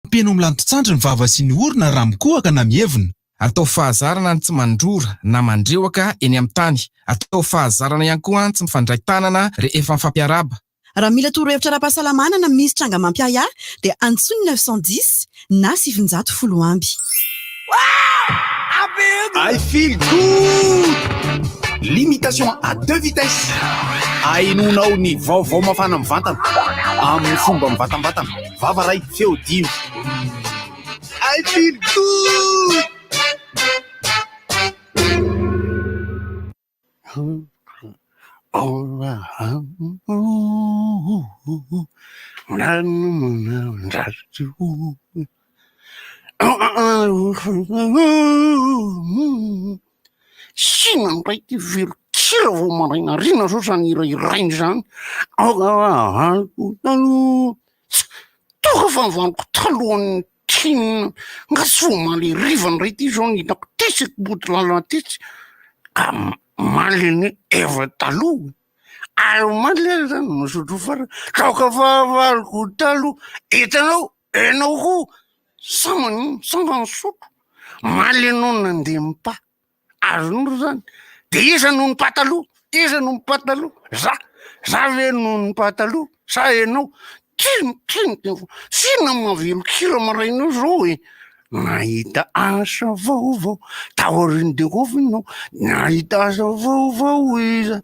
Mpeno milantotsandry ny vava sy ny orona raha mikohaka na mievina. Atao fahazarana ny tsy mandrora na mandreoaka eny amin'ny tany. Atao fahazarana ihany koa ny tsy mifandray tanana rehefa mifampiaraba. Raha mila torohevitra ara-pahasalamana na misy tranga mampiaya dia antsony 910 na 710 amby. I feel good! Limitation à 2 vitesses. Ainonao ny vaovao mafana mivantana amin'ny fomba mivatambatana. Vava ray feo 10. I feel good! Sina ndray ty velokira vao maraina rina zao zany irairainy zany. Toka fa nivaniko talohan'ny trina nga tsy vo maly rivany ray ty zao ny hitako tesy boty lalana tesy ka maliny eva taloha. Ary maly zany misotro fara kaoka fahavaloko taloha hitanao enao koa samany sotro maly anao nandeha mipa azonro zany de iza noho ny pataloha iza noho ny pataloha za ve noho ny pataloha sa enao trino sina mavelokira marainao zao e nahita asa vaovao taoriny dekovinao nahita asa vaovao iza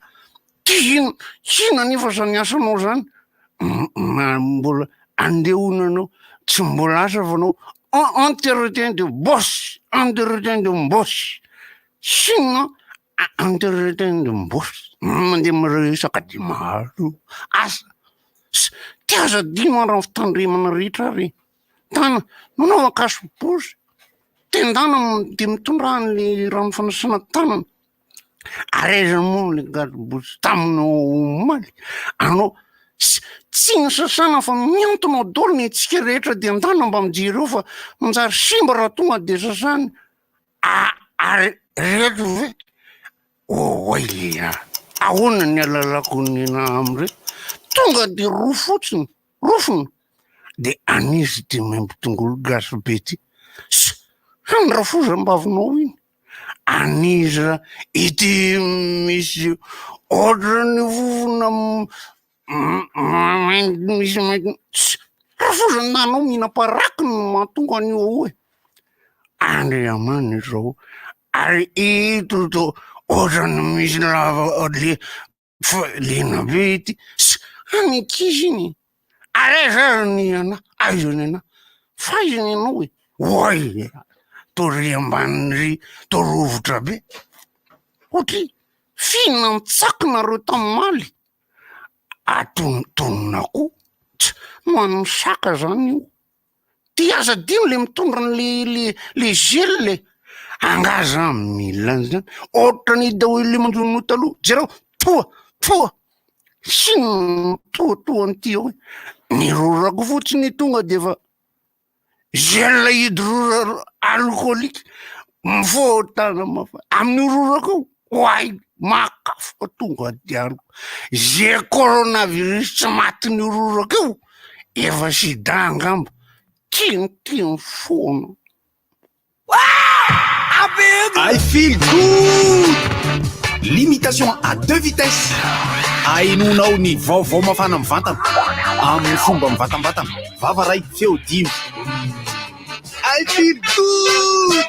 sina nefa zany asanao zany mbola andehonanao tsy mbola asa vanao entretien de boss sina entretien de boss mandeha miresaka de maro asa ty aza dino araha fitandremana rehetra re tana nanao akaso bosy tendana de mitondra an'le rano fanasana tanana arezany moa le gadobosy taminao maly anao tsy ny sasana fa miantonao dolo ny tsika rehetra de andana mba mijery eo fa manjary simba raha tonga de sasany ary reto ve oile ahoana ny alalako nina amre tonga de rofony de anizy de mampitongolo gasy be ty handrafozam-bavinao iny aniza ity misy ohatrany vovona misy rafozananao mihina-paraky no mahatonga an'io ao e andre amany zao ary ito to ohatrany misy lava lena be ity anikizy iny arezany ana aizany ana faizany anao e oay tory amban'ny torovotra be otry finantsakina tamin'ny maly atontonona koa noan'ny saka zany io ty aza dino le mitondra le gel le angaza milany zany ohatrany dahoile manjono taloha jereo toa siny toatoanyty ao ny rorako fotsiny tonga de fa gel hydro alcoolique mifotana mafa amin'ny rorako oay makafoka tonga diaroko ze coronavirus tsy matiny roraka eo efa sida angamba tiany foana. I feel good! Limitation à 2 vitesses. Ainonao ny vaovao mafana mivantana amin'ny fomba mivatambatana. Vava ray feo 10. I feel good!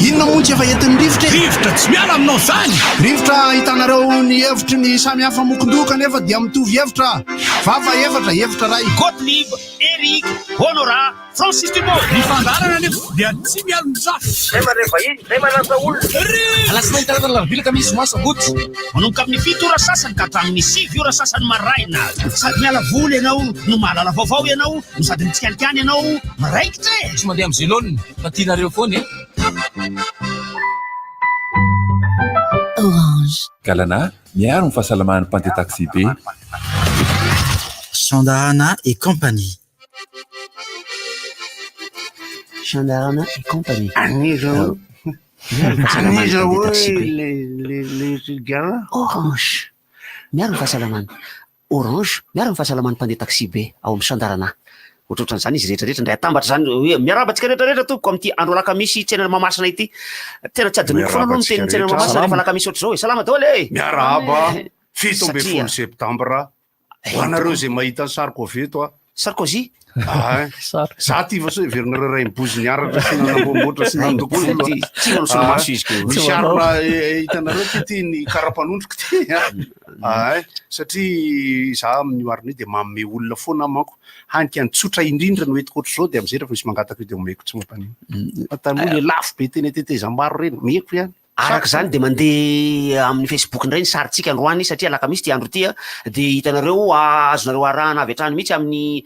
Inona montsy efa entin'ny rivotra Tsy miala aminao zany. rivotra hitanareo ny hevitry ny samy hafa mokondoka nefa dia mitovy hevitra vava hevitra ray Gottlieb, Eric, Honora, Francis Dumont. Ny fandarana nefa dia tsy miala mizafy. Zay mareva iny, zay malasa olona. Alasinainy taratana lavilaka misy masa gotsy. Manomboka amin'ny 7 ora sasany ka hatramin'ny 7 ora sasany maraina. Sady miala voly ianao, no mahalala vaovao ianao, no sady mitsikanikany ianao, miraikitra e. Tsy mandeha amin'ny zélone. Tatinareo foana e. Orange. Galana, miaro ny fahasalaman'ny Pante Taxi be. Chandarana et compagnie. Aniza Aniza hoe le gala Orange miaro ny fahasalamana. Orange miaro ny fahasalaman'ny mpandeha taxi be ao amin'ny Sandarana. Ohatrohatran'izany izy rehetrarehetra ndray atambatra zany hoe miarabantsika rehetrarehetra tompoko amin'ity andro alakamisy tsena Mahamasina ity. Tena tsy adinoko foana aloha miteny tsena Mahamasina rehefa alakamisy ohatr'izao e. Salama daholo e. miarahaba 17 septambra ho anareo zay mahita ny Sarkozy eto a. Sarkozy za ty fa so heverinareo ray mibozy niaratra sy nanambomboatra sy nandokolo tsy manao solomaso izy keo. misy arina hitanareo ty ny karapanondriko ty satria za amin'ny arina io de mamme olona foana manko hanika ny tsotra indrindra no etiko ohatr'izao de am'zay refa misy mangataka io de omeko tsy mampanino taloha le lafo be teny tetezam-baro reny meko ihany. Araka zany de mandeha amin'ny Facebook indray ny saritsika androany satria alakamisy ty andro ty de hitanareo azonareo arahana avy hatrany mihitsy amin'ny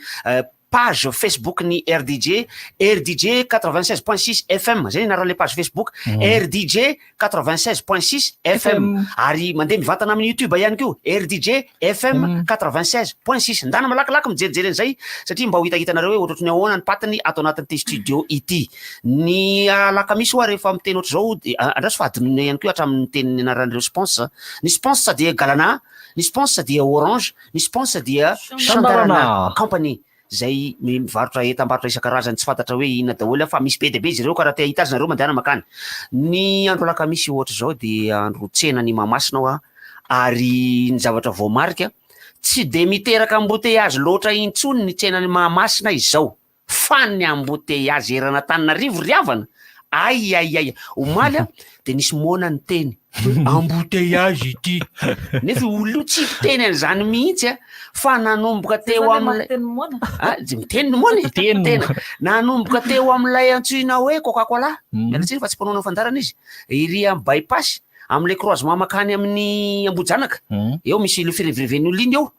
page Facebook ny RDJ 96.6 FM zay anaran'le page Facebook RDJ 96.6 FM ary mandeha mivantana amin'ny YouTube ihany koa RDJ FM 96.6 ndana malakilaky mijerijery an'izay satria mba ho hitahitanareo hoe ohatrotry ny ahoana ny patiny ato anatin'ity studio ity. Ny alakamisy oa rehefa miteny ohatr'izao andraso fahadinona ihany koa hatramin'ny teny anaran'ireo sponsor. Ny sponsor dia Galana, ny sponsor dia Orange, ny sponsor dia Sandarana Company. Zay mivarotra entam-barotra isan-karazany tsy fantatra hoe inona daholo fa misy be de be izy ireo karaha te ahitazanareo mandehana makany. Ny andro alakamisy ohatra zao dia andro tsena ny Mahamasina ao ary ny zavatra voamarika tsy de miteraka embouteillage loatra intsony ny tsena ny Mahamasina izao fa ny embouteillage erana Antananarivo riavana ay omaly de nisy moana ny teny embouteillage ity nefa olona tsy teny an'izany mihitsy fa nanomboka teo am'lay miteny moana tena nanomboka teo am'lay antsoina hoe Coca-Cola mialatsiny fa tsy mpanao fandarana izy iry am bypass am'le croisement makany amin'ny Ambohijanaka eo misy le firevireven'ny olona iny eo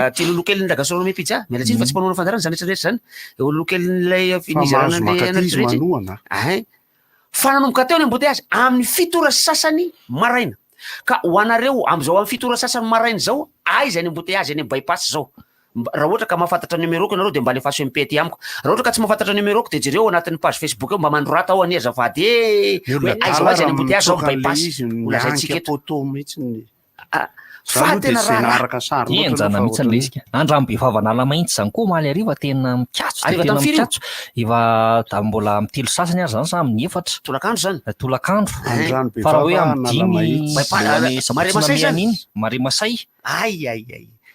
ty lolokelin'ny la gastronomie pizza mialatsiny fa tsy mpanao fandarana zany rehetrarehetra zany lolokelin'ilay finizarana fa nanomboka teo ny embouteillage amin'ny fitora sasany maraina ka ho anareo am'izao amin'ny fitora sasany maraina zao aiza ny embouteillage any bypass zao. Raha ohatra ka mahafantatra numeroko nareo de mba alefaso impety amiko. Raha ohatra ka tsy mahafantatra numeroko de jereo anatin'ny page Facebook eo mba mandorata ao any azafady hoe aiza aiza ny embouteillage zao bypass olazaitsika eto mihitsy fa tena raha enjana mihitsy ny lesika andrambo befavana alamaintsy zany koa maly ariva tena mikatso tena mikatso efa da mbola mitelo sasany ary zany sa amin'ny efatra tolakandro zany tolakandro fa raha hoe amin'ny dimy mare masay ay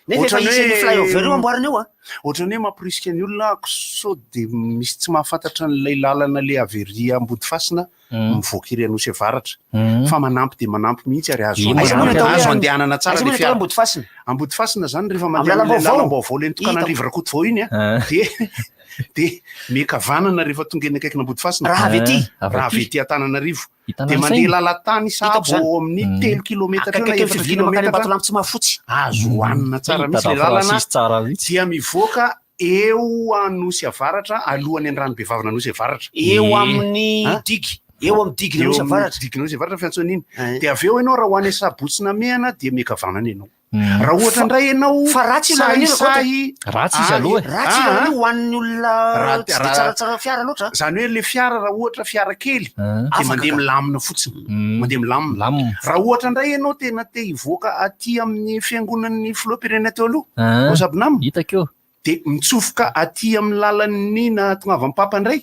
nefa isan'ny flyover io amboarina io ohatrany hoe mampirisika ny olona so de misy tsy mahafantatra n'lay lalana le avery Ambodifasina mivoaka iry Anosy Avaratra fa manampy de manampy mihitsy ary azo andehanana tsara le fiara Ambodifasina zany rehefa mandeha lalam-baovao le tokana Rivirakotovao iny de mekavanana rehefa tonga eny akaikina Ambodifasina raha vety Antananarivo de mandeha lalatany sabo amin'ny 3 kilometatra na 4 kilometatra tsy mahafotsy azo hoanina tsara mihitsy le lalana dia mivoaka eo Anosy Avaratra alohany Andranomibevavana Anosy Avaratra eo amin'ny digy eo amin'ny diginy Anosy Avaratra diginy Anosy Avaratra fiantsona iny de avy eo ianao raha hoany Sabotsina Mehana de mekavanana ianao raha ohatra indray ianao fa ratsy ratsy izy aloha ratsy io hoan'ny olona tsy de tsaratsara fiara loatra zany hoe le fiara raha ohatra fiara kely de mandeha milamina fotsiny mandeha milamina raha ohatra indray ianao tena te hivoaka aty amin'ny fiangonan'ny filoham-pirenena teo aloha Osabinama hitakeo de mitsofoka aty amin'ny lalan'ny na tonga avy amin'ny Papandray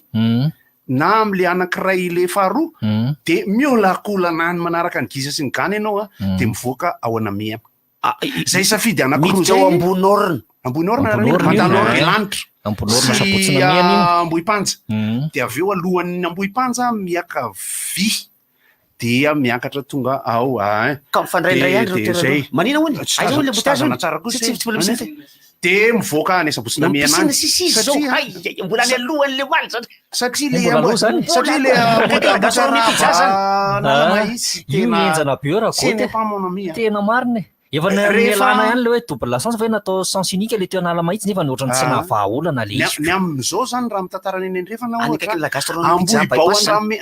na am'le anankiray le faharoa de miolakolana any manaraka ny gisa sy ny gana ianao de mivoaka ao Anamia zay safidy anankiroa zao Ambohinorina Belanitra sy Ambohipanja de avy eo alohan'ny Ambohipanja miaka vy dia miakatra tonga ao ka mifandraindray andro toerana manina hoany aiza hoany le botazana tsara kosa de mivoaka any Sabotsina Mehana mbola any alohan'le maly zany satria le io enjana be raha tena marina efa nelana ihany le hoe double sens fa hoe natao sens unique le teo analamaitsy nefa ny ohatrany tsy nahavaolana le izy ny amin'izao zany raha mitantarany eny andrefana Ambohibao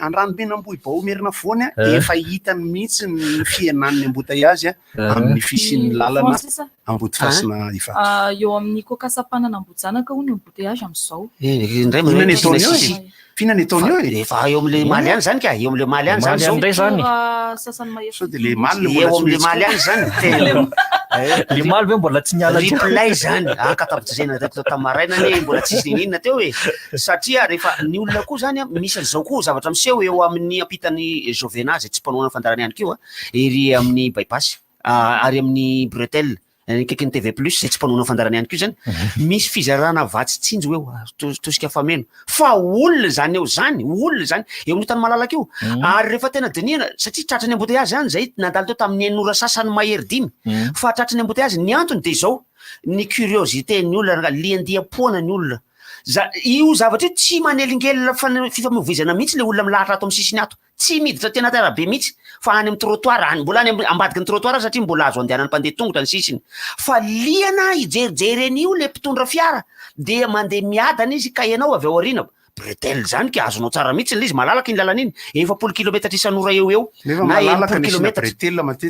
Andranomena Ambohibao merina voany efa hitany mihitsy ny fienan'ny embouteillage amin'ny fisian'ny lalana Ambodifasina ifa eo amin'ny Kokasapanana Ambohijanaka hono embouteillage amin'izao indray fihinana ataony eo e efa eo am'le maly any zany ka eo am'le maly any zany zao Ndray zany sao de le maly eo am'le maly any zany tena limaly ve mbola tsy niala replay zany akatapitezena tamaraina ne mbola tsisy ninina teo e satria rehefa ny olona koa zany misy an'izao koa zavatra miseho eo amin'ny ampitany Jovenage tsy mpanao fandarana ihany koa ery amin'ny bypass ary amin'ny Bretel kaikin'ny TV plus zay tsy mpanao fandarana ihany koa zany misy fizarana vatsitsinjo eo tosika fameno fa olona zany eo zany olona zany eo amin'ny tany malalaka io ary rehefa tena dinihana satria tratrany embouteillage zany zay nandalo teo tamin'ny 9 sasany mahery 5 fa tratrany embouteillage ny antony de zao ny curiosité ny olona liandiam-poana ny olona io zavatra io tsy manelingelina fifamoivoizana mihitsy le olona milahatra ato amin'ny sisiny ato tsy miditra tena tarabe mihitsy fa any amin'ny trottoir any mbola any ambadiky ny trottoir satria mbola azo andehanany mpandeha tongotra ny sisiny fa liana ijerijereny io le mpitondra fiara de mandeha miadana izy ka ianao avy ao aoriana Bretel zany ka azonao tsara mihitsy le izy malalaka iny lalana iny 40 kilometatra isan'ora eo na 40 kilometatra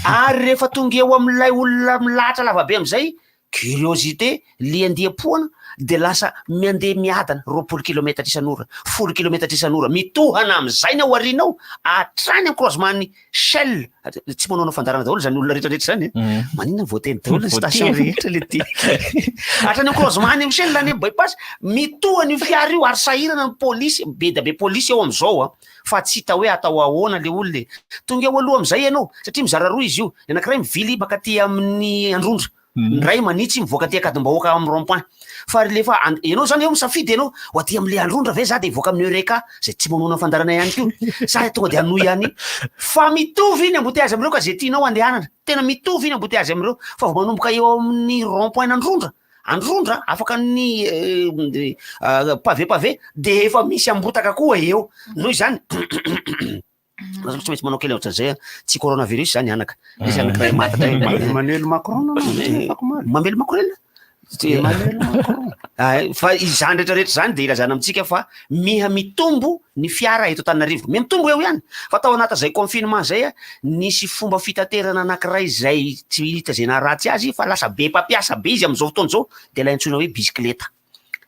ary rehefa tonga eo amin'ilay olona milahatra lavabe am'izay curiosité liandiam-poana de lasa mandeha miadana 20 kilometatra isan'ora 10 kilometatra isan'ora mitohana am'izay na ao aorianao atrany amin'ny croisement Shell tsy manao fandarana daholo zany olona rehetrarehetra zany maninona voateny daholo station rehetra le ty atrany amin'ny croisement amin'ny Shell any bypass mitohany fiara io ary sahirana ny polisy be da be polisy eo am'izao fa tsy hita hoe atao ahoana le olona tonga eo aloha am'izay ianao satria mizara roa izy io anankiray mivily makaty amin'ny Androndra ray manitsy mivoaka ty akadimbahoaka amin'ny rond-point fa rehefa ianao zany eo misafidy ianao ho aty am'le Androndra ve za de voaka amin'ny Eureka zay tsy manona fandarana ihany koa sa tonga de anoy ihany fa mitovy iny embouteillage amireo ka zay tianao andehanana tena mitovy iny embouteillage amireo fa vao manomboka eo amin'ny rond-point Androndra afaka ny pavé de efa misy ambotaka koa eo noho zany tsy maintsy manao kely ohatran'izay tsy coronavirus zany anaka misy anankiray matatra Emmanuel Macron Mamelo Macron fa izany rehetrarehetra zany de ilazana amitsika fa miha mitombo ny fiara eto Antananarivo mitombo eo ihany fa tao anata zay confinement zay nisy fomba fitaterana anankiray zay tsy hita zay naharatsy azy fa lasa be mpampiasa be izy am'izao fotoana zao de ilay antsoina hoe bisikileta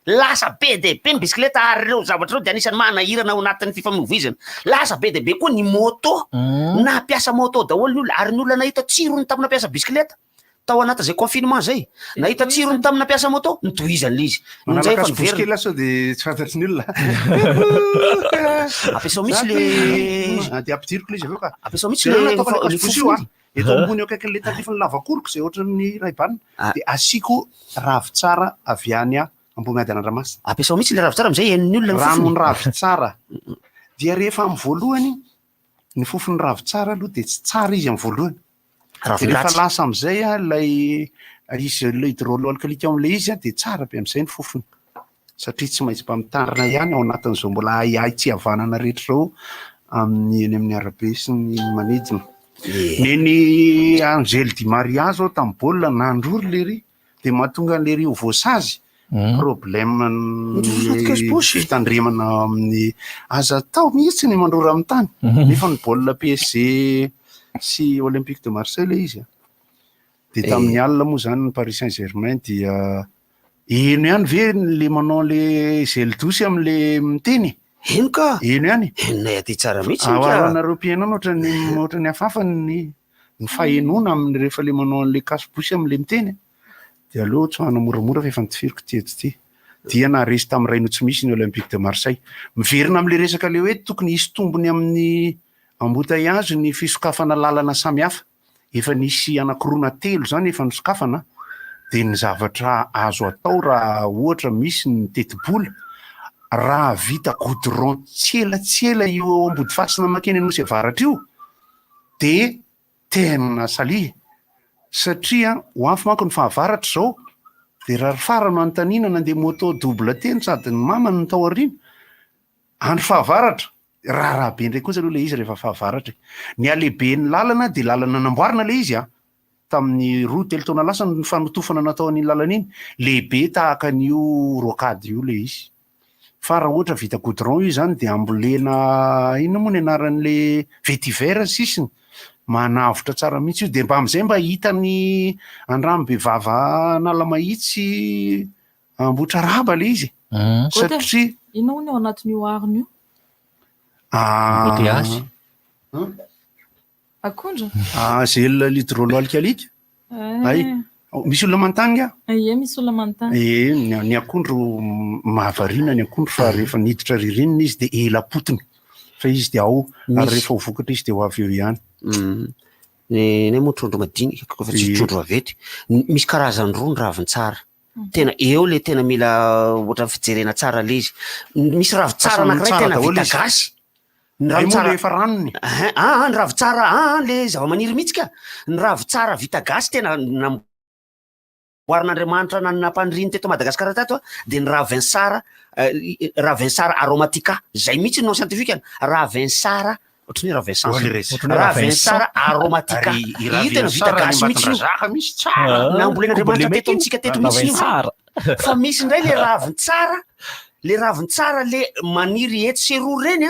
lasa be de be ny bisikileta ary reo zavatra reo de anisan'ny manahirana ao anatin'ny fifamoivoizana lasa be de be koa ny moto na piasa moto daholo ny olona ary ny olona nahita tsirony tamina piasa bisikileta tao anata zay confinement zay nahita tsirony tamina piasa moto nitohizany le izy nzay fa niverina sao de tsy fantatry ny olona ampiasao mihitsy le de ampidiriko le izy aveo ka ampiasao mihitsy le fofony eto ambony eo akaiky le tadifany lavakoroko zay ohatran'ny raibanina de asiko ravy tsara avy any ambony ady an'Andriamasina ampiasao mihitsy le ravy tsara am'izay hen'ny olona ranony ravy tsara dia rehefa amin'ny voalohany ny fofony ravy tsara aloha de tsy tsara izy amin'ny voalohany rehefa lasa am'izay lay izy le hydroalcoolique am'le izy de tsara be am'izay ny fofony satria tsy maintsy mba mitarina ihany ao anatin'izao mbola ai tsy havanana rehetra zao amin'ny eny amin'ny arabe sy ny manidina neny Angèle Di Maria zao tamin'ny baolina nandrory le ry de mahatonga le ry ho voasazy problème fitandremana amin'ny aza tao mihitsy ny mandrora amin'ny tany nefa ny baolina PSG sy Olympique de Marseille le izy de tamin'ny alina moa zany ny Paris Saint-Germain dia eno ihany ve le manao le zeldosy am'le miteny eno ka eno ihany enonay aty tsara mihitsy aoaranareo mpiainana ohatrany afafany ny fahenona amin'ny rehefa le manao le kasibosy am'le miteny de aloha tsy mana moramora fa efa nitifiriko teto ty dia naharesy tamin'ny Raino tsy misy ny Olympique de Marseille miverina am'le resaka le hoe tokony hisy tombony amin'ny embouteillage ny fisokafana lalana samihafa efa nisy anakirona telo zany efa nisokafana de ny zavatra azo atao raha ohatra misy ny tetibola raha vita goudron tselatsela io ambody fasina makeny anosy avaratra io de tena salia satria ho afy manko ny fahavaratra zao de raha farano antanina nandeha moto double teny sady ny mamany ny tao arina andro fahavaratra raha be ndray kosa aloha le izy rehefa fahavaratra ny alehibe ny lalana de lalana namboarina le izy tamin'ny roa telo taona lasa ny fanotofana natao an'iny lalana iny lehibe tahaka an'io rocade io le izy fa raha ohatra vita goudron io zany de ambolena ino moa ny anaran'le vetiver sisiny manavotra tsara mihitsy io de mba am'izay mba hitany andrambe vava nala mahitsy ambotra raba le izy satria Inao ny ao anatin'io ariny io? Boteasy. Akondra? Zay litrolo alikalika. Ay. Misy olona manontany ka? Ie, misy olona manontany. Ny akondro mahavarina ny akondro fa rehefa niditra ririnina izy dia ela potony. Fa izy dia ao ary rehefa ho vokatra izy dia ho avy eo ihany. Ny moa trondro madinika fa tsy trondro avety. Misy karazany roa ny ravin-tsara. Tena eo le tena mila ohatra fijerena tsara le izy. Misy ravin-tsara anankiray tena vita gasy. Ny ravin-tsara efa ranony. Ny ravin-tsara le zava-maniry mihitsy ka. Ny ravin-tsara vita gasy tena namboarin'Andriamanitra nampaniriny teto Madagasikara tato dia ny ravin-tsara aromatika. Zay mihitsy no scientifique ravin-tsara ohatry ny ravin-tsara aromatika. Io tena vita gasy mihitsy nambolen'Andriamanitra teto amitsika teto mihitsy. Fa misy indray le ravin-tsara le maniry eto seroa reny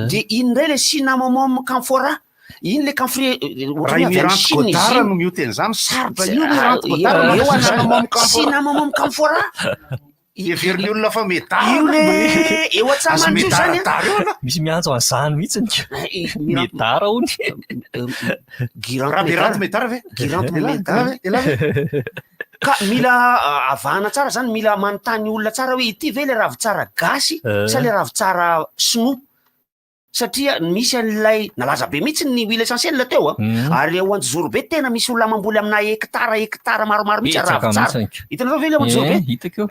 dia iny indray le cinnamomum camphora. Iny le camphre raha miranty godara no mioteny zany sarotra io miranty godara cinnamomum camphora. Everiny olona fa medara io le eo an-tsamany io zany misy miantso an'izany mihitsy medara hony giranty medara ve ka mila avahana tsara zany, mila manontany olona tsara hoe ity ve le ravin-tsara gasy sa le ravin-tsara sinoa, satria misy an'ilay nalaza be mihitsy ny huile essentielle teo ary eo Anjozoro be tena misy olona mamboly amina hektara maromaro mihitsy ravin-tsara. Hitanareo ve le Anjozoro be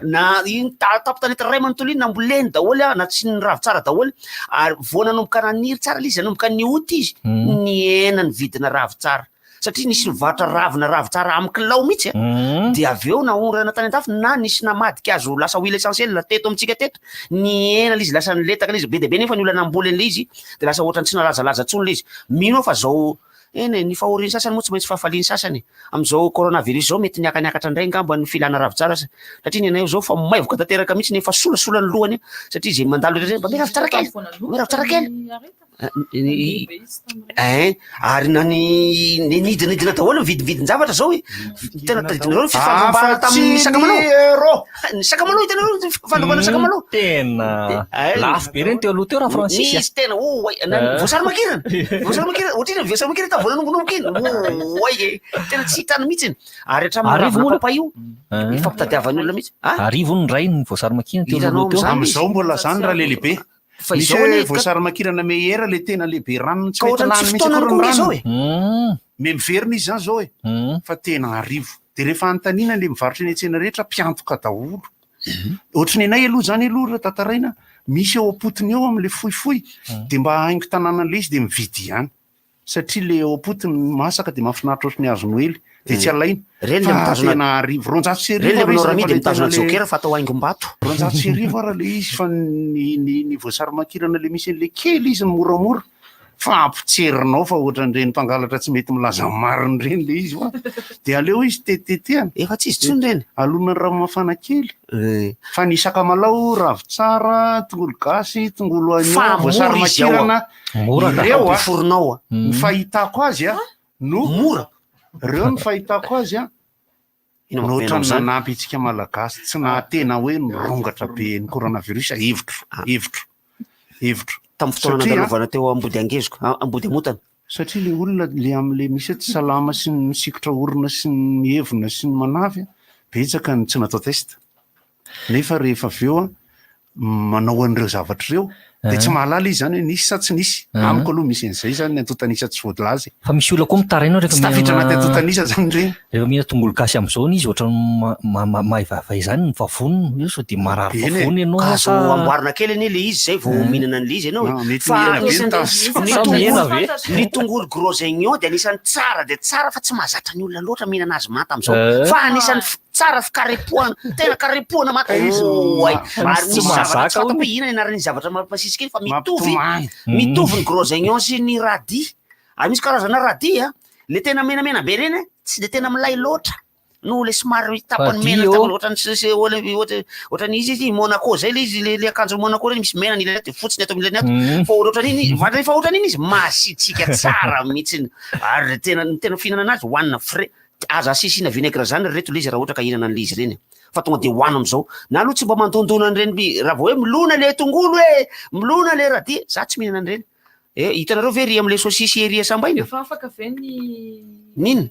na iny tapotanety ray manontolo iny namboleny daholy na tsy ny ravin-tsara daholy ary vao nanomboka naniry tsara le izy, nanomboka niota izy ny ena ny vidina ravin-tsara satria nisy mivarotra ravina ravin-tsara amin'ny kilao mihitsy dia avy eo naorana tany an-dafy na nisy namadika azo lasa huile essentielle teto amitsika teto ny ena le izy lasa niletaka le izy be dia be nefa ny olona namboly an'le izy dia lasa ohatrany tsy nalazalaza tsony le izy. Mino fa zao ny fahoriany sasany moa tsy maintsy fahafaliany sasany amin'izao coronavirus zao mety niakaniakatra indray ngamba ny filana ravin-tsara satria ny anay zao fa maivoka tanteraka mihitsy nefa solasola ny lohany satria zay mandalo mba me ravin-tsara kely ary na ny nidinidina daholo vidin-javatra zao tena tadidinareo ny fifandrombana tamin'ny sakamalao. Ny sakamalao hitanareo ny fifandrombana sakamalao tena lafo be reny teo aloha teo raha Francis. Misy tena voasary makirana ohatriny voasary makirana ta vola nongonomboka iny tena tsy hitany mihitsy ary hatramin'ny ravina papa io ifampitadiavany olona mihitsy. Arivo ny ray ny voasary makirana teo aloha teo. Amin'izao mbola zany raha lehibe. Misy voasary makirana meilleur le tena lehibe ranony tsy mety lany mihitsy rano. Me miverina izy zany zao fa tena arivo. Dia rehefa anontaniana le mivarotra eny an-tsena rehetra mpiantoka daholo. Ohatriny anay aloha zany aloha raha tantaraina misy eo ampotony eo amin'le fohifohy dia mba haingo tanàna an'le izy dia mividy ihany satria le eo ampotony masaka dia mahafinaritra ohatry ny hazo noely dia tsy alaina. Fa tena arivo ronjato sy arivo ronjato sy arivo ara le izy fa ny voasary makirana le misy an'le kely izy ny moramora fa ampitserinao fa ohatran'ireny mpangalatra tsy mety milaza mariny reny le izy dia aleo izy tetetehana efa tsy izy tsony reny alona ny rano mafana kely fa ny sakamalao ravin-tsara tongolo gasy tongolo anio voasary makirana ireo foronao ny fahitako azy no mora ireo ny fahitako azy nohatra ny nanampy itsika malagasy tsy nahatena hoe mirongatra be ny coronavirus hevitro tamin'ny fotoana nandalovana teo ambody angezoko ambody amotana satria le olona le amin'le misy tsy salama sy ny misikotra orona sy ny hevina sy ny manavy betsaka ny tsy natao test nefa rehefa avy eo manao an'ireo zavatra ireo dia tsy mahalala izy zany hoe nisy sa tsy nisy amiko aloha misy an'izay zany ny antotanisa tsy voadilazy fa misy olona koa mitaraina tsy tafiditra anaty antotanisa zany reny rehefa mihina tongolo gasy amin'izao izy ohatrany maivavay zany ny vavoniny so dia marary vavony ianao kazo amboarina kely anie le izy zay vao mihinana an'le izy ianao fa ny tongolo gros oignon dia anisan'ny tsara dia tsara fa tsy mahazatra ny olona loatra mihinana azy manta amin'izao fa anisan'ny tsara fikarepohana tena karepohana mata ary misy zavatra hoe inona ianaran'ny zavatra mampasisika iny fa mitovy ny gros oignon sy ny radis ary misy karazana radis le tena menamena be reny tsy de tena milay loatra no le somary tapany mena tapany ohatrany izy Monaco zay le izy le akanjo Monaco reny misy mena nilany ato fotsiny ato milany ato fa ohatrany iny izy masitsika tsara mihitsy ary tena fihinana anazy hoanina frais aza asisina vinaigre zany reto le izy raha ohatra ka hihinana an'le izy reny fa tonga de hoana am'izao na aloha tsy mba mandondona an'ireny raha vao hoe milona le tongolo hoe milona le raha dia za tsy mihinana an'ireny hitanareo ve ry am'le sosisy ry sambaina Efa afaka ve nina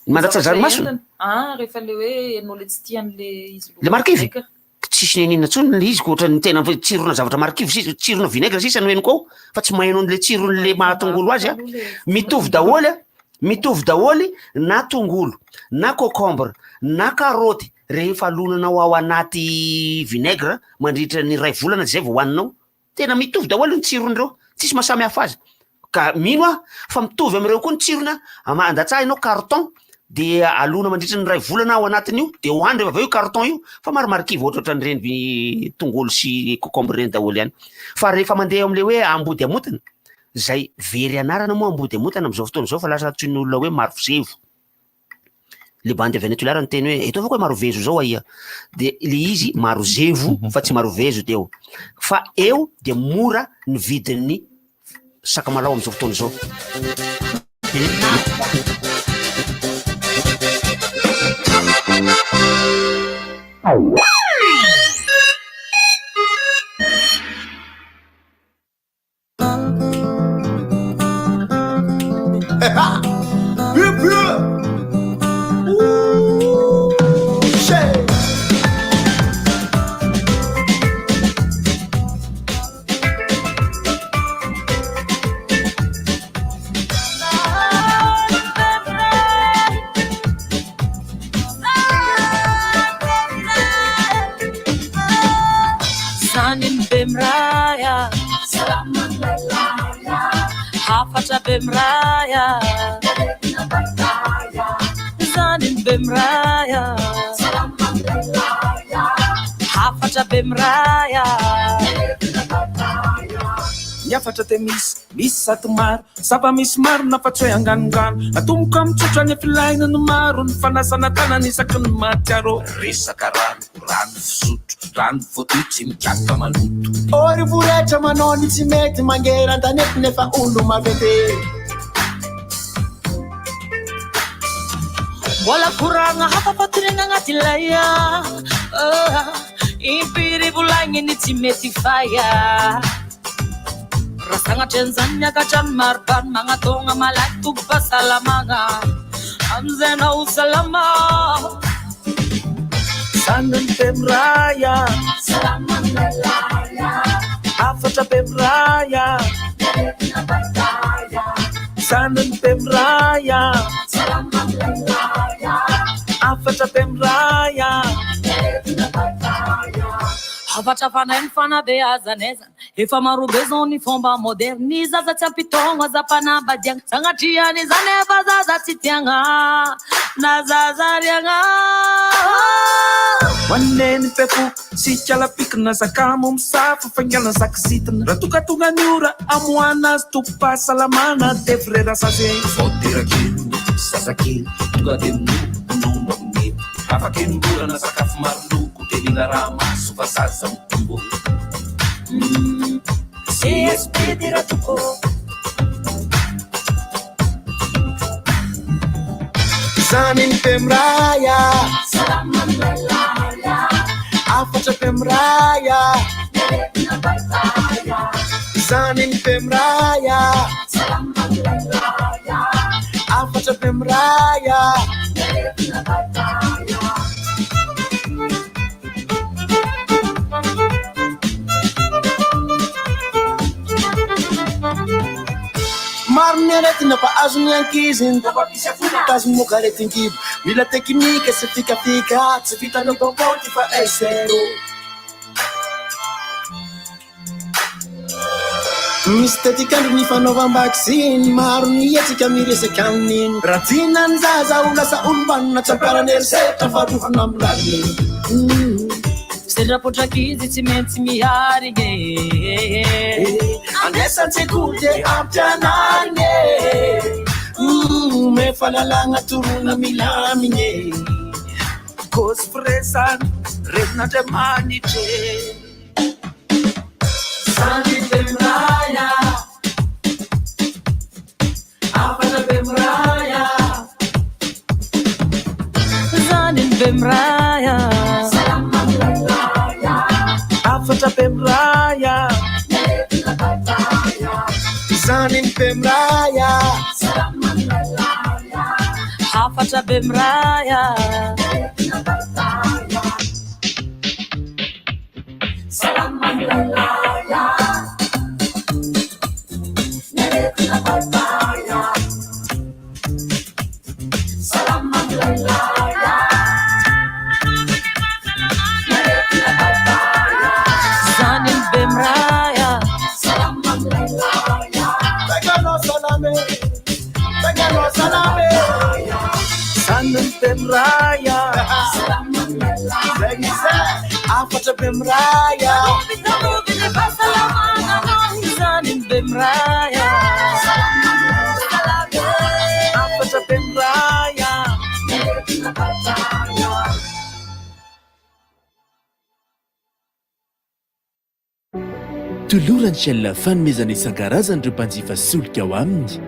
mandatsa zarimasona rehefa le hoe ianao le tsy tian'le izy le marikivy tsisy nenina tsony le izy ko ohatra ny tena tsirona zavatra marikivy tsirona vinaigre sisa no henoko ao fa tsy mahaino an'le tsiron'le mahatongolo azy a mitovy daholy na tongolo na concombre na karoty rehefa alonanao ao anaty vinaigre mandritra ny 2 volana zay vao hoaninao tena mitovy daholy ny tsiron'ireo tsisy mahasamy hafa azy ka mino a fa mitovy am'ireo koa ny tsirona andatsahinao carton de alona mandritra ny 2 volana ao anatin'io de hoany rehefa aveo io carton io fa marimarikivy ohatratra nyreny tongolo sy concombre reny daholy ihany fa rehefa mandeha am'le hoe ambody amotana zay very anarana moa ambody amotana am'izao fotoana zao fa lasa toy ny olona hoe marovezo le bandy avy any tolara ny teny hoe eto avao koa marovezo zao aia de le izy marozevo fa tsy marovezo teo fa eo de mora ny vidin'ny sakamalao am'izao fotoana zao Hafatra bemraya zanin bemraya hafatra bemraya Niafatra te misy sato maro saba misy maro nafatsoe anganongano atomboka mitsotra any filaina no maro ny fanasana tanana isaky ny matyaro resaka rano fisotro rano voatoy tsy mikaka maloto ory voretra manao ny tsy mety mangera antanety nefa olo mavete mbola koragna hafa fatorena agnaty laya impiry volagny ny tsy mety faya rasagnatra an'izany miakatra ny maribany magnatogna malaky tobo fahasalamagna am'izanao salama sanany bemraya afatra bemraya sanany bemraya afatra bemraya Hafatra fanainy fanabeazanezana efa marobe zao ny fomba moderny zaza tsy ampitogno aza-panambadiagna sagnatriany zany efa zaza tsy tiagna na zaza riagna maneny peko sy kalapikina zakamo misafo faingana zakisitina raha tongatonga ny ora amoana azy tompo-pahasalamana de frera sase voterakely sasakely tonga de minomba amin'ny afakely mborana sakafo maro loko de mila raha maso fa zaza mitombo CSP dira tuko zanin bemraya afatra bemraya zanin bemraya afatra bemraya maro ny aretina fa azony ankiziny tazomoka aretin-kibo mila teknika sy fikafika tsy vitanao baobaoty fa esero misy tetikandro ny fanaovam-bakisiny maro ny etsika miresaka amin'iny raha tinany zaza ho lasa olombanona tsamparany erisetra farovana amilaliny Sedrapotrakizy tsy maintsy miharigny andesan-tsekoly de ampianarigny me fahalalagna torona milamigny kosy firesany renin'Andriamanitry zanin bemraya afatra bemraya zanin bemraya Afatra Pemraya Zanin Pemraya Afatra Pemraya Salaman Lalaya Neretna Babaya Salaman Lalaya Neretna Babaya Zanin Pemraya Salaman Lalaya Tagano Salame Tagano Salame Zanin Pemraya Salaman Lalaya Afatra Pemraya Zanin Pemraya Afatra Pemraya Toloran'ny Shell fanomezana isan-karazany ireo mpanjifa solika ao aminy.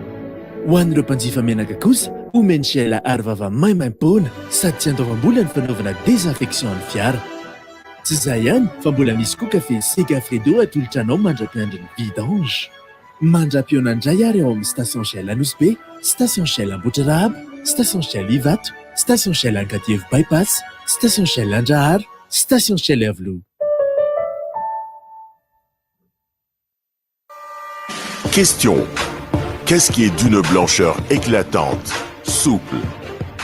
Ho an'ireo mpanjifa menaka kosa, omeny Shell arovava maimaim-poana sady tsy andoavam-bola ny fanaovana désinfection ny fiara. Tsy izay ihany fa mbola misy koa kafe Sega Fredo atolotra anao mandra-piandry ny vidange. Mandra-piona indray ary ao amin'ny station Shell Anosy Be, station Shell Ambohitrarahaba, station Shell Ivato, station Shell Ankadiavo Bypass, station Shell Andrahara, station Shell Avelo. Question. Qu'est-ce qui est d'une blancheur éclatante, souple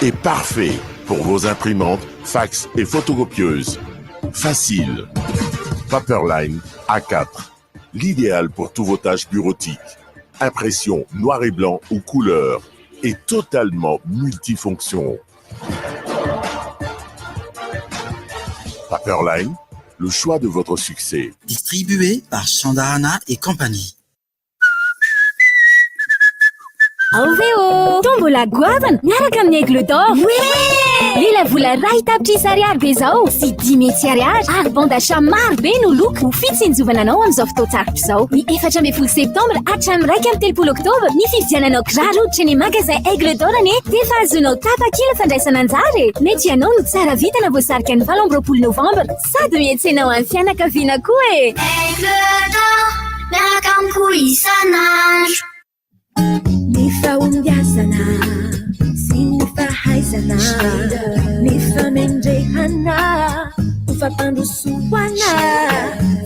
et parfait pour vos imprimantes, fax et photocopieuses? Facile. Paperline A4. L'idéal pour tous vos tâches bureautiques. Impression noir et blanc ou couleur. Et totalement multifonction. Paperline, le choix de votre succès. Distribué par Chandarana et compagnie. Alveo! Tombola goavana miaraka amin'ny aigle d'or. Lela vola ray tapitrisa ariary be zao sy 10 000 ariary ary bon d'achat maro be no loko ho fitsinjovana anao amin'izao fotoatsarotro izao. Ny 14 septambra hatramin'ny 1 oktobra ny fividiananao kiraro hoditra ny magasin aigle d'or ane dia efa azonao tapakila fandraisana anjara. Mety ianao no tsara vita na voasarika ny 7 novambra sady miantsenao amin'ny fianakaviana koa e. Aigle d'or miaraka amiko isanandro. Nifaumbiasana, sinifahaizana, nifamendrehana, ufapandusuana,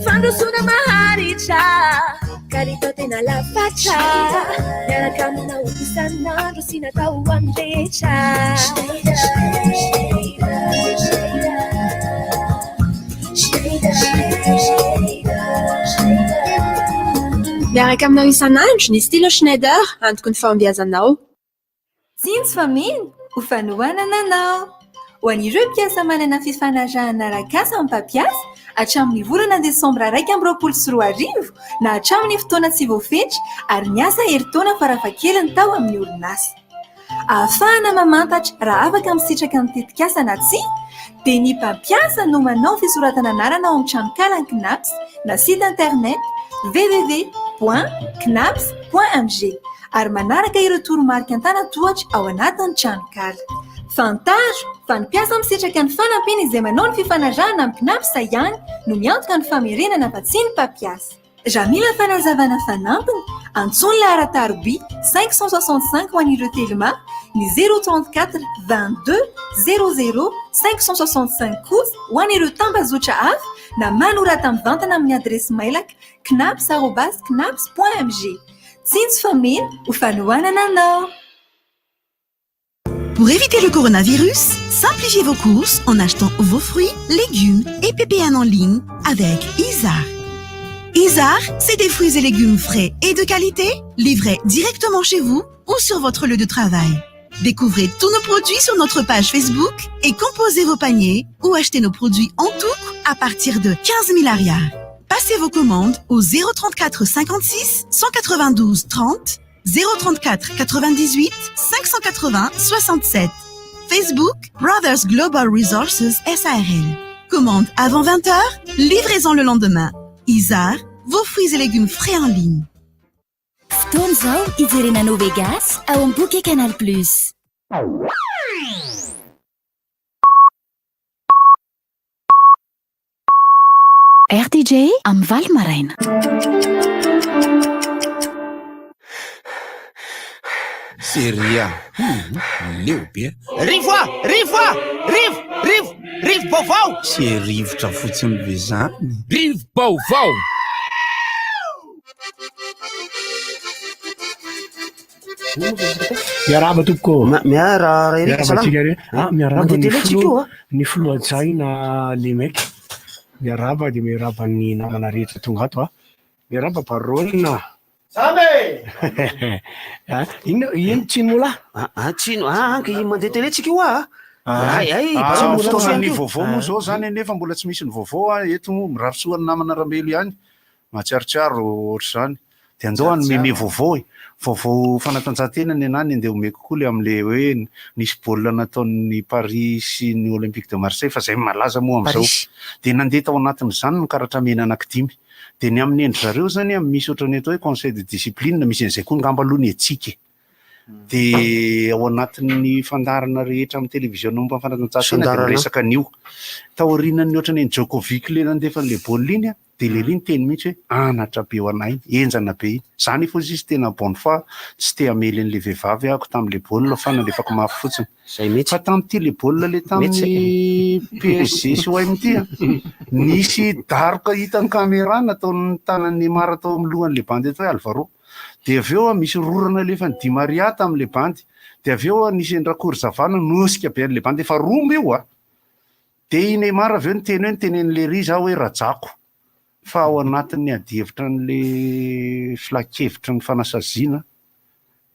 fandusuna maharicha, karito tena lafacha, yarakamuna ukisana, rusina tauamdecha. Miaraka aminao isanandro ny stylo Schneider antoko ny fahombiazanao. Tsindry fa mino ho fanohanana anao. Ho an'ireo mpiasa manana fifanarahana arak'asa amin'ny mpampiasa hatramin'ny volana desambra 2024 na hatramin'ny fotoana tsy voafetra ary ny asa herintaona farafahakeliny tao amin'ny orinasa. Ahafahana mamantatra raha afaka misitraka ny tetikasa na tsia dia ny mpampiasa no manao fisoratana anarana ao amin'ny tranokala ny KNAPS na site internet www.knaps.mg ary manaraka ireo toromarika an-tanatohatra ao anatin'ny tranokala. Fantaro fa ny mpiasa misitraka ny fanampiny izay manao ny fifanarahana amin'ny KNAPS ihany no miantoka ny famerenana fa tsy ny mpampiasa. Raha mila fanazavana fanampiny, antsoina ilay arataroby 565 ho an'ireo telema ny 034 22 00 565 kosa ho an'ireo tambazotra hafa na manorata mivantana amin'ny adresy mailaka knaps@knaps.mg. Tsindry fa mino ho fanohanana anao. Pour éviter le coronavirus, simplifiez vos courses en achetant vos fruits, légumes et PPN en ligne avec Isar. Isar, c'est des fruits et légumes frais et de qualité, livrés directement chez vous ou sur votre lieu de travail. Découvrez tous nos produits sur notre page Facebook et composez vos paniers ou achetez nos produits en tout à partir de 15 000 ariars. Passez vos commandes au 034 56 192 30, 034 98 580 67. Facebook Brothers Global Resources SARL. Commande avant 20h, livraison le lendemain. Isar, vos fruits et légumes frais en ligne. Fotoana izao ijerena Novegas ao amin'ny boky Canal Plus. RDJ amin'ny Valo Maraina. Seria. Leo be. Rivo baovao. Se rivotra fotsiny ve zany. Rivo baovao. Miaraba tompoko. Miaraba ny filohan-tsaina le maiky. Miaraba dia miaraba ny namana rehetra tonga ato miaraba parolina. Sambe! Ino tsino mola? Tsino, anky mandeha télé tsika io Ny vaovao moa zao zany nefa mbola tsy misy ny vaovao eto mirafisoa ny namana Rambelo ihany. Matsiarotsiaro ohatr' zany. Dia andao hanome vaovao vaovao fanatanjahantena ny anany andeha omeko koa le am'le hoe nisy baolina nataon'ny Paris sy ny Olympique de Marseille fa zay malaza moa am'izao. Dia nandeha tao anatin'izany ny karatra mena anankidimy. Dia ny amin'ny endry zareo zany misy ohatran'ny atao hoe conseil de discipline misy an'izay koa ngamba aloha ny etsika. Dia ao anatin'ny fandarana rehetra amin'ny televiziona momba fanatanjahantena dia miresaka an'io. Taorian'ny ohatran'ny Djokovic le nandefa an'le baolina iny dia le riny teny mihitsy hoe anatra be ho anay, enjana be iny. Zany fo izy tena bonne foi, tsy te hamely an'le vehivavy ako tamin'le baolina fa nandefako mafy fotsiny. Fa tamin'ity le baolina le tamin'ny PSG sy ho amin'ity nisy daroka hitan'ny caméra nataon'ny tanan'ny Neymar tao amin'ny lohan'le bandy eto hoe Alvaro. Dia avy eo misy rorana lefa ny Di Maria tamin'le bandy. Dia avy eo nisy endrakory zavana nosika be an'le bandy efa romba io Dia i Neymar avy eo nitenen'le ry za hoe rajako. Fa ao anatin'ny adihevitra n'le filakevitra ny fanasaziana.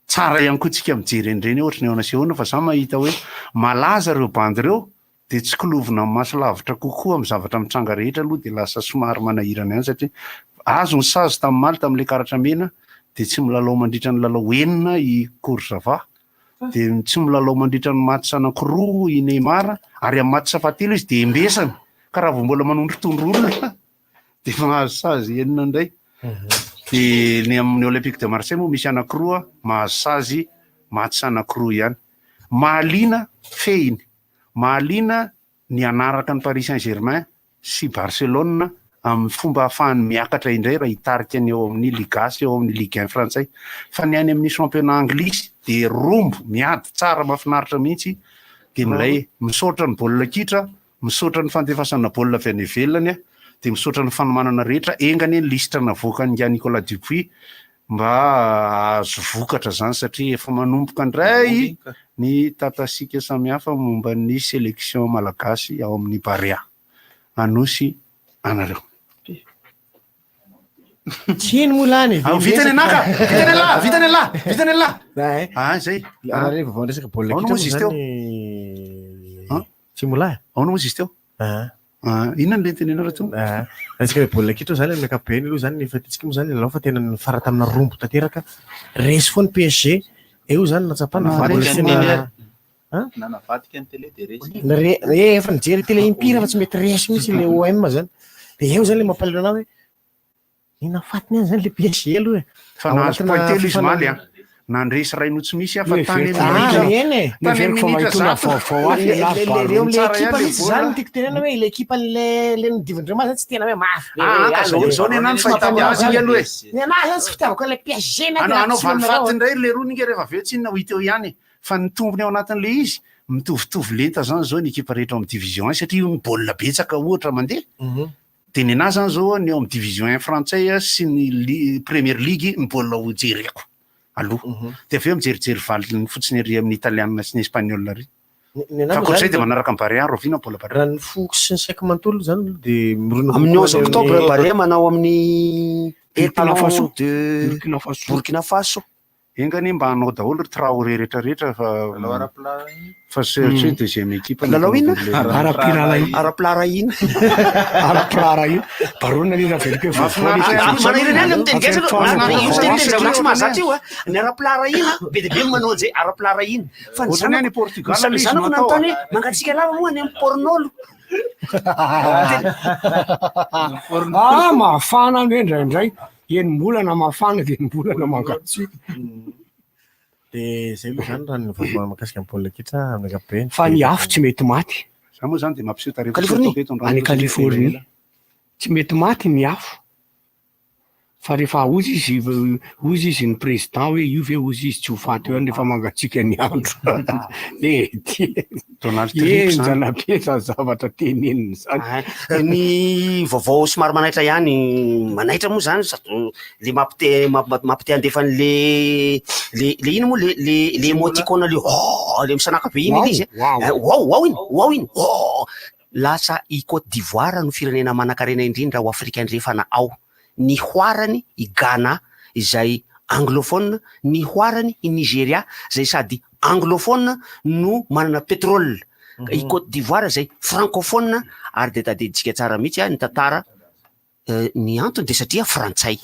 Tsara ihany koa tsika mijery an'ireny ohatry ny eo nasehoana fa za mahita hoe malaza ireo bandy ireo dia tsy kilovina maso lavitra kokoa amin'ny zavatra mitranga rehetra aloha dia lasa somary manahirana ihany satria azo ny sazy tamin'ny maly tamin'ilay karatra mena dia tsy milalao mandritra ny lalao enina i Kurzawa dia tsy milalao mandritra ny match anankiroa i Neymar ary amin'ny match fahatelo izy dia embesana ka raha vao mbola manondrotondro olona dia mahazo sazy enina indray. Dia ny amin'ny Olympique de Marseille moa misy anankiroa mahazo sazy match anankiroa ihany. Mahaliana fehiny. Mahaliana ny anaraka ny Paris Saint-Germain sy Barcelone amin'ny fomba ahafahany miakatra indray raha hitarika ny eo amin'ny Liga sy eo amin'ny Ligue 1 frantsay. Fa ny any amin'ny championnat anglisy dia rombo miady tsara mahafinaritra mihitsy dia milay misaotra ny baolina kitra, misaotra ny fandefasana baolina avy any ivelany dia misaotra ny fanomanana rehetra engany ny listra navoakany Nicolas Dupuis mba azo vokatra zany satria efa manomboka indray ny tatasika samihafa momba ny sélection malagasy ao amin'ny Barea. Anosy anareo. Tsino molany. Vitany anaka, vitany ala. Zay. Anareo vao resaka baolina kitra zany. Tsy molay. Ao no moa izy teo. Inona ny tenenao raha teo? Resaka baolina kitra zany amin'ny ankapobeny aloha zany efa tsika moa zany lalao fa tena fara tamina rombo tanteraka. Resy foana PSG eo zany natsapana nanavadika ny télé dia resy. Efa nijery télé impira fa tsy mety resy mihitsy le OM zany. Dia eo zany le mampalahelo anao hoe ina fatiny any zany le PSG aloha. Fa nahazo pointelo izy maly nandresy ray no tsy misy afa tany reo le ekipa misy zany tiako tenena hoe le ekipa le nidivandreo ma zany tsy tena hoe mafy. Zao ny anany fahitako azy aloha ny anahy zany tsy fitiavako le PSG anao valifaty indray le roninga rehefa avy eo tsy inona ho hita eo ihany fa ny tombony ao anatin'le izy mitovitovy lenta zany zao ny ekipa rehetra amin'ny division 1 satria ny baolina betsaka ohatra mandeha. Dia ny anahy zany zao ny eo amin'ny division 1 frantsay sy ny Premier League ny baolina ho jereko aloha. Dia avy eo mijerijery valiny fotsiny ery amin'ny italiana sy ny espaniola ry. Fa koatr'izay dia manaraka amin'ny Barea Rovina baolina Barea. Raha ny foko sy ny saika manontolo zany dia mirona amin'ny 11 octobre Barea manao amin'ny Burkina Faso. Engany mba hanao daholo Traoré rehetrarehetra fa search deuxième équipe. Lalao ina? Araplara ina. Araplara ina. Barona ni raveliko hoe manireny any amin'ny teny gasy mahazatra io ny araplara ina be dia be manao an'izay araplara ina. Fa ny zanako nantany hoe mangatsika lava moa any amin'ny pornolo. Mafana any indraindray. Enim-bolana mafana dia enim-bolana mangatsika. Dia zay moa zany raha ny vaovao mahakasika ny baolina kitra amin'ny ankapobeny. Fa ny afo tsy mety maty. Za moa zany dia mampiseho tarefo Californie. Any Californie. tsy mety maty ny afo fa rehefa ozy izy ny président hoe io ve ozy izy tsy ho faty eo rehefa mangatsika ny andro enjana pesa zavatra teneniny zany ny vaovao somary manaitra ihany manaitra moa zany le mampite andefan'le ino moa le émoticône le le misanaka be iny izy wow iny lasa i Côte d'Ivoire no firenena manan-karena indrindra ho Afrika andrefana ao. Ny hoarany i Ghana izay anglophone, ny hoarany i Nigeria zay sady anglophone no manana pétrole. I Côte d'Ivoire zay francophone ary de tadiditsika tsara mihitsy ny tantara ny antony de satria frantsay.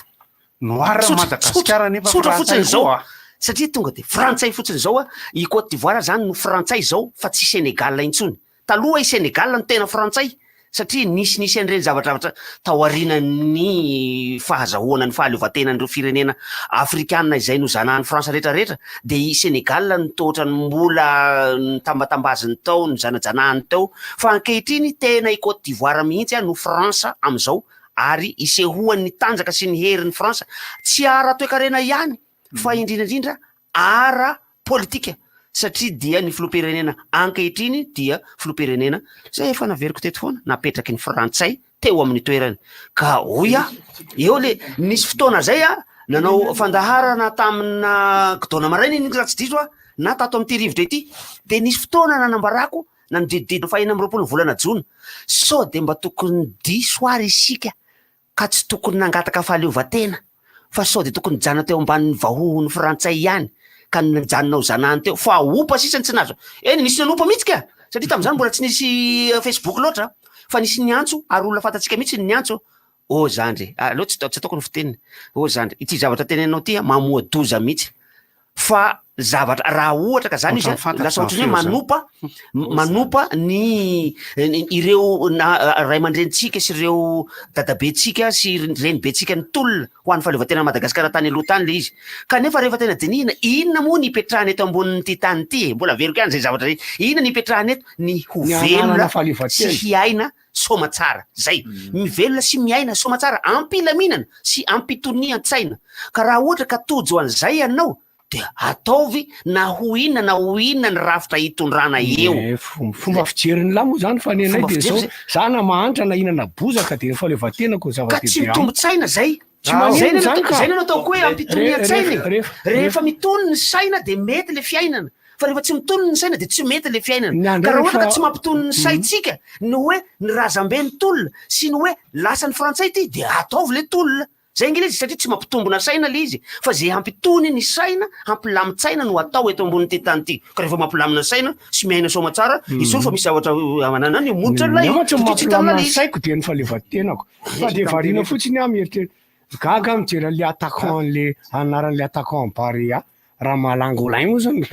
Noir Madagasikara nefa frantsay zao. Satria tonga de frantsay fotsiny zao i Côte d'Ivoire zany no frantsay zao fa tsy Sénégal intsony. Taloha i Sénégal no tena frantsay satria nisy an'ireny zavatra taorian'ny fahazahoana ny fahaleovan-tenan'ireo firenena afrikanina izay no zanahany Fransa rehetrarehetra de i Sénégal no tohatra ny mbola ny tambatambaziny tao ny zanajanahany tao fa ankehitriny tena i Côte d'Ivoire mihitsy no Fransa am'izao ary isehoan'ny tanjaka sy ny herin'ny Fransa tsy ara toe-karena ihany fa indrindrandrindra ara politika satria dia ny filoha-pirenena ankehitriny dia filoha-pirenena zay efa naveriko teto foana napetraky ny frantsay teo amin'ny toerany ka oya eo le nisy fotoana zay nanao fandaharana tamina Gdona Maraina ny raha tsy diso na tato amin'ity rivotra ity de nisy fotoana nanambarako nanodidididina 420 volana Jona sao de mba tokony diso ary isika ka tsy tokony nangataka fahaleovan-tena fa sao de tokony jana teo ambanin'ny vahohon'ny frantsay ihany ka najanonao zanahany teo fa opa sisany tsy nazo nisy nanompa mihitsy ka satria tam'izany mbola tsy nisy Facebook loatra fa nisy ny antso ary olona fantatsika mihitsy ny antso zandry aloha tsy ataoko ny fiteniny zandry ity zavatra tenenao ty mamoa doza mihitsy fa zavatra raha ohatra ka zany izy lasa ohatry hoe manompa ny ireo ray aman-drenitsika sy ireo dadabentsika sy renibetsika ny tolona ho an'ny fahaleovan-tena Madagasikara tany aloha tany le izy kanefa rehefa tena dinihina inona moa ny ipetrahany eto ambonin'ity tany ity mbola veriko ihany zay zavatra inona ny ipetrahany eto ny ho velona sy hiaina soma tsara zay mivelona sy miaina soma tsara ampilaminana sy ampitonian-tsaina ka raha ohatra ka tojo an'izay ianao de ataovy na ho inona ny rafitra hitondrana eo fomba fijeriny la moa zany fa nenay de zao zana mahantra na inana bozaka de fahaleovan-tenako ka tsy mitombo-tsaina zay zay nataoko hoe ampitonian-tsaina rehefa mitony ny saina de mety le fiainana fa rehefa tsy mitony ny saina de tsy mety le fiainana ka raha ohatra ka tsy mampitony ny saitsika no hoe ny razambe ny tolona sy ny hoe lasa ny frantsay ty de ataovy le tolona zay ngely izy satria tsy mampitombona saina le izy fa zay ampitony ny saina ampilami-tsaina no atao eto ambony tany ty ka rehefa mampilamina saina sy miaina soma tsara izy fa misy zavatra mananany monitra lay saiko de ny fahaleovan-tenako fa de varina fotsiny mieritrery gaga mijery le attaquant le anaran'le attaquant Barea Ramalangolay moa zany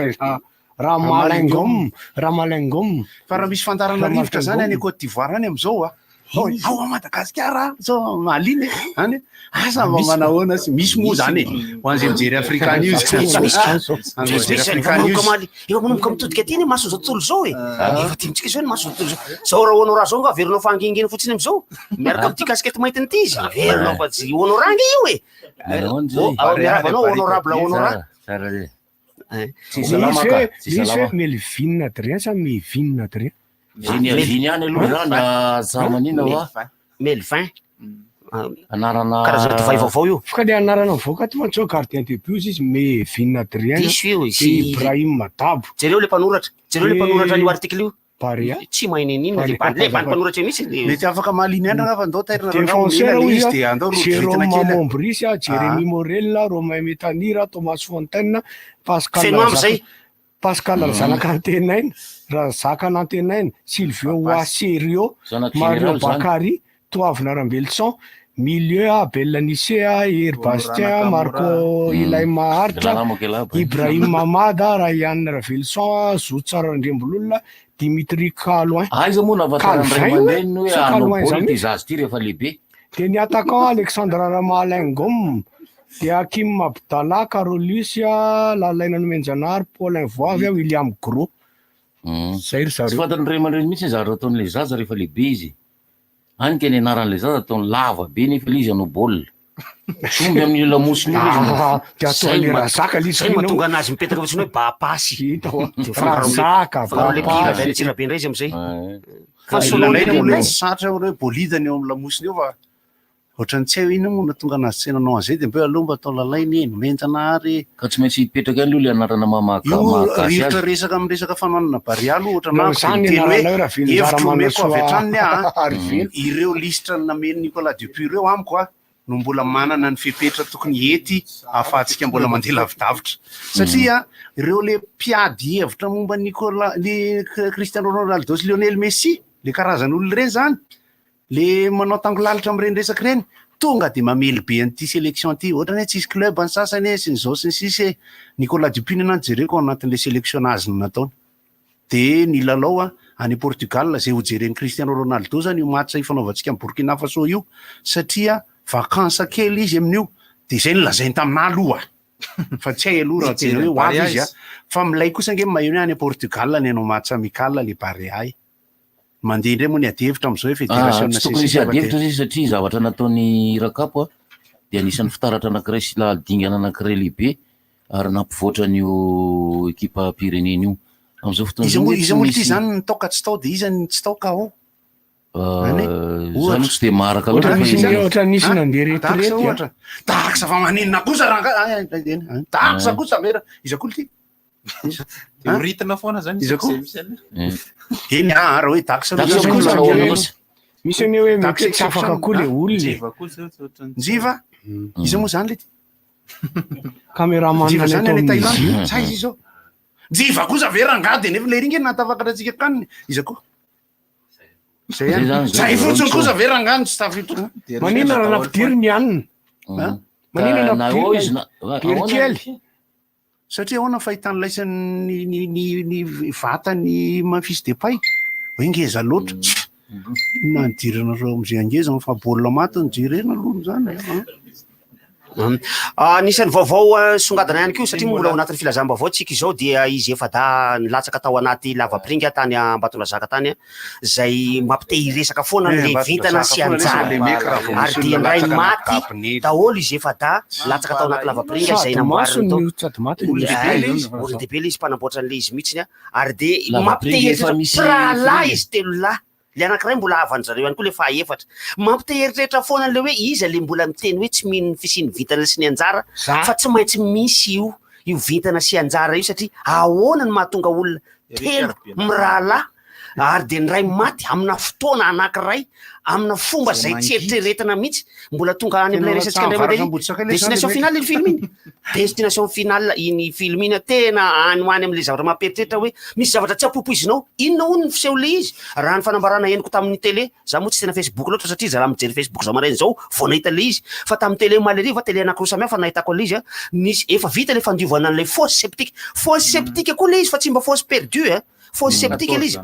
Ramalangom fa raha misy fandarana rivotra zany any Côte d'Ivoire any am'izao ao a Madagasikara zao maliny any asa mba manahoana sy misy moa zany ho an'izay mijery Africa News efa manomboka mitodika ty ny mason'izao tontolo zao efa timitsika zao ny mason'izao tontolo zao raha honorant zao nga averinao fangingina fotsiny am'izao miaraka am'ty kasikety mainty ty izy averinao fa tsy honorant io miaravanao honorable honorant misy Melvin Adrien sa Melvin Adrien Viny any aloha zany zamanina va Melvin karazana divay vaovao io fa le anarana mivoaka ty mantsao gardien de but izy Melvin Adrien Ibrahim Madabo jereo le mpanoratra io article io Barea tsy maininina le mpanoratra io mihitsy mety afaka maliny andra nga fa andao défenseur izy de andao Jérôme Mombris Jérémy Morel Romain Metanira Thomas Fontaine Pascal zanaka antenainy Razaka antenainy Silvio Waserio Mario Bakary Toavina Rambelson milieu Abel Nisea Herbastien Marco Ilay Maharitra Ibrahim Mamada Ryan Ravelson Zotsara Andrembololona Dimitri Kalouin aiza moa navatara mandeniny hoe anao politique zazy ty rehefa lehibe de ny attaquant Alexandre Ramalingom de Hakim Abdallah Carolus Lalaina Nomenjanary Paulin Voavy William Gros zay ry zareo tsy fantany ray aman-dreny mihitsy zary ataon'le zaza rehefa lehibe izy Anika ny anaran'le zaza ataony lava be nefa le izy anao baolina. Somby amin'ny lamosiny zay mahatonga anazy mipetaka fotsiny hoe bapasy. Fanao le pira zay tsirabe indray izy am'zay. Satra hoe bolidany eo amin'ny lamosiny eo fa ohatrany tsy hay ina moa natonga anazy tsy nanao an'izay de mbe aloha mba atao lalainy eny menjanahary ka tsy maintsy hipetraka any aloha le anarana mamakasy azy resaka amin'ny resaka fanoanana barialo ohatra nateny hoe hevitro omeko avy hatrany ireo listra nameny Nicolas Dupuis ireo amiko no mbola manana ny fipetra tokony ety ahafahantsika mbola mandeha lavidavitra satria ireo le mpiady hevitra momba Nicolas le Cristiano Ronaldo sy Lionel Messi le karazan'olona reny zany le manao tangolalitra am'ireny resaky reny tonga de mamely be an'ity sélection ty ohatrany hoe tsisy club any sasany sy ny zao sy ny sisy Nicolas Dupuis nanjy jereko anatin'le sélectionnage nataony de ny lalao any Portugal zay hojereny Cristiano Ronaldo zany io match ifanaovantsika amin'ny Burkina Faso io satria vacances kely izy amin'io de zay nolazainy taminah aloha fa tsy hay aloha raha tena hoe hoavy izy fa milay kosa nge maheno any Portugal ny anao match amical le Barea mandeha indray moa ny adihevitra am'izao hoe fédération nationale tsy adihevitra zay satria zavatra nataony Rakapo dia anisan'ny fitaratra anankiray sy dingana anankiray lehibe ary nampivoatra an'io ekipa Pyrénées io am'izao fotoana izy moa ity zany nitaoka tsy tao de izy tsy tao ka ao zany tsy de maraka ohatra nisy nandeha retraite taksa fa maninona kosa raha taksa kosa mera izy koa ty miritina foana zany izy koa eny raha hoe taksa misy ane hoe mety tsy afaka koa le olona njiva izy moa zany le ty caméraman zany ane Thaïlande sa izy zao njiva kosa ve rangady nefa le ringy natafakatra atsika kaniny izy koa zay fotsiny kosa ve rangany tsy tafito manina raha nampidiriny anina manina nampidiriny kely satria ahoana fahitany laisan'ny vatany Memphis Depay hoe ngeza loatra nanidiranareo am'zay angeza fa baolina maty nijerena aloha zany Anisan'ny vaovao songadana ihany koa satria mbola ao anatin'ny filazam-baovao tsika izao dia izy efa da nilatsaka tao anaty lavapringa tany Ambatondrazaka tany zay mampite hiresaka foana le vintana sy anjara ary dia ndray maty daholo izy efa da latsaka tao anaty lavapringa zay namboariny olona dehibe le izy mpanamboatra an'le izy mihitsiny ary de mampite heritratra pralahy izy telo lahy le anankiray mbola avany zareo ihany koa le fahaefatra mampite heritreritra foana le hoe iza le mbola miteny hoe tsy mino fisiny vintana sy ny anjara fa tsy maintsy misy io vintana sy anjara io satria ahoana ny mahatonga olona telo mirahalahy ary de nyray maty amina fotoana anankiray amina fomba zay tsy eritreretana mihitsy mbola tonga any am'ilay resatsika indray mandeha destination finale iny film iny destination finale iny film iny tena any hoany am'le zavatra mamperitreritra hoe misy zavatra tsy apopoizinao inona hono ny fiseho le izy raha ny fanambarana henoko tamin'ny télé za moa tsy tena Facebook loatra satria za raha mijery Facebook za marainy zao vao nahita le izy fa tamin'ny télé maleriva télé anankiroa samihafa nahitako le izy nisy efa vita le fandiovana an'le fosse septique koa le izy fa tsy mba fosse perdue fosse septique le izy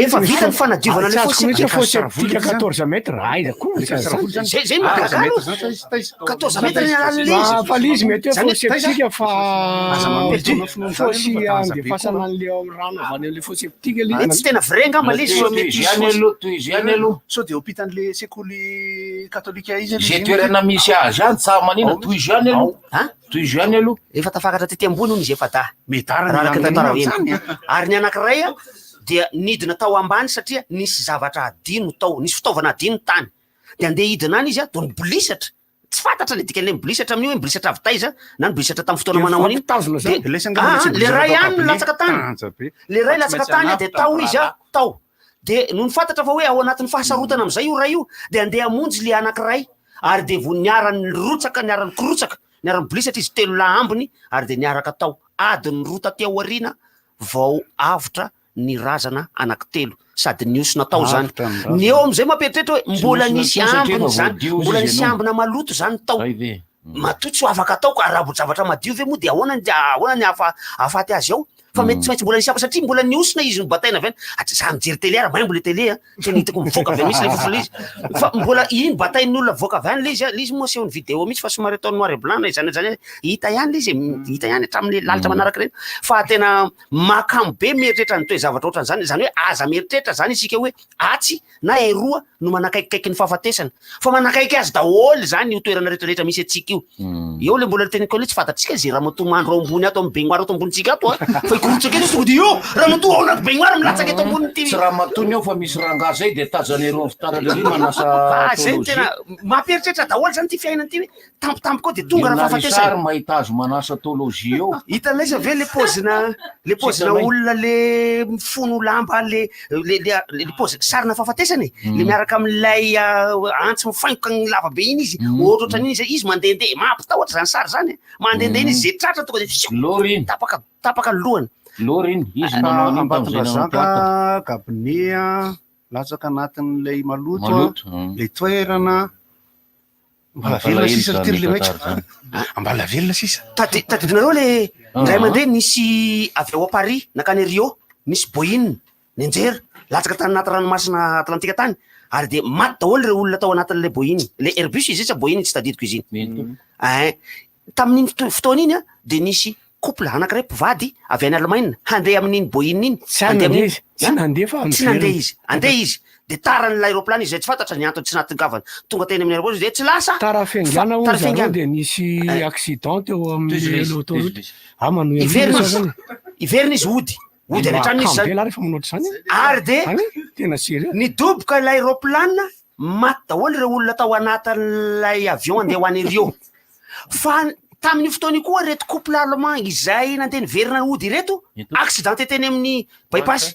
efa vita ny fanadiovana le fosse septique 14 mètres aiza koa zay mahakalo 14 mètres ny alalany le izy fa le izy mety fosse septique fa fosse andefasana an'le rano avany am'le fosse septique le izy tsy tena vrai ngamba le izy toy izy any aloha so de hopitan'le sekoly katolika izy zay toerana misy azy any sa manina toy izy any aloha toy izy any aloha efa tafakatra tety ambony hono izy efa da araka tantara eny ary ny anankiray dia nidina tao ambany satria nisy zavatra adino tao nisy fitaovana adino tany de andeha hidina any izy to nibolisatra tsy fantatra le dikan'le mibolisatra amin'io hoe mibolisatra avy taiza na nibolisatra tamin'ny fotoana manao an'iny le ray any latsaka tany le ray latsaka tany de tao izy tao de no ny fantatra fa hoe ao anatin'ny fahasarotana am'izay io ray io de andeha amonjy le anankiray ary de vo niarany rotsaka niarany korotsaka niarany bolisatra izy telo la ambiny ary de niaraka tao adiny rota teo aoriana vao avitra ny razana anankitelo sady niosona tao zany ny eo am'izay mamperitreritra hoe mbola nisy ambiny zany mbola nisy ambina maloto zany tao matoa tsy ho afaka tao ka raha zavatra madio ve moa de ahoana ny afaty azy ao fa mety tsy maintsy mbola nisy satria mbola niosona izy ny bataina avy any za mijery télé ara mahay mbola télé tsy nitako mivoaka avy misy le fofona izy fa mbola iny batain'olona voaka avy any le izy moa sehony vidéo mihitsy fa somary atao noir et blanc zany hita ihany le izy hita ihany hatramin'ny lalitra manaraka reny fa tena makamo be mieritreritra ny toe zavatra ohatran'zany zany hoe aza mieritreritra zany isika hoe atsy na eroa no manakaikikaiky ny fahafatesana fa manakaiky azy daholo zany io toerana rehetrarehetra misy atsika io le mbola teniko le tsy fantatsika zay Ramatoamandro ao ambony ato amin'ny beignoire ato ambonintsika ato fa ikorotsaka eto tonga de io Ramatoa ao anaty beignoire milatsaka eto ambony ty tsy Ramatoa io fa misy rangaha zay de tazany eroa fitara le manasa zay tena mampieritreritra daholo zany ty fiainana ty hoe tampotampo koa de tonga raha fahafatesana mahita azo manasa tôlôzia eo hitanaiza ve le pozina olona le mifono lamba le pozy sarina fahafatesany le miaraka amin'ilay antsy mifaingoka ny lava be iny izy ohatrohatran'iny izy mandehandeha mampitahotra zany sary zany mandehandeha iny izy zay tratra tonga de tapaka ny lohany loriny izy ambatondrazaka kabinea latsaka anatin'lay maloto le toerana mbala velona sisa tiry le maitso mbala velona sisa tadidinareo le ndray mandeha nisy avy ao a Paris nakany Rio nisy boine nianjera latsaka tany anaty ranomasina Atlantika tany ary de maty daholo reo olona tao anatin'le boine le Airbus izy sa boine tsy tadidiko izy iny tamin'iny fotoana iny de nisy couple anankiray mpivady avy any Allemagne handeha amin'iny boine iny tsy nandeha izy de tara ny l'aéroplane izy zay tsy fantatra ny antony tsy natongavany tonga teny amin'ny aéroport de tsy lasa tara fengana o zareo de nisy accident teo amin'ny l'autoroute iverina izy ody rehetrany izy zany ary de tena sérieux nidoboka l'aéroplane maty daholo reo olona tao anatin'lay avion andeha ho any Rio fa tamin'ny fotoany koa reto couple allemand izay nandeha niverina ody reto accident teny amin'ny bypass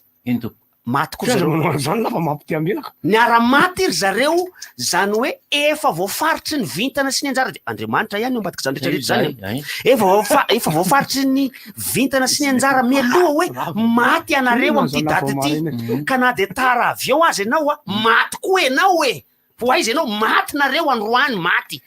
maty koa zany lafa mampitiambelaka niara-maty ry zareo zany hoe efa voafaritry ny vintana sy ny anjara de Andriamanitra ihany io ambadika zany rehetrarehetra zany efa voafaritry ny vintana sy ny anjara mialoha hoe maty anareo am'ty daty ty ka na de tara avion azy ianao maty koa ianao po aizy ianao maty nareo androany maty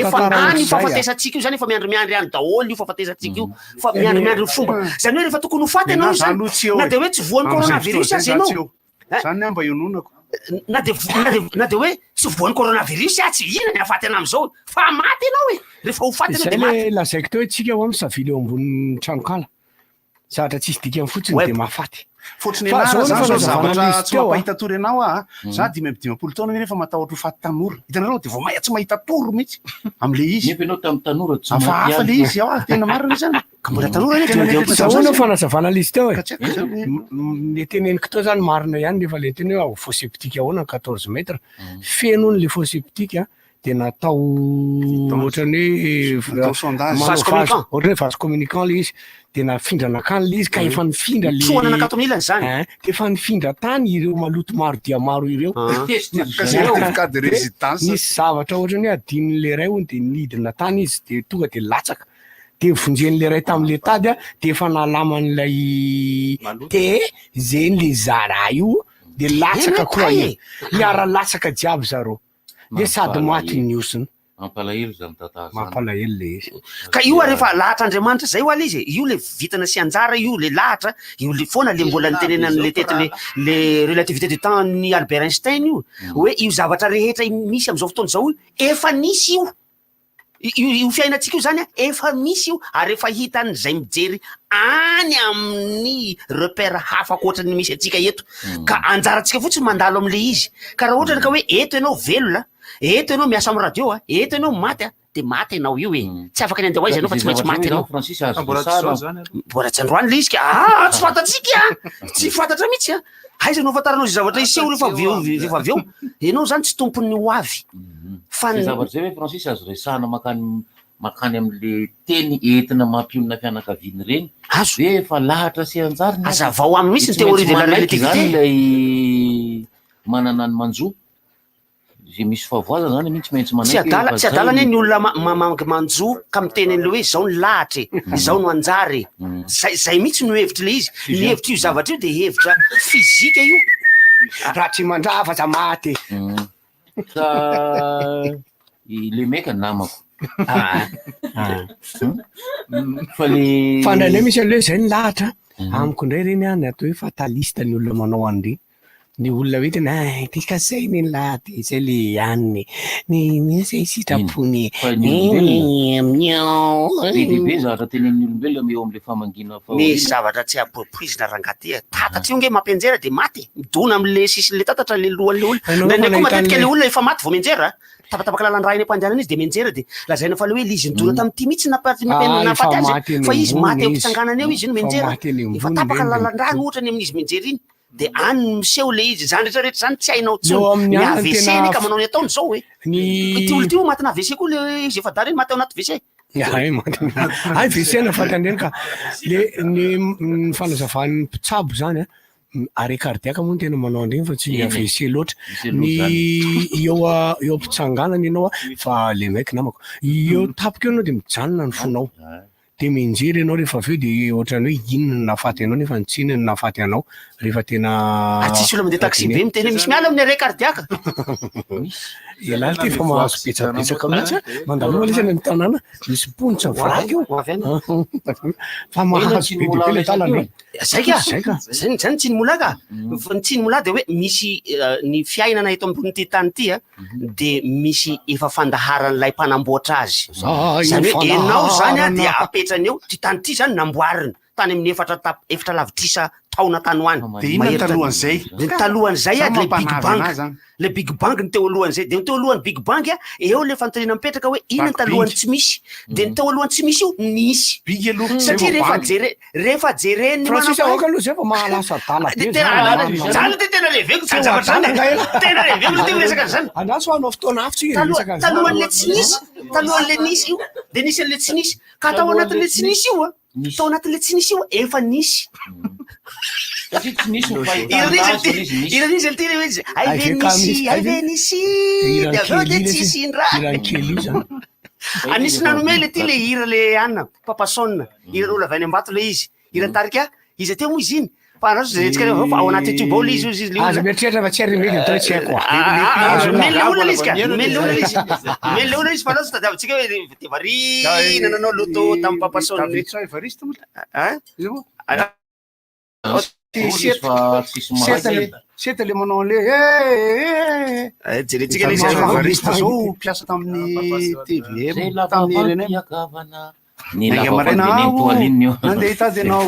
efa any fahafatesantsika io zany efa miandry any daholo io fahafatesantsika io fa miandry fomba zany hoe rehefa tokony ho faty ianao zany na de hoe tsy voan'ny coronavirus azy ianao zany amba iononako na de hoe tsy voan'ny coronavirus tsy ina ny afaty ana am'izao fa maty ianao rehefa ho faty ianao de maty lazaiko teo hoe tsika ho misavily eo ambony tranokala sahatra tsisy dikany fotsiny de mahafaty fotriny anara zany zavatra tsy mampahita tory ianao za 5 taona nefa matahotra ho faty tanora hitanareo de vao mahay tsy mahita toro mihitsy am'le izy nefa ianao tamin'ny tanora afa le izy tena marina zany ka mbola tanora zahoana fanazavana le izy teo le teneniko teo zany marina ihany nefa le teny hoe faux septique ahoana 14 mètres feno le faux septique de natao ohatrany hoe vase communicant le izy de nafindrana akany le izy ka efa nifindra le soananakatonilany zany de efa nifindra tany ireo maloto maro dia maro ireo nisy zavatra ohatrany hoe adin'le ray ony de nidina tany izy de tonga de latsaka de vonjen'le ray tamin'le tady de efa nalaman'ilay zeny le zara io de latsaka koa miara latsaka jiaby zareo de sady maty niosiny mampalahelo zany tata mampalahelo le izy ka io rehefa lahatra Andriamanitra zay ho ala izy io le vitana sy anjara io le lahatra io le foana le mbola nitenenan'le tety le relativité du temps ny Albert Einstein io hoe io zavatra rehetra misy am'izao fotoana zao efa nisy io fiainantsika io zany efa misy io ary efa hitan'zay mijery any amin'ny repère hafa koatrany misy atsika eto ka anjarantsika fotsiny mandalo am'le izy ka raha ohatra ka hoe eto ianao velona eto ianao miasa amy radio eto ianao maty de maty ianao io tsy afaka ny andeha ho aizy ianao fa tsy maintsy maty ianao mbola tsy androany le izy ka tsy fantatsika tsy fantatra mihitsy aiza anao fantaranao zay zavatra iseho rehefa avy eo ianao zany tsy tompony ho avy fa zavatra zay hoe Francis azo resahana makany am'le teny entina mampionona fianakaviany reny azo efa lahatra sy anjara azavao aminy mihitsy ny théorie de la relativité lay manana ny manjo zay misy favoazana zany mihitsy maintsy manaiky tsy adalany ny olona manjo ka miteny an'le hoe zao ny lahatra zao no anjary zay mihitsy no hevitra le izy ny hevitra io zavatra io de hevitra fizika io raha tsy mandrava za maty ka le meka namako Fandrailay misy aloha zay ny lahatra amiko indray reny any atao hoe fatalista ny olona manao an'ireny. Ny olona hoe tena ty ka zay ny lahatra zay le aniny ny zay sitrapony Bebe zavatra tenen'ny olombelona eo am'le famangina misy zavatra tsy approprize na rangaty tatatra io nge mampianjera de maty midona am'le sisy le tatatra le lohan'le olona ndraindray koa matetika le olona efa maty vao mianjera tapatapaka lalan'ny raha eny am-pandehanana izy de mianjera de lazaina fa le hoe izy nidona tamin'ity mihitsy nafaty azy fa izy maty eo am-pitsangana eo izy iny mianjera efa tapaka lalan-draha ny ohatrany amin'izy mianjera iny de any miseho le izy zany rehetrarehetra zany tsy hainao tsao ny AVC ny ka manao ny ataony zao hoe ty olo ty o maty na AVC koa le izy efa dara iny maty ao anaty WC ay WC na fatandreny ka le ny fanazavan'ny mpitsabo zany arrêt cardiaque moa tena manao an'regny fa tsy AVC loatra ny eo mpitsanganana ianao fa le maiky namako eo tapika eo anao de mijanona ny fonao de mianjery ianao rehefa aveo de ohatrany hoe inona nafaty anao nefa nitsinona nafaty anao rehefa tena tsisy olo mandeha taxi be miteny misy miala amin'ny arrêt cardiaque ialaly ty fa mahazo petsapetsaka mihitsy mandaloha lesany amin'ny tanàna misy mponitra vraky io fa mahazo be de be le talana zay ka zany tsy ny mola ka ny tsy ny mola de hoe misy ny fiainana eto ambony ty tany ty de misy efa fandaharan'ilay mpanamboatra azy zany hoe enao zany de apetrany eo ty tany ty zany namboariny tany amin'ny efatra lavitrisa taona tany hoany de inona talohan'izay talohan'izay le Big Bang le Big Bang ny teo alohan'izay de ny teo alohan'ny Big Bang eo le fantoriana mipetraka hoe inona ny talohany tsy misy de ny teo alohan'ny tsy misy io nisy satria rehefa jereny Francis aoka aloha zay fa mahalasa dala be zany de tena leveko tena leveko teo resaka zany anaso anao fotoana afitsy talohan'le tsy nisy talohan'le nisy io de nisy an'le tsy nisy ka tao anatin'le tsy nisy io tao anatin'le tsy nisy io efa nisy iran'izy ty hoe izy aive nisy de aveo de tsisy indraha anisy nanome le ty le hira le anina papasona hiran'olo avy any ambato le izy hiran-tarika izy ateo moa izy iny fa anaso zay tsika fa ao anaty youtube ao le izy izy le azo mieritreritra fa tsy arimbeka tao tsy haiko mele olona le izy ka mele olona izy fa anaso tadiavantsika hoe de varina nanao loto tamin'ny papasona seta le manao le jeretsika varista zao mpiasa tamin'ny TVM tamin'ny nandeha hitady anao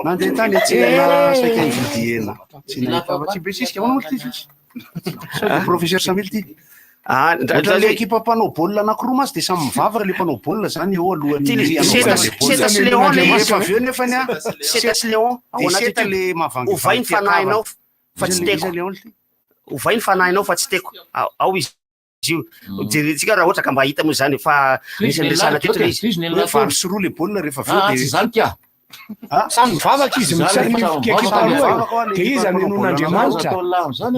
nandeha hitany tsena saika vidihena tsy nahita fa tsy be sisika manao ty professeur Samil ty ohatra le ekipa mpanao baolina anankiroa masy de samy mivavaka le mpanao baolina zany eo alohan'ny Seta sy Léon le efa aveo nefany Seta sy Léon seta le mavangy ovay ny fanahinao fa tsy teko ovay ny fanahinao fa tsy teko ao izy io jeretsika raha ohatra ka mba hita moa zany fa nisy resana teto le izy valo sy roa le baolina rehefa aveo de zany kya samy mivavaka izy de izy amin'Andriamanitra zany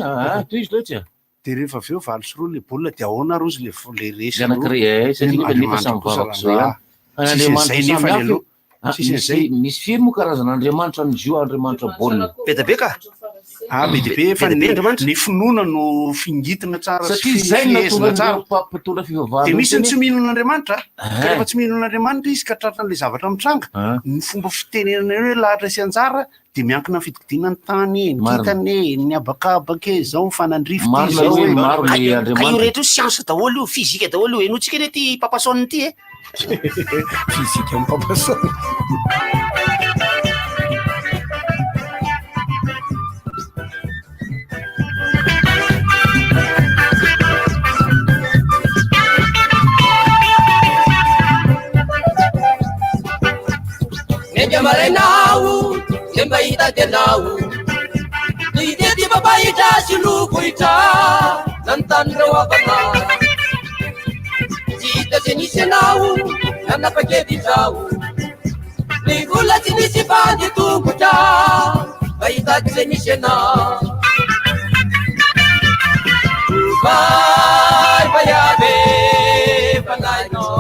toy izy loatra de rehefa aveo valo sy roa le baolina de ahoana rozy le resy satria nefa samy mivavaka zao misy firy moa karazan'Andriamanitra ny zio Andriamanitra baolina be da be ka be de be fa ny finoana no fingitina tsara satria zay nampitondra fivavahana de misy ny tsy mihinon'Andriamanitra rehefa tsy mihinon'Andriamanitra izy ka tratran'le zavatra mitranga ny fomba fitenenana hoe lahatra sy anjara de miankina fitodinany tany nikitany ny abakabaka zao mifanandrifoty zao ka io rehetra io science daholo io fizika daholo io enotsika ne ty papasony ty fizika amin'ny papasony Marainao, lembra hitatenao ny tety papahitra sy lokohitra nanotanireo avana tsy hita ze nisy anao nanapa-kevitrao ny vola tsy nisy fandy tongotra mba hitady ze nisy anao vai vaiave fanainao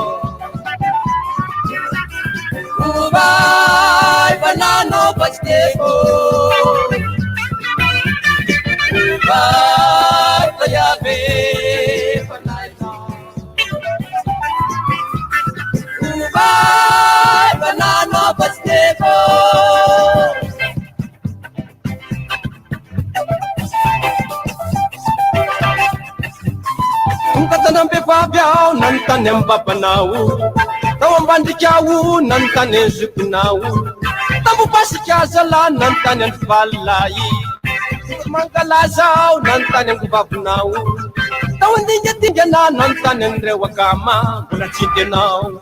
vai banano pasteko vai vaiave fanainao nanontany amin'ny babanao tao ambandrikao nanontany any zokonao tambopasika zala nanontany any valilay mangalazao nanontany any babonao tao andingadingana nanontany any reo akama mbola tsy tenao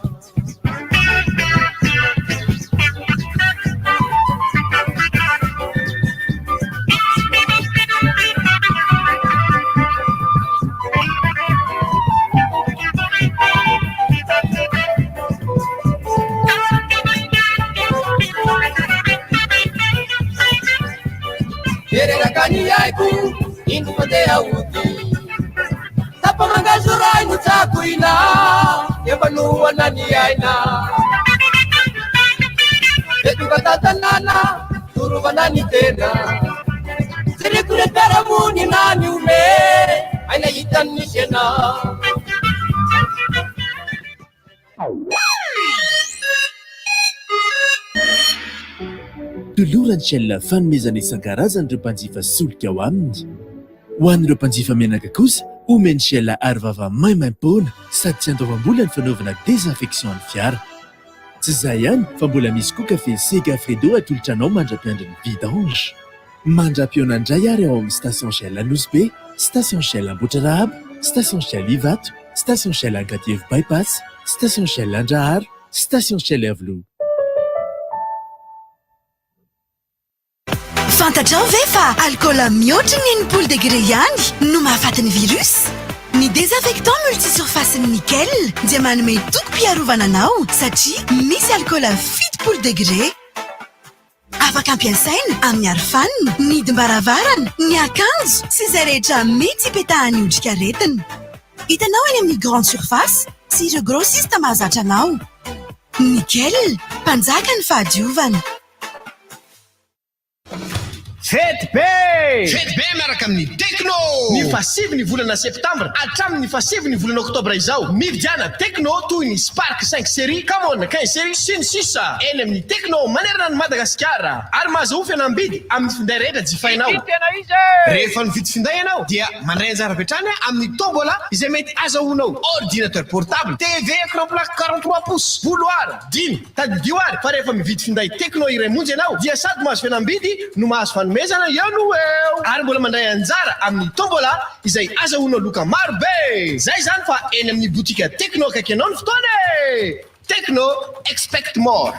Erekani aiku inu padea uti tapa mangazurai nutakuina yabanu anani aina etu kata nana turu banani tena siri kule peramuni nani ume aina yitan nishena tolorany shell fanomezana isan-karazany ireo mpanjifa solika ao aminy ho an'ireo mpanjifa menaka kosa omeny shell arovava maimaim-poana sady tsy andoavam-bola ny fanaovana désinfection ny fiara tsy izay ihany fa mbola misy koa kafe Sega Fredo atolotra anao mandra-piandriny vidange mandra-piona indray ary ao amin'ny station shell Anosbe, station shell Ambotra Rahabo, station shell Ivato, station shell Ankatievo bypass, station shell Andraharo, station shell Avlo. Fantatrao ve fa alcool mihoatra ny enimpolo degré ihany no mahafaty ny virus? Ny désinfectant multisurface nickel dia manome tokom-piarovana anao satria misy alcool fitopolo degré. Afaka ampiasaina amin'ny arofanina, ny hidim-baravarana, ny akanjo sy izay rehetra mety hipetahany otrikaretina. Hitanao any amin'ny grande surface sy ireo grossiste mahazatra anao. Nickel, mpanjaka ny fahadiovana. Fety be miaraka amin'ny Tecno. Ny fasivy ny volana septambra hatramin'ny fasivy ny volana oktobra izao mividiana Tecno toy ny Spark 5 série, Camon 15 série sy ny sisa eny amin'ny Tecno manerana ny Madagasikara ary mahazo fihenam-bidy amin'ny finday rehetra jifainao. Rehefa mividy finday ianao dia mandray anjara vetrany amin'ny tombola izay mety azahoanao ordinateur portable, TV écran plat 43 pouces, bouloir, dimy tadidio ary. Fa rehefa mividy finday Tecno iray monjy ianao dia sady mahazo fihenam-bidy no mahazo mezana ihany eo ary mbola mandray anjara amin'ny tombola izay azahoanao loka maro be. Zay zany fa eny amin'ny botika Tecno akaiky anao ny fotoana. Tecno, expect more.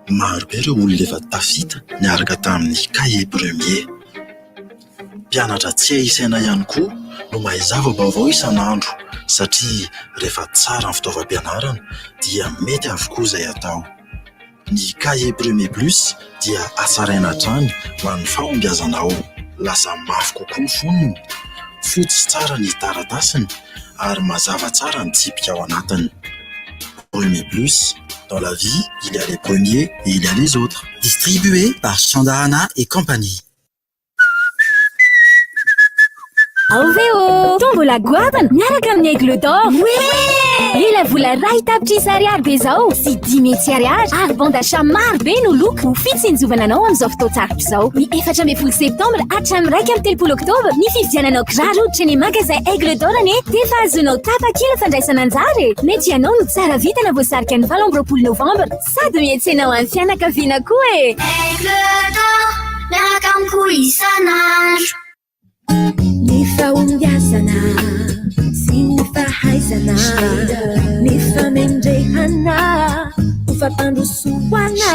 Maro be ireo olona efa tafita niaraka tamin'ny cahier premier. Mpianatra tsy isaina ihany koa no mahay zava-baovao isan'andro satria rehefa tsara ny fitaovam-pianarana dia mety avokoa izay atao. Ny cahier premier plus dia asaraina hatrany ho an'ny fahombiazanao. Lasa mafy kokoa ny fonony, fotsy tsara ny taratasiny ary mazava tsara ny tsipika ao anatiny. Premier plus, dans la vie, il y a les premiers et il y a les autres. Distribué par Chandarana et compagnie. Aveo tombola goavana miaraka amin'ny aigle d'or. Lela vola ray tapitry sy ariary be zao sy 10 000 sy ariary ary bande achat maro be no loko ho fitsinjovana anao amin'izao fotoan-tsarotra izao. Ny 14 septambra hatramin'ny 30 oktobra ny fividiananao kiraro hoditra ny magasin aigle d'or ane dia fa azonao tapakila fandraisana anjara. Mety ianao no tsara vita na voasarika ny 27 novambra sady miantsenao amin'ny fianakaviana koa e. Aigle d'or miaraka amiko isan'andro. Ny fahombiazana sy ny fahaizana, ny famendrehana, ny fampandrosoana,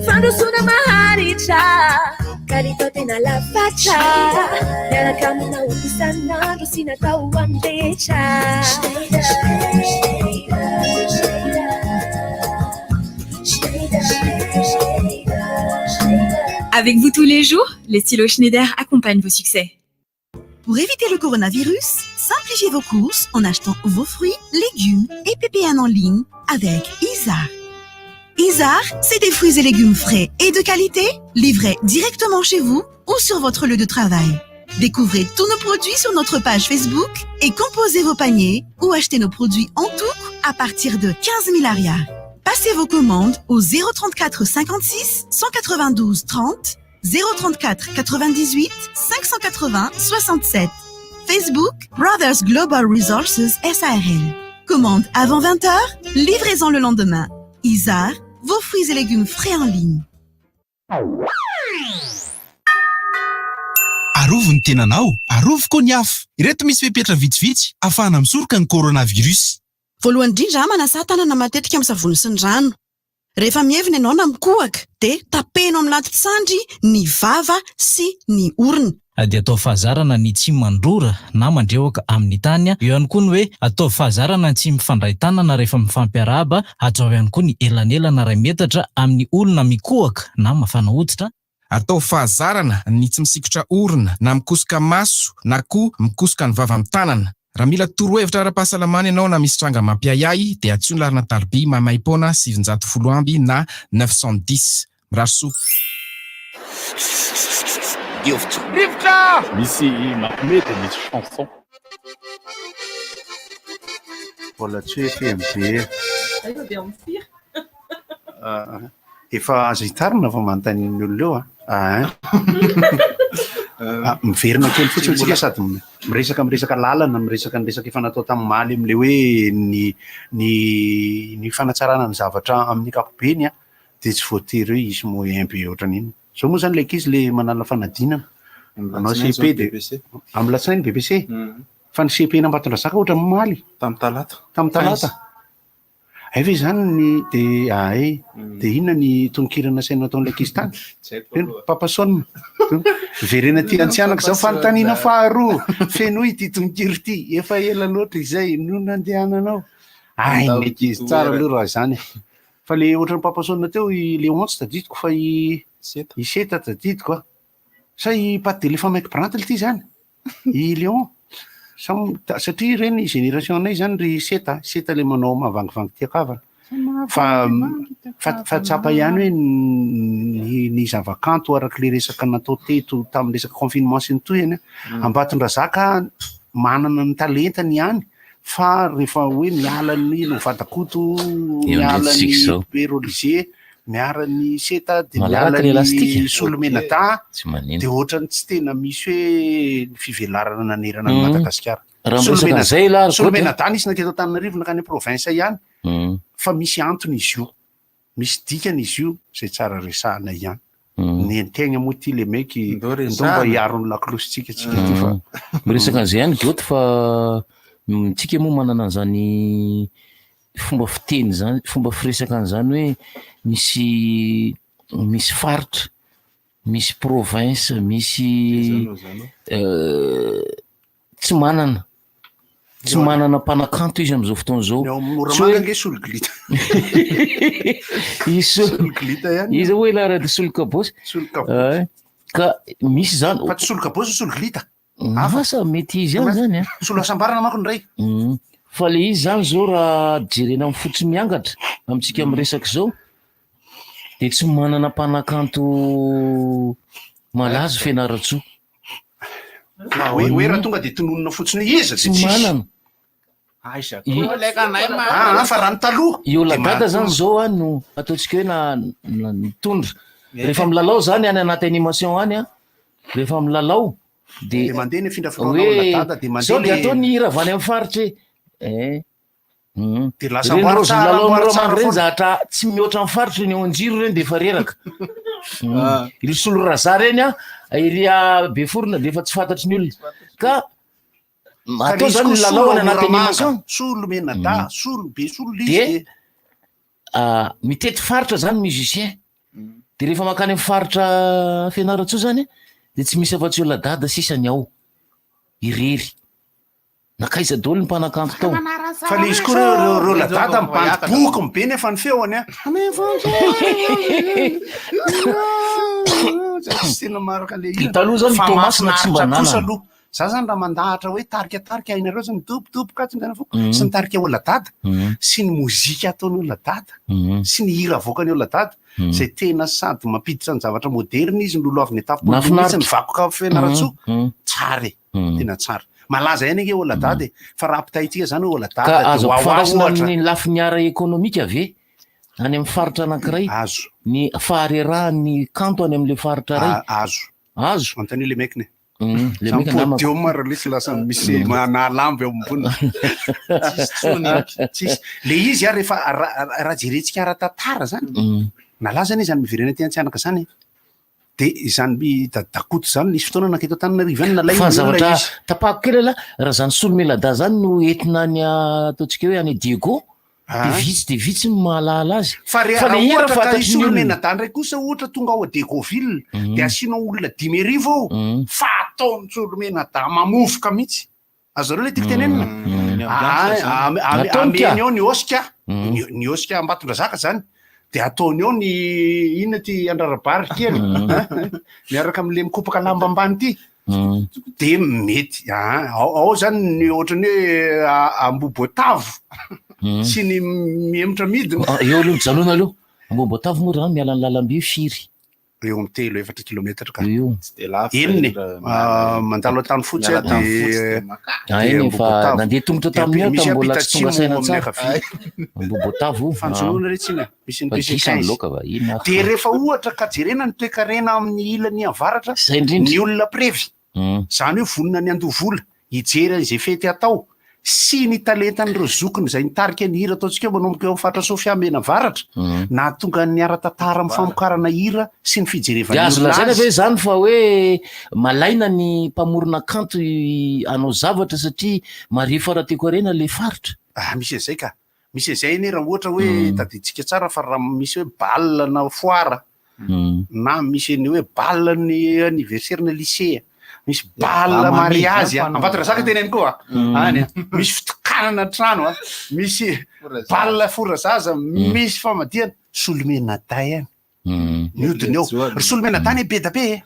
fandrosoana maharitra, kalitao tena lafatra, miaraka aminao isan'andro sy natao andetra. Avec vous tous les jours, les stylos Schneider accompagnent vos succès. Pour éviter le coronavirus, simplifiez vos courses en achetant vos fruits, légumes et PPN en ligne avec Isar. Isar, c'est des fruits et légumes frais et de qualité, livrés directement chez vous ou sur votre lieu de travail. Découvrez tous nos produits sur notre page Facebook et composez vos paniers ou achetez nos produits en tout à partir de 15 000 arias. Passez vos commandes au 034 56 192 30, 034 98 580 67. Facebook, Brothers Global Resources SARL. Commande avant 20h, livraison le lendemain. Isar, vos fruits et légumes frais en ligne. Arovo ny tenanao, arovo koa ny hafa. Ireto misy fepetra vitsivitsy ahafahana misoroka ny coronavirus. Voalohany indrindra manasa tanana matetika amin'ny savony sy ny rano. Rehefa mievina ianao na mikohaka, dia tapenao amin'ny latitsandry ny vava sy ny orona. Dia atao fahazarana ny tsy mandrora na mandreoka amin'ny tany. Eo ihany koa ny hoe atao fahazarana ny tsy mifandray tanana rehefa mifampiarahaba. Atao ihany koa ny elanelana ray metatra amin'ny olona mikohaka na mafana hoditra. Atao fahazarana ny tsy misikotra orona na mikosoka maso na koa mikosoka ny vava amin'ny tanana. Raha mila torohevitra ara-pahasalamana ianao na misy tranga mampiayay dia atsoina larina tariby Maimaimpoana 710 amby na 910. Mirarosoa. Rivotra! Misy mampimety misy chanson. Mbola tsy hoe FMB. Efa azo hitarina fa manontany ny olona eo miverina kely fotsiny tsika sady miresaka lalana, miresaka efa natao tamin'ny maly amin'le hoe ny fanatsarana ny zavatra amin'ny kapobeny dia tsy voatery hoe isy moyen be ohatran'iny. Zao moa zany izy le manala fanadinana. Anao CP dia amin'ny latsinainy BBC. Fa ny CP n'Ambatondrazaka ohatra maly. Tamin'ny talata. Efa zany dia inona ny tononkirana saina nataon'ilay ankizy tany? Papasona. Verena ty antsianako zao fanontaniana faharoa. Feno ity tononkiro ty. Efa ela loatra izay no nandehananao. Ay, ny ankizy tsara aloha raha zany. Fa le ohatran'ny papasona teo i Léonce tadidiko fa i Seta tadidiko. Sa i paty de lefa maiky brantle ty zany. I Léon. Satria ireny génération anay zany ry Seta le manao mavangivangy tiakavana. Fa tsapa ihany hoe ny zavakanto arak'le resaka natao teto tamin'ny resaka confinement sy ny toyany. Ambatondrazaka manana ny talentany ihany. Fa rehefa hoe miala ny Novatakoto, miala ny Berolizier, miara ny Seta, dia miala ny Solomenata, dia ohatrany tsy tena misy hoe fivelarana nanerana ny Madagasikara. Solomenata nisy na teto Antananarivo na kany province ihany, fa misy antony izy io, misy dikany izy io, izay tsara resahana ihany. Ny antegna moa ty le meky ndomba hiaron'ny lakolositsika tsika ty fa. Miresaka an'izay ihany goto fa tsika moa manana an'izany fomba fiteny zany, fomba firesaka an'izany hoe misy faritra, misy province, misy tsy manana mpanakanto izy am'izao fotoana zao. Moramanga nge Sologlita. Izy hoe larady Solokabosy. Ka misy zany. Fa tsy Solokabosy Sologlita. Asa mety izy ihany zany. Soloasambarana manko ny ray. Fa le izy zany zao raha jerena amin'ny fotsy miangatra amintsika miresaka zao dia tsy manana mpanakanto malazo Fianaratsoa. Hoe raha tonga dia tononona fotsiny izy tsy manana. Fa rano taloha. Io ladada zany zao no ataontsika hoe nitondra. Rehefa milalao zany any anaty animation any rehefa milalao dia mandeha ny findrafiranao ladada dia mandeha. Sao dia atao ny hira avy any amin'ny faritra dia lasa reny zahatra tsy mihoatra amin'ny faritra ny ao anjiro reny dia efa reraka. Iry Soloraza reny iry Beforona dia efa tsy fantatry ny olona. Ka atao zany ny lalao any anaty animation. Solomenada, Solobe, Sololisy. Dia mitety faritra zany musicien. Dia rehefa makany amin'ny faritra Fianaratsoa zany dia tsy misy afa-tsy eo ladada sisany ao irery. Nakaiza daholo ny mpanakanto tao. Fa le izy koa reo ladada mibandy-boky mibe nefa ny feony tena maraka le taloha zany Tomasina tsy mba nanana. Za zany raha mandahatra hoe tarika hainareo zany dobodoboka atsingana foko sy ny tarika oladada sy ny mozika ataony oladada sy ny hira avoakany oladada zay tena sady mampiditra ny zavatra moderna izy ny lolo avy ny etapomitsy ny vakoka Fianaratsoa tsara tena tsara. Malaza ihany nge oladada fa raha ampitahintsika zany hoe oladada. Ka azo ampifandraisana amin'ny lafiny ara ekonomika ave any amin'ny faritra anankiray. Azo. Ny faharerahan'ny kanto any amin'le faritra ray. Azo. Azo. Antony le mekiny. Le meka namako. Podium relisy lasa misy manalamby eo ambony. Tsisy. Le izy rehefa raha jerentsika ara-tantara zany. Nalaza zany miverena ty Antsianaka zany. De izany dakoto zany nisy fotoana naketo Antananarivo any nalay. Fa zavatra tapako kely ala raha zany Solomelada zany no entina ny ataontsika hoe any Diego. De vitsy mahalala azy. Fa rehefa ohatra ka Solomelada ndray kosa ohatra tonga ao a Degoville de asianao olona 10,000 ao. Fa ataony Solomelada mamofoka mihitsy. Azareo le tiako tenenina. Ameny eo ny osika. Ny osika Ambatondrazaka zany. De ataony eo ny inona ty Andrarabary kely. Miaraka am'le mikopaka lamba ambany ty. De mety. Ao zany ny ohatrany hoe Amboboatavo. Sy ny miemotra midina. Eo aloha mijalona aloha. Amboboatavo moa raha miala ny lalamby firy. Eo amin'ny 3-4 kilometatra ka. Eniny. Mandalo an-tany fotsy de eny fa nandeha tongotra tamin'ny ao mbola tsy tonga saina tsara. Amboboatavo. Fanjonoana retsina. Misy ny PC15. De rehefa ohatra ka jerena ny toe-karena amin'ny ilany avaratra ny olona prevy. Zany hoe vonona ny andovola. Hijery izay fety atao. Sy ny talentan'ireo zokiny izay nitarika ny hira ataontsika manomboka eo amin'ny faritra Sofia Mena-Varatra na tonga ny ara-tantara amin'ny famokarana hira sy ny fijerevana. Azo lazaina ve zany fa hoe malaina ny mpamorona kanto anao zavatra satria marifa raha tiako arena le faritra. Misy an'izay ka. Misy an'izay anie raha ohatra hoe tadiditsika tsara fa raha misy hoe bal na foara na misy ny hoe bal ny anniversaire na lycée. Misy bal mariage Ambatondrazaka teneny koa. Misy fitokanana trano misy bal forazaza misy famadihana Solomelada ihany. Miodiny eo. Solomelada be da be.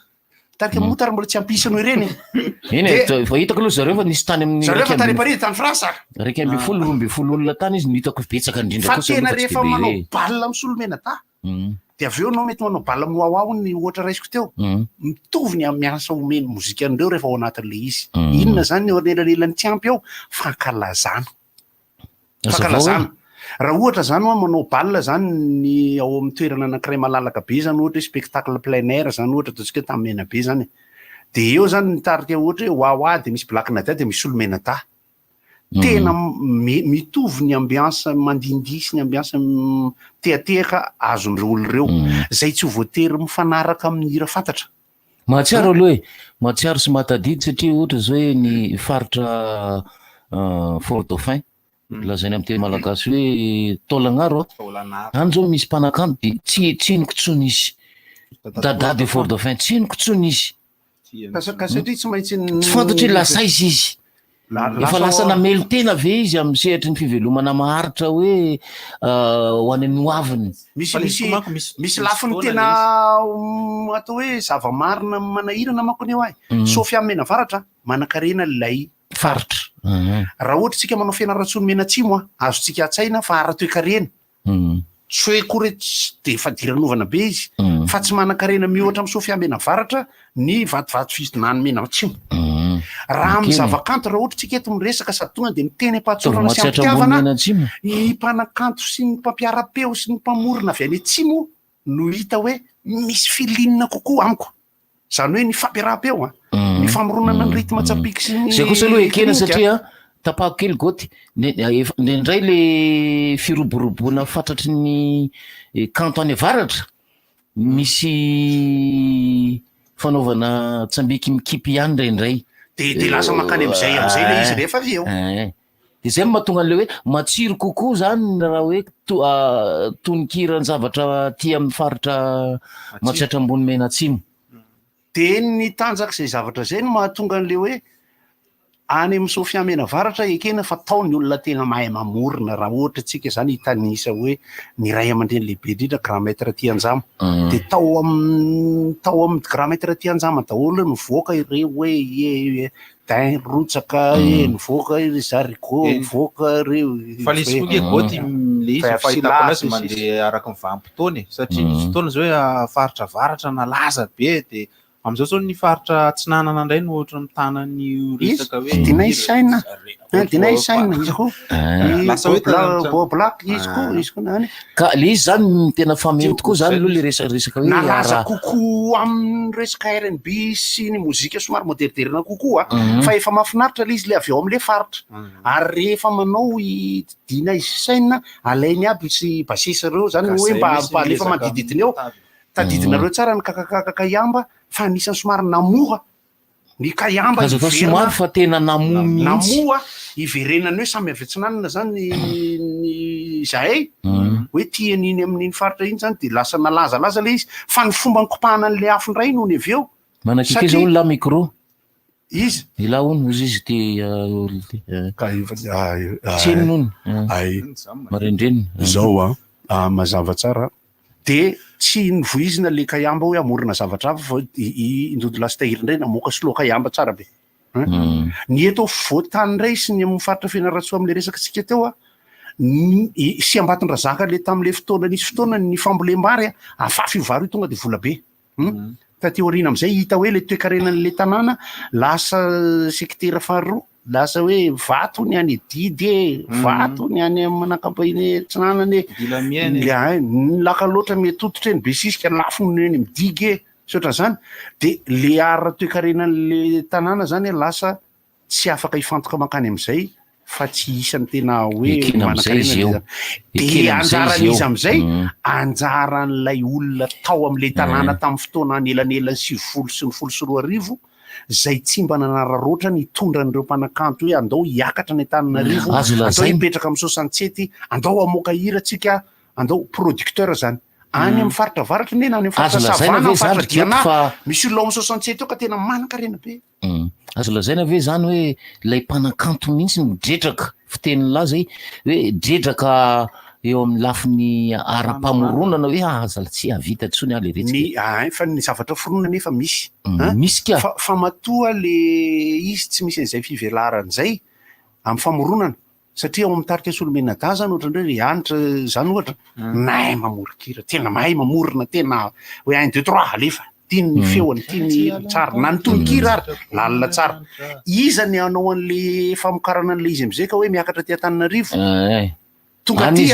Tarika motara mbola tsy ampisanao ireny. Eny fa hitako aloha zareo fa nisy tany amin'ny zareo fa tany Paris tany Fransa. 12 olona tany izy hitako betsaka indrindra kosa. Fa tena rehefa manao bal amin'ny Solomelada. De avy eo anao mety manao bal moao ny ohatra raisiko teo. Mitovy ny miasa omeny mozika andreo rehefa ao anatin'le izy. Inona zany ny anelanelan'ny tsy ampy ao? Fankalazana. Fankalazana. Raha ohatra zany hoe manao bal zany ny ao amin'ny toerana anankiray malalaka be zany ohatra hoe spectacle plein air zany ohatra ataontsika tamin'ny Menabe zany. De eo zany nitarika ohatra hoe Wawa de misy Black Nadia de misy Solomelada. Tena mitovy ny ambiansa mandindy sy ny ambiansa teateka azon'ireo olon'ireo zay tsy ho voatery mifanaraka amin'ny hira fantatra. Mahatsiaro aloha e, mahatsiaro sy mahatadidy satria ohatra zao hoe ny faritra Fort Dauphin lazainy amin'ny teny malagasy hoe Taolagnaro any zao misy mpanakanto de tsy enokotsony izy. Dadady Fort Dauphin tsy enokotsony izy. Ka satria tsy maintsy tsy fantatra hoe lasaisy izy. Efa lasa namelo tena ve izy amin'ny sehatry ny fivelomana maharitra hoe ho any hoaviny. Misy lafiny tena atao hoe zava-marina manahirana manko ny eo ay. Sofia Mena-Varatra manan-karena lay faritra. Raha ohatra tsika manao fianarantsoa Menatsimo azotsika atsaina fa ara-toe-karena. Tsy hoe kory de efa diranovana be izy fa tsy manan-karena mihoatra amin'ny Sofia Mena-Varatra ny vatovato fisonany Menatsimo. Raha amin'ny zavakanto raha ohatra tsika eto miresaka sady tonga de miteny am-pahatsorana sy am-pitiavana ny mpanakanto sy ny mpampiara-peo sy ny mpamorona avy any Atsimo no hita hoe misy filinina kokoa amiko. Zany hoe ny fampiara-peo ny famoronana ny ritme tsapiky sy ny zay kosa aloha ekena satria tapako kely goty ndray le firoborobona fantatry ny kanto any avaratra misy fanaovana tsambiky mikipy ihany ndraindray. De lasa makany am'izay le izy rehefa avy eo. De zay mahatonga an'le hoe matsiro kokoa zany raha hoe tononkirany zavatra ty amin'ny faritra Matsatra ambony Menatsimo. De ny tanjak'izay zavatra zay no mahatonga an'le hoe any amin'ny Sofia Mena-Varatra ekena fa taony olona tena mahay mamorona raha ohatra tsika zany hitanisa hoe ny ray aman-dreny lehibe indrindra grand maître Tianjama. De tao amin'ny grand maître Tianjama daholo nivoaka ireo hoe dain rotsaka nivoaka ireo zaricot nivoaka ireo. Fa lesy koa goty le izy fahitako anazy mandeha araka ny vanim-potoany satria misy fotoana zao hoe faritra avaratra nalaza be de am'izao zao ny faritra Tsinanana indray no ohatra mitana ny resaka hoe dinay saina dinay saina izy koa black izy koa nany ka le izy zany tena fameno tokoa zany aloha le resaka hoe nalaza kokoa amin'ny resaka R&B sy ny mozika somary moderderina kokoa fa efa mahafinaritra le izy le avy eo am'le faritra ary rehefa manao dinay saina alainy aby sy basisa reo zany hoe mba lefa manodididina eo tadidinareo tsara ny kakakayamba fa anisan'ny somary namoha ny kayamba somary fa tena namoha mihitsy namoha iverenany hoe samy avetsinanana zany ny zahay hoe tian'iny amin'iny faritra iny zany de lasa nalazalaza le izy fa ny fomba nikopahana an'le afondray nohony avy eo manakike zao la micro izy ila ono izy izy tsenony marendreniny zao mazava tsara de tsy nivoizina le kayamba hoe amorona zavatra hafa fa indody lasa tahiry indray namoaka sloa kayamba tsara be ny eto voatany ray sy ny amin'ny faritra fianarantsoa am'le resaka tsika teo sy ambatondrazaka le tam'le fotoana nisy fotoana ny fambolem-bary afafy ivaro io tonga de vola be tateorina am'izay hita hoe le toekarenan'le tanàna lasa sekitera faharoa lasa hoe vato ny any didy vato ny any manakampahiny tsinanany laka loatra metototra eny besisika lafo ny eny midigy sotra zany de le ara toekarenan'le tanàna zany lasa tsy afaka ifantoka makany am'izay fa tsy isany tena hoe manakarenana de anjaran'izy am'izay anjaran'lay olona tao am'le tanàna tamin'ny fotoana anelanelan'ny 7 sy ny 10 zay tsy mba nanararoatra ny tondra n'ireo mpanakanto hoe andao hiakatra ny Antananarivo andao hipetraka amin'ny 67 andao amoaka hira tsika andao producteur zany any amin'ny faritra varatra nena any amin'ny faritra savana faritra diana misy olona amin'ny 67 eo ka tena manan-karena be azo lazaina ve zany hoe lay mpanakanto mihitsy nidredraka fiteny laza hoe dredraka eo amin'ny lafiny ara-pamoronana hoe azala tsy havita tsony le retsika fa ny zavatra foronana nefa misy ka fa matoa le izy tsy misy an'izay fivelaran'izay amin'ny famoronana satria ao amin'ny tarika solomena-da zany ohatra ndray anitra zany ohatra nahay mamorikira tena mahay mamorona tena hoe 1 2 3 alefa tiany feoany tiany tsara na nytonikira ary lalina tsara izany anao an'le famokarana an'le izy am'izay ka hoe miakatra ty Antananarivo tonga ty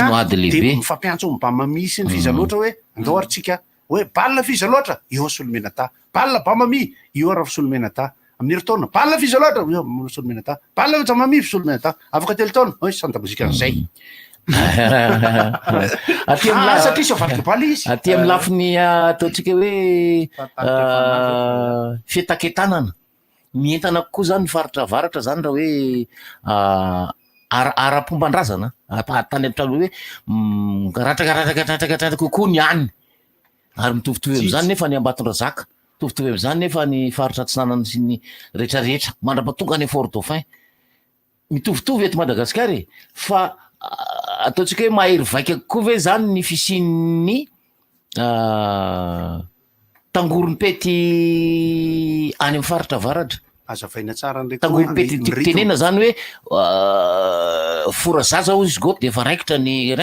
de mifampiantso mibamami sy ny fizaloatra hoe andao ary tsika hoe balina fizaloatra eo solomena-ta balina bamami eo ara solomena-ta amin'ny heritaona balina fizaloatra eo solomena-ta balina jamami solomena-ta afaka telo taona hoe santa mozika an'izay satria sovalikbaly izy aty amin'ny lafiny ataotsika hoe fitaketanana mientana kokoa zany faritra varatra zany raha hoe ara-pombandrazana tany atrano hoe ratrakatratrakatratrakatratra kokoa ny any ary mitovitovy am'izany nefa ny Ambatondrazaka mitovitovy am'izany nefa ny faritra Tsinanana sy ny rehetrarehetra mandrapatonga ny Fort Dauphin mitovitovy eto Madagasikara fa ataotsika hoe mahery vaika kokoa ve zany ny fisian'ny tangorom-pety any amin'ny faritra varatra azavaina tsara ndraiky tangorom-pety tenena zany hoe forazaza o izy goto de efa raikitra ny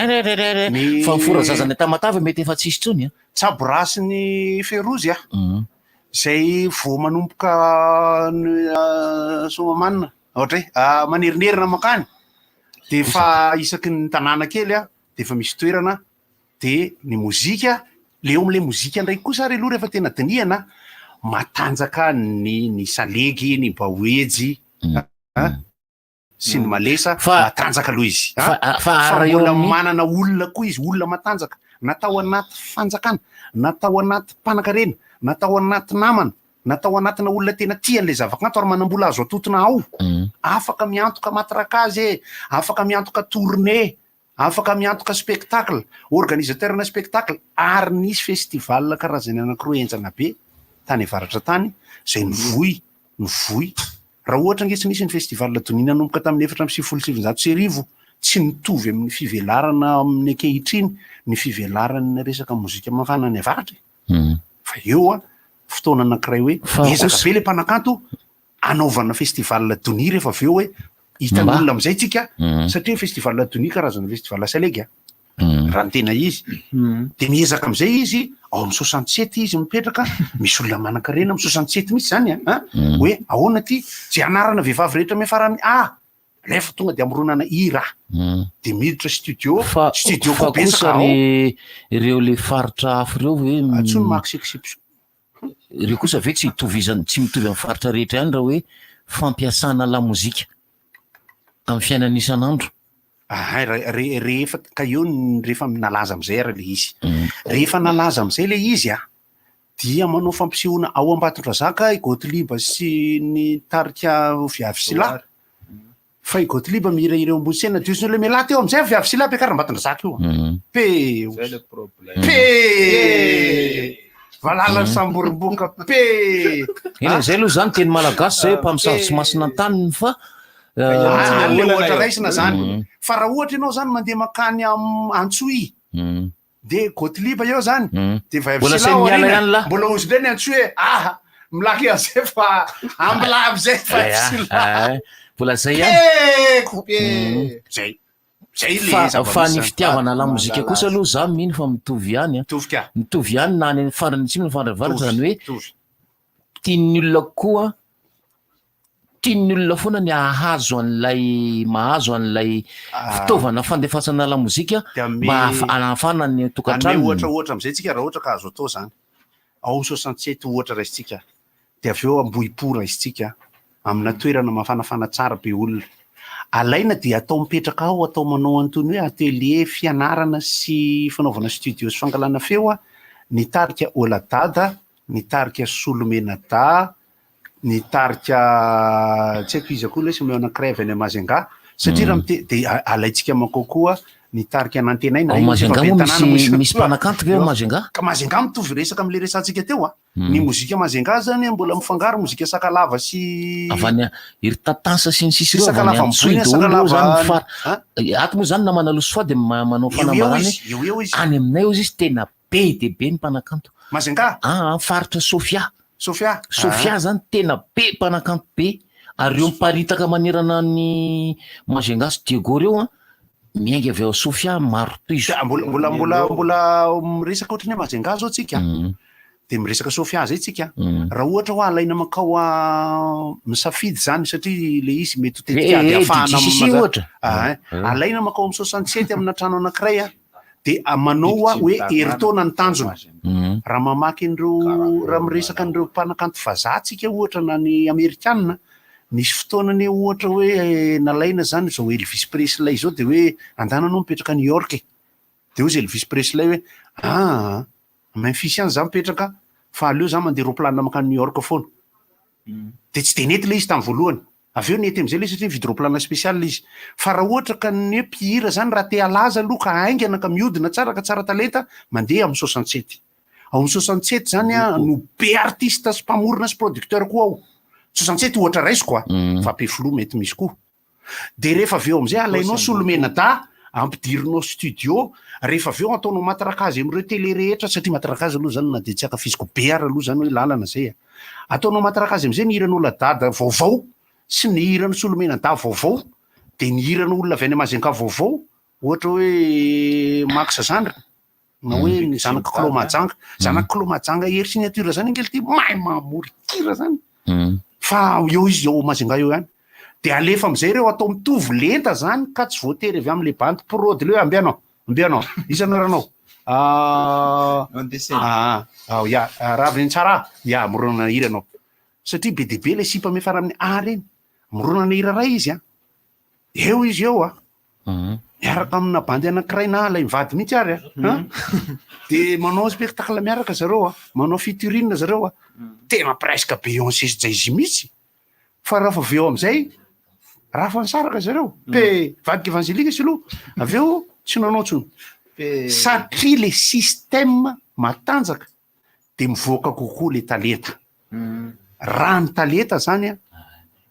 fa forazazany Tamatave mety efa tsisy tsony tsaborasy ny ferozy zay vo manomboka somamanina ohatra hoe manerinerina makany de fa isaky ny tanàna kely de fa misy toerana de ny mozika le eo am'le mozika ndraiky kosa ary aloha rehefa tena diniana matanjaka ny salegy ny baoejy sy ny malesa matanjaka aloha izy fa mbola manana olona koa izy olona matanjaka natao anaty fanjakana natao anaty mpanakarena natao anaty namana natao anatina olona tena tian'le zavakanto ary manambola azo atotona ao afaka miantoka matrakazy afaka miantoka tournée afaka miantoka spectacle organisateur na spectacle ary nisy festival karazany anankiroa enjana be tany avaratra tany zay nivoy raha ohatra nge tsy nisy ny festival tonina nanomboka tamin'ny 4 tsy nitovy amin'ny fivelarana amin'ny ankehitriny ny fivelaran'ny resaka mozika mafana ny avaratra fa eo fotoana anankiray hoe ezaka be le mpanakanto anaovana festival tony rehefa avy eo hoe hitan'olona am'izay tsika satria festival tony karazana festival salegy raha ny tena izy de miezaka am'izay izy ao amin'ny 67 izy mipetraka misy olona manan-karena amin'ny 67 misy zany hoe ahoana ty tsy anarana vehivavy rehetra mifaramy nefa tonga de amronana ira de miditra studio ko kosa ireo le faritra afo reo hoe atsony max exception ireo kosa ve tsy hitovizany tsy mitovy amin'ny faritra rehetra ihany raha hoe fampiasana la mozika amin'ny fiainana isan'andro rehefa ka eo rehefa nalaza am'izay ara le izy rehefa nalaza am'izay le izy dia manao fampisehoana ao Ambatondrazaka i Gotliba sy ny tarika viavy sy lahy fa i Gotliba mihira ireo ambony sena diosiny le mela teo am'izay viavy sy lahy ampiakarina Ambatondrazaka io valala samborimboka zay aloha zany teny malagasy zay mpamosavy masina an-taniny fa le ohatra raisina zany fa raha ohatra ianao zany mandeha makany Antsoy de Gotliba eo zany de mbola ozy le ny Antsoy hoe milaky azay fa ambilavy zay mbola zay fa ny fitiavana la mozika kosa aloha za mino fa mitovy ihany na ny farany atsimo ny faravaratra zany hoe tian'ny olona koa tian'ny olona foana ny mahazo an'lay fitaovana fandefasana la mozika mba anafana ny tokantrano ohatra am'izay tsika raha ohatra ka azo atao zany ao 67 ohatra raisitsika de avy eo Ambohipora izitsika amina toerana mafanafana tsara be olona alaina dia atao mipetraka ao atao manao antony hoe atelier fianarana sy fanaovana studio sy fangalana feo ny tarika Oladada ny tarika Solomenada ny tarika tsy haiko izy koa le sy meo anankiray avy any Majunga satria raha de alaitsika makokoa ny tarika Anantenaina misy mpanakanto ve Majunga ka Majunga mitovy resaka am'le resantsika teo ny mozika Majunga zany mbola mifangaro mozika Sakalava sy avany iry Tatansa sy ny sisy reo avany Antsoy daholo zany ato moa zany na manaloso fa de manao fanambarany any aminay io izy tena be de be ny mpanakanto Majunga faritra Sofia zany tena be mpanakanto be ary reo miparitaka manerana ny Majunga sy Diego reo miainga avy ao Sofia maro piso mbola miresaka ohatrany Majunga zao tsika de miresaka Sofia zay tsika raha ohatra hoe alaina makao misafidy zany satria le izy mety tetika de afahana alaina makao amin'ny 67 amina trano anankiray de manao hoe heritaona ny tanjona raha mamaky an'ireo raha miresaka an'ireo mpanakanto vazaha tsika ohatra na ny Amerikanina nisy fotoanany ohatra hoe nalaina zany zao Elvis Presley zao de hoe andananao mipetraka New York de ozy Elvis Presley hoe Memphis any za mipetraka fa aleo za mandeha roplanina makany New York foana de tsy de nety le izy tamin'ny voalohany avy eo nety am'izay le satria mividy roplanina spesialy izy fa raha ohatra ka ny hoe mpihira zany raha te alaza aloha ka aingana ka miodina tsara ka tsara talenta mandeha amin'ny 67 ao amin'ny 67 zany no be artiste sy mpamorona sy producteur koa ao 67 ohatra raisiko fa be filo mety misy koa de rehefa avy eo am'izay alainao Solomenada ampidirinao studio rehefa avy eo ataonao matrakazy am'ireo télé rehetra satria matrakazy aloha zany na de tsy akafiziko be ara aloha zany hoe lalana zay ataonao matrakazy am'izay ny hiran'olona Dada vaovao sy ny hiran'ny Solomenada vaovao de ny hiran'olona avy any Majunga vaovao ohatra hoe Max Zandra na hoe ny zanaka Clos Majanga hery signature zany angely ty mahay mamory kira zany fa eo izy eo Majunga eo ihany de alefa am'izay reo atao mitovy lenta zany ka tsy voatery avy am'le bande prod le hoe ambianao isanao ranao raviny tsara mironana hira anao satria be de be le sipa mefara amin'ny reny mironana hira ray izy eo izy eo miaraka amina bandy anankiray na lay mivady mihitsy ary de manao spectacle miaraka zareo manao featuring zareo tena presque Beyoncé sy Jay-Z mihitsy fa raha fa avy eo am'izay raha fa nisaraka zareo pe vadika evangelika izy aloha avy eo tsy nanao tsony satria le système matanjaka de mivoaka kokoa le talenta raha ny talenta zany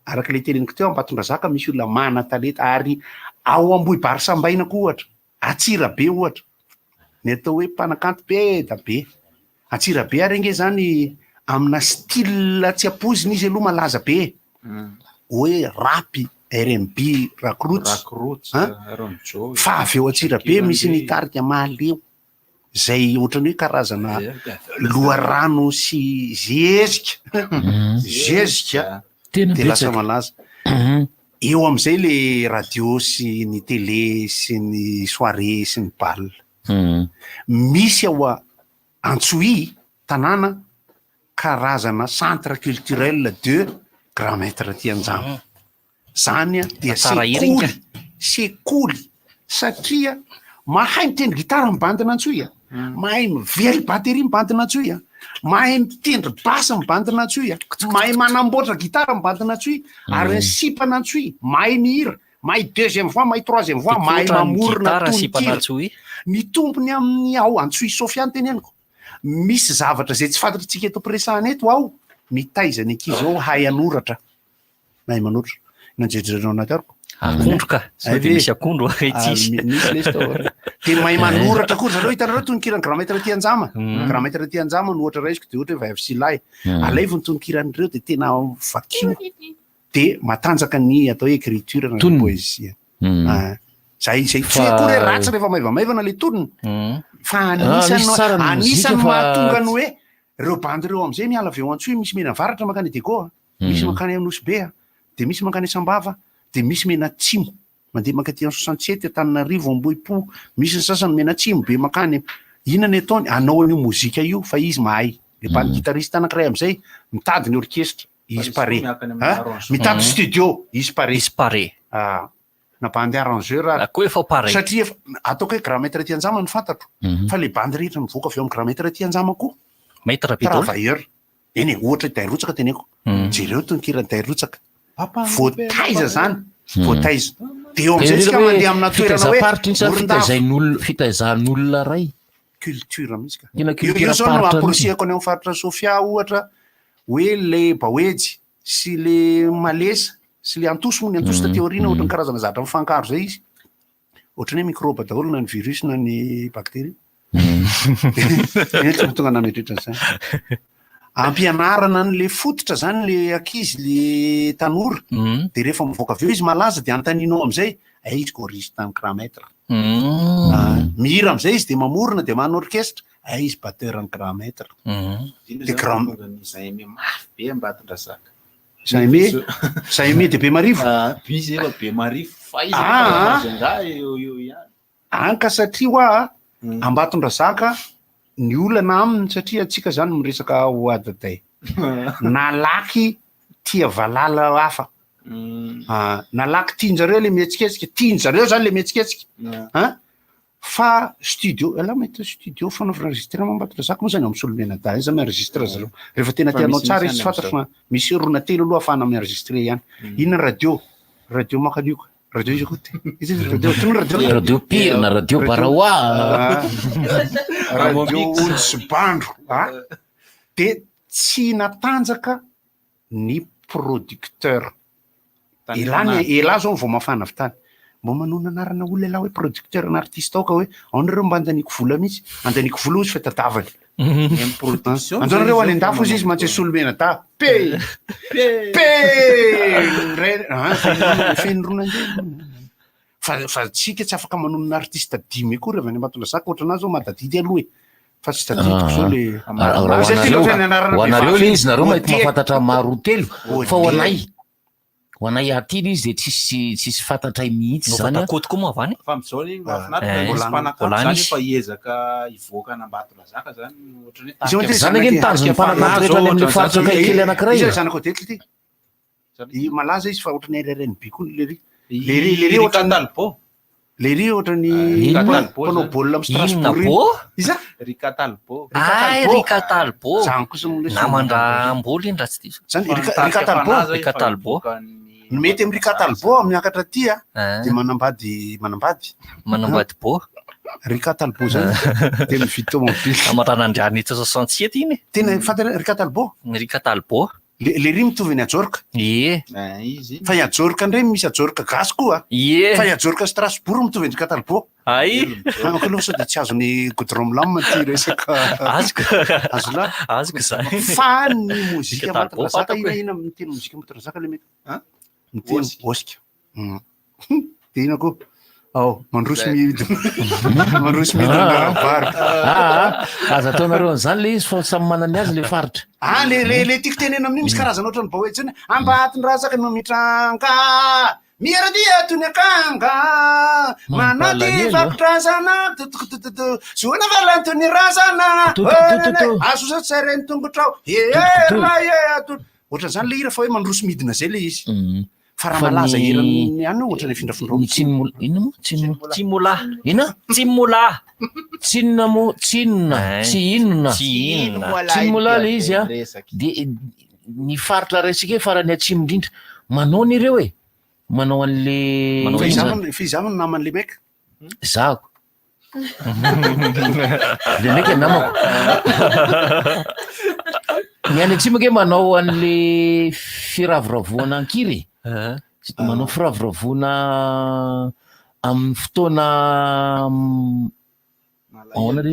araka le teleniko teo Ambatondrazaka misy olona mana talenta ary ao Ambohibary Sambaina koa ohatra Atsirabe ohatra ny atao hoe mpanakanto be da be Atsirabe ary nge zany amina style tsy apoziny izy aloha malaza be hoe rapy R&B rockroots fa avy eo Atsirabe misy ny tarika Mahaleo zay ohatrany hoe karazana loharano sy zezika zezika de lasa malaza. Eo am'izay le radio sy ny télé sy ny soirée sy ny bal. Misy ao Antsohi tanàna karazana centre culturel de Grand Maître Tianjama. Zany dia sekoly satria mahay mitendry gitara mibandina Antsohi, mahay mively batery mibandina Antsohi, mahay mitendry basa mibandina Antsohi, mahay manamboatra gitara mibandina Antsohi, ary ny sipana Antsohi mahay mihira, mahay deuxième voix, mahay troisième voix, mahay mamorona tononkira. Ny tompony amin'ny ao Antsohi Sofiane teneniko. Misy zavatra zay tsy fantatritsika eto ampiresahana eto ao, mitaiza ny ankizy ao hay anoratra, mahay manoratra. Nanjerijerinao anatariko. Akondro ka, sao de misy akondro tsisy. Misy lesy tao. De mahay manoratra koa zareo hitanareo tononkirany Grand Maître Tianjama. Grand Maître Tianjama no ohatra raisiko de ohatra hoe vaivo sy lahy. Alaivy ny tononkirandreo de tena vakio. De matanjaka ny atao hoe écriture na poésie. Zay tsy akory ratsy rehefa maivamaivana le tonony. Fa anisany mahatonga ny hoe reo bandy reo am'izay miala avy eo Antsohi misy mena varatra makany Deco, misy makany Anosy de misy makany Sambava, de misy mena Atsimo mandeha mankaty 67 Antananarivo Ambohipo, misy ny sasany mena Atsimo be makany inona ny ataony anao an'io mozika io fa izy mahay. Le band guitariste anankiray am'izay mitady ny orchestre izy pare, mitady studio izy pare. Na bandy arrangeur satria ataoko hoe Grand Maître Tianjama ny fantatro, fa le bandy rehetra mivoaka avy eo amin'ny Grand Maître Tianjama koa travailleur. Eny ohatra Dairotsaka teneko, jereo tononkirany Dairotsaka, voataiza zany, voataiza. De eo am'izay tsika mandeha amina toerana hoe fitaizan'olona ray culture mihitsy ka. Io zao no approciako any amin'ny faritra Sofia ohatra hoe le Bahoejy sy le Malesa sy le Antoso moa, ny Antoso taty aoriana ohatra ny karazana zavatra mifankaro zay izy. Ohatrany hoe microbe daholo na ny virus na ny bactérie. Eny tonga nametritra zany. Ampianarana n'le fototra zany le ankizy le tanora, de rehefa mivoaka avy eo izy malaza de antaninao am'izay izy choriste ny Grand Maître. Mihira am'izay izy de mamorona de manao orchestre, izy batteur ny Grand Maître. De grand mafy be Ambatondrazaka. Saime de Bemarivo. Bizy efa Bemarivo fa izy eo ihany. Anka satria hoa Ambatondrazaka ny olana aminy satria atsika zany miresaka hoadaday. Nalaky tia valala hafa. Nalaky tianjareo le mihetsiketsika, tianjareo zany le mihetsiketsika. Fa studio, ela mety studio fanaovana enregistrement Ambatondrazaka moa zany amin'ny Solomena-da izy mienregistre zareo. Rehefa tena tianao tsara izy fantatra fa misy rona telo aloha afahana mienregistre ihany. Inona radio Makalioka. Radio izy koa. Radio Pire na Radio Barawa. Radio Ontsy Bandro. De tsy natanjaka ny producteur. Ela zao vao mafana avy tany. Mbo manona anarana olona ela hoe producteur na artiste ao ka hoe ao nareo mba andaniko vola mihitsy, andaniko vola izy fa tadavany. Anjareo any andafo izy mantsy Solomena-da. Fenirona fa tsika tsy afaka manonona artiste dimy koa rehefa any Ambatondrazaka ohatranazy zao madadidy aloha fa tsy tadidiko zao le hoanareo le izy nareo mety mahafantatra maro telo fa hoanay atiny izy de tsisy fantatra mihitsy zany. Koty koa moa avany. Fa am'izao le mahafinaritra misy mpanankanto zany efa hiezaka hivoaka any Ambatondrazaka zany ohatrany zany ake nitanjony mpanankanto rehetra any amin'ny faritra kely anankiray. Izy zanako detly ty. Malaza izy fa ohatrany RRNB koa lery Rikatalbo. Lery ohatrany mpanao baolina amin'ny Strasbourg. Iza? Rikatalbo. Rikatalbo. Namandra amboly iny raha tsy diso. Zany Rikatalbo. Mety amin'ny Rikatalbo miakatra ty de manambady bo. Rikatalbo zany de mividy tomobily. Amaranandriany ito 67 iny. Tena fantatra Rikatalbo? Rikatalbo. Lery mitovy ny Ajorka. Ie. Fa i Ajorka ndray misy Ajorka gasy koa. Ie. Fa i Ajorka Strasbourg mitovy ny Rikatalbo. Anko aloha sao de tsy azo ny goudron lame ty resaka. Azoko zany. Fa ny mozika Ambatondrazaka ina miteny mozika Ambatondrazaka le mety. Miteny Osika. De ina koa mandroso mandroso midinavary aza ataonareo an'izany le izy fa samy manany azy le faritra le tiako tenena amin'io misy karazana ohatrany baoetsiny ambatondrasaka no mitranga miaradia tony akanga manaty fapitrasana zoana valantony razana azosatsareny tongotrao ohatran'izany le hira fa hoe mandroso midina zay le izy fa raha malaza hirany any ohatra ny findrafondro tsimola tsimola le izy a de ny faritra raisika hoe farany atsimo indrindra manao ny ireo e manao an'le fizamany naman'le meka zako le meka namako ny any atsimoke manao an'le firavoravoana ankiry manao firavoravoana amin'ny fotoana aona re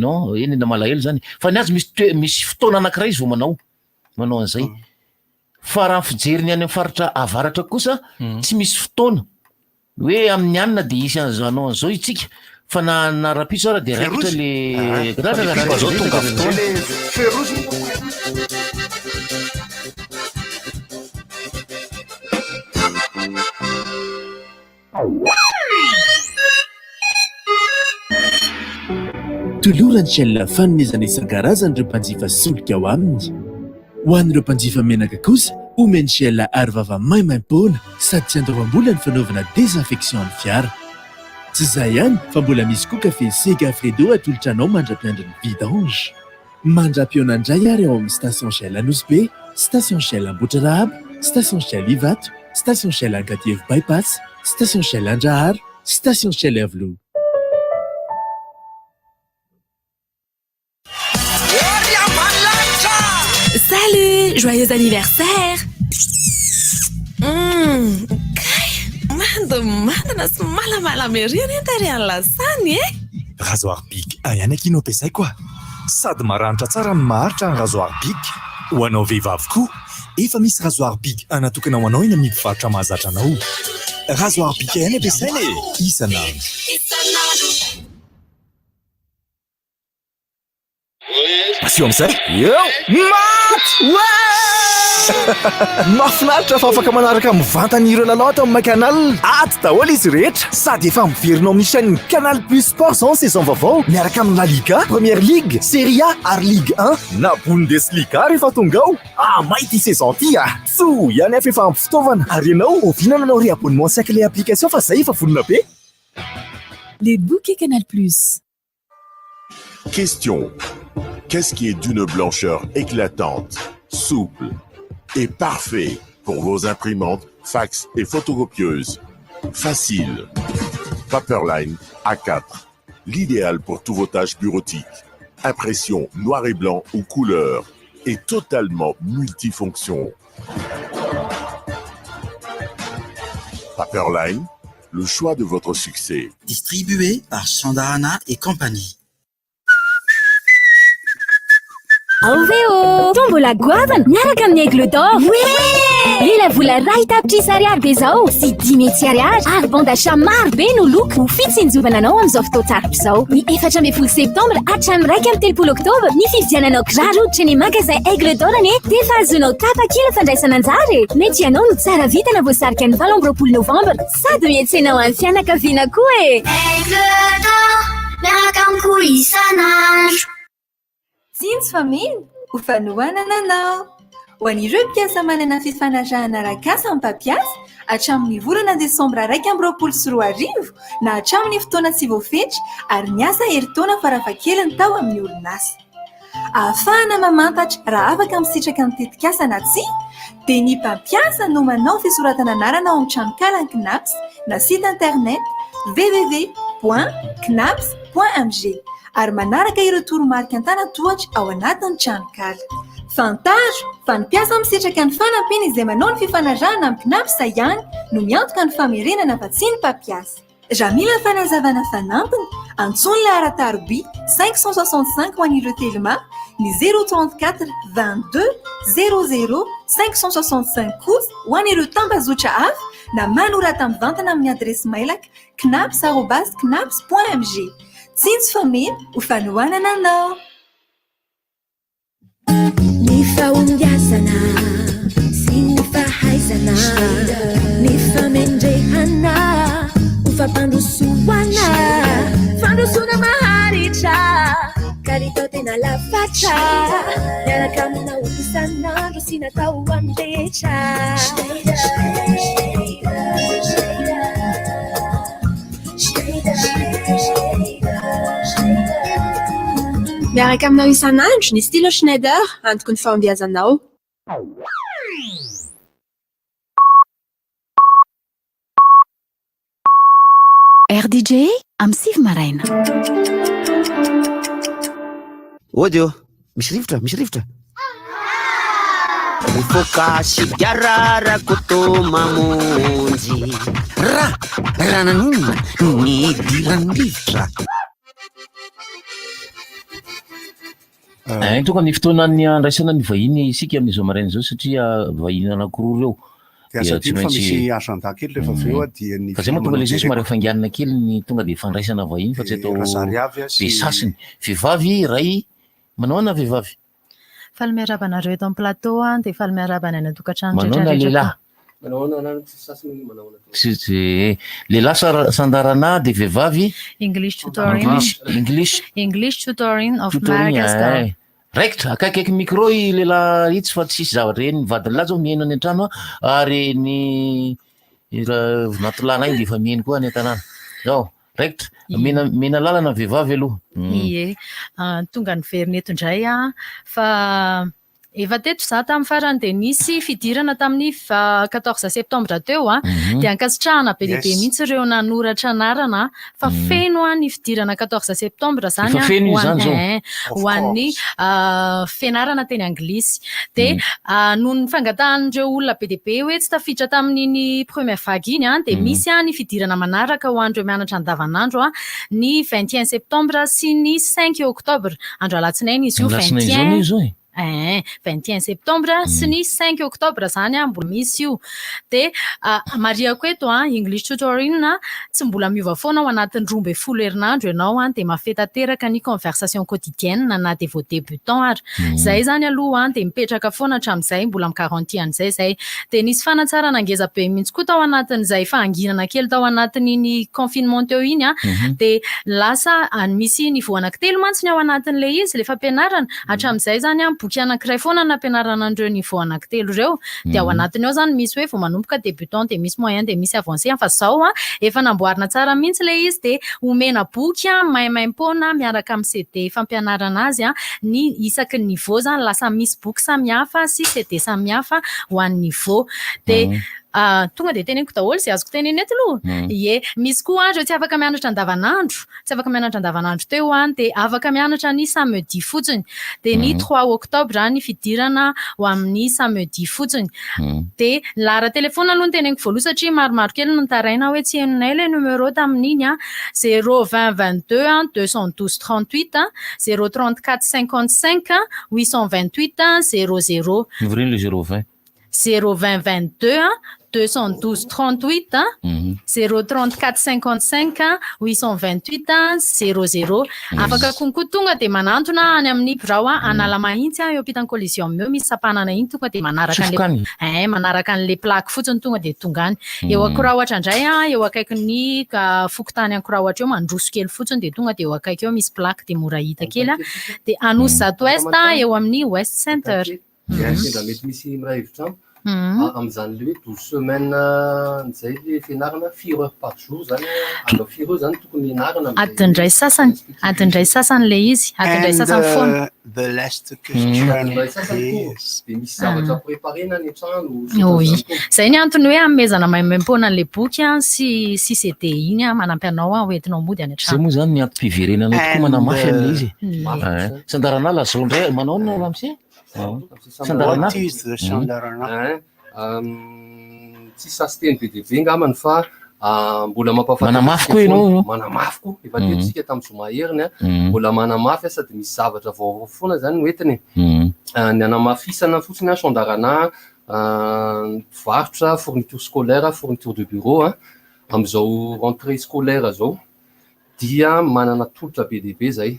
non eny na malahelo zany fa ny azy misy fotoana anankiray izy vo manao an'izay fa raha fijeriny any amin'ny faritra avaratra kosa tsy misy fotoana hoe amin'ny anina de isy anao an'izao itsika fa na rapiso ara de raikitra le tolorany shell fanomezana isan-karazany ireo mpanjifa solika ao aminy ho an'ireo mpanjifa menaka kosa omeny shell ary vava maimaim-poana sady tsy andoavam-bola ny fanaovana désinfection ny fiara tsy izay ihany fa mbola misy koa kafe Sega Fredo atolotranao mandra-piandro ny vidange mandra-pionandray ary ao amin'ny station shell Anosbe, station shell Ambotrarahaba, station shell Ivato, station shell Ankatievo bypass, station shell Andrahara, station shell Avelo. Salut, joyeux anniversaire. Mandana sy malamalama ery tary any lasany e. Rasoir Bic ihany akino ampiasay koa sady maranitra tsara ny maharitra ny Rasoir Bic ho anao vehivavy koa efa misy Rasoir Bic anatokana ho anao eny amin'ny mpivarotra mahazatra anao. Rasoir Bic ihany ampiasaina e isanandro. Masio amizay mafinaritra fa afaka manaraka mivantan'ireo lalao ato amin'ny canal ato daholo izy rehetra sady efa miverinao amin'ny chaîne Canal Plus Sport zao saison vaovao miaraka amin'ny La Liga, Première Ligue, Serie A ary Ligue 1 na Bundesliga rehefa tonga ao maity saison ty tso ihany efa ampy fitaovana ary ianao ovinana anao ry abonnement saika le application fa zay efa vonona be. Les bouquets Canal Plus. Question. Qu'est-ce qui est d'une blancheur éclatante, souple et parfait pour vos imprimantes, fax et photocopieuses? Facile. Paperline A4. L'idéal pour tous vos tâches bureautiques. Impression noir et blanc ou couleur et totalement multifonction. Paperline, le choix de votre succès. Distribué par Sandahana et compagnie. Aveo tombola goavana miaraka amin'ny aigle d'or lela vola ray tapitry sy ariary be zao sy 10 000 ariary ary bande achat maro be no loko ho fitsinjovana anao amin'izao fotoataritra izao ny 14 septambra hatramin'ny 1 oktobra ny fividiananao kiraro hoditra ny magasin aigle d'or ane dia efa azonao tapakila fandraisana anjara mety ianao no tsara vita na voasarika ny 29 novambra sady miantsenao amin'ny fianakaviana koa aigle d'or miaraka amiko isanandro. Since famille ou fanoana nanao ho an'ireo mpiasa manana fifanarahana arak'asa amin'ny mpampiasa hatramin'ny volana desambra 2024 na hatramin'ny fotoana tsy voafetra ary ny asa herintaona farafahakeliny tao amin'ny orinasa. Ahafahana mamantatra raha afaka misitraka ny tetikasa na tsia dia ny mpampiasa no manao fisoratana anarana ao amin'ny tranokala KNAPS na site internet www.knaps.mg ary manaraka ireo toromarika an-tanatohatra ao anatin'ny tranokala. Fantajo fa ny mpiasa misitraka ny fanampiana izay manao ny fifanarahana amin'ny KNAPS ihany no miantoka ny famerenana fa tsy ny mpampiasa. Raha mila fanazavana fanampiny antsoina ilay arataroby 565 ho an'ireo telema ny 034 22 00 565 kosa ho an'ireo tambazotra hafa na manorata mivantana amin'ny adresy mailaka knaps@knaps.mg. Tsindry family ho fanohanana anao. Ny fahombiazana sy ny fahaizana, ny famendrehana ho fampandrosoana, fandrosoana maharitra kalitao tena lafatra, miaraka aminao isan'andro sy natao andretra. Miaraka aminao isan'andro ny stylo Schneider antoko ny fahombiazanao. RDJ amin'ny sivy maraina. Ody eo, misy rivotra. Mifoka sigararako tô mamonjy raha nanonina ny idiran'ny rivotra. Tonga ny fotoanan'ny andraisana ny vahiny isika amin'izao maraina izao satria vahiny anankiroa reo. Tsy maintsy agenda kely rehefa avy eo dia ny fa zay moa tonga le zay somary fangianana kely ny tonga dia fandraisana vahiny fa tsy atao be sasiny. Vehivavy ray manao na vehivavy? Faly miarabanareo eto amin'ny plateau dia faly miarabana any an-tokantrano manao na lehilahy? Lehilahy sandarana dia vehivavy English tutoring of Madagascar. Raikitra akaiky micro i lehilahy itsy fa tsisy zavatra eny vadiny lahy zao mihaino any an-trano ary ny natolana iny dia efa mihaino koa any an-tanàna. Zao raikitra mena lalana vehivavy aloha. Ie, tonga ny verina eto indray fa efa teto za tamin'ny farany dia nisy fidirana tamin'ny 14 septambra teo dia ankasitrahana be lehibe mihitsy ireo nanoratra anarana fa feno ny fidirana 14 septambra zany ho an'ny fianarana teny anglisy dia noho ny fangatahan'ireo olona be dia be hoe tsy tafiditra tamin'iny première vague iny dia misy ny fidirana manaraka ho an'ireo mianatra andavanandro ny 21 septambra sy ny 5 octobre andro alatsinainy izy io 21 septambra sy ny 5 octobre zany mbola misy io dia mariako eto English tutoring tsy mbola miova foana ao anatin'ny 12 herinandro ianao dia mafetateraka ny conversation quotidienne na dia vao débutant ary zay zany aloha dia mipetraka foana hatramin'izay mbola mikaranty an'izay zay dia nisy fanatsarana ngeza be mihitsy koa tao anatin'izay fahanginana kely tao anatin'iny confinement teo iny dia lasa misy nivo anankitelo mantsy ny ao anatin'ilay izy rehefa ampianarana hatramin'izay zany boky anankiray foana nampianarana andreo niveau anankitelo ireo dia ao anatiny ao zany misy hoe vao manomboka débutant dia misy moyen dia misy avancé fa zao efa namboarina tsara mihitsy ilay izy dia omena boky maimaim-poana miaraka amin'ny CD fampianarana azy ny isaky niveau zany lasa misy boky samihafa sy CD samihafa ho an'ny niveau dia tonga dia teneniko daholo zay azoko teneny eto aloha misy koa ireo tsy afaka mianatra andavanandro teo dia afaka mianatra ny samedi fotsiny dia ny 3 octobre ny fidirana ho amin'ny samedi fotsiny dia lara telefona aloha ny teneniko voaloha satria maromaro kely no taraina hoe tsy henonay ilay numero tamin'iny 02022 212 38 034 55 828 00 02022 212 38 034 55 828 00 afaka konko tonga dia manantona any amin'ny birao anala mahitsy eo ampitan'ny coliseum eo misy sapanana iny tonga dia manaraka an'le plaque fotsiny tonga dia tonga any eo akoraohatra indray eo akaiky ny fokotany ankoraohatra eo mandroso kely fotsiny dia tonga dia eo akaiky eo misy plaque dia mora hita kely dia Anosy Zato Ouest eo amin'ny West Center. Amin'izany le hoe 12 semaines nizay le fianarana 4 heures par jour zany andro 4 heures zany tokony ianarana adindray sasany le izy adindray sasany foana the last question is dia misy zavatra préparena ny trano zay ny antony hoe amezana maimaim-poana an'le boky sy CD iny manampy anao hoentinao mody any an-trano zay moa zany ny antom-piverenana tokoa manamafy amin'le izy sandarana lazao ndray manao na ramse What is the sandarana? Tsy sasy teny be dia be ngamany fa mbola manamafy koa ianao manamafy koa efa tetisika tamin'ny zomaheriny mbola manamafy sady misy zavatra vaovao foana zany hoentiny ny anamafisana fotsiny sandarana varotra fourniture scolaire fourniture de bureau am'izao rentrée scolaire zao dia manana tolotra be dehibe zay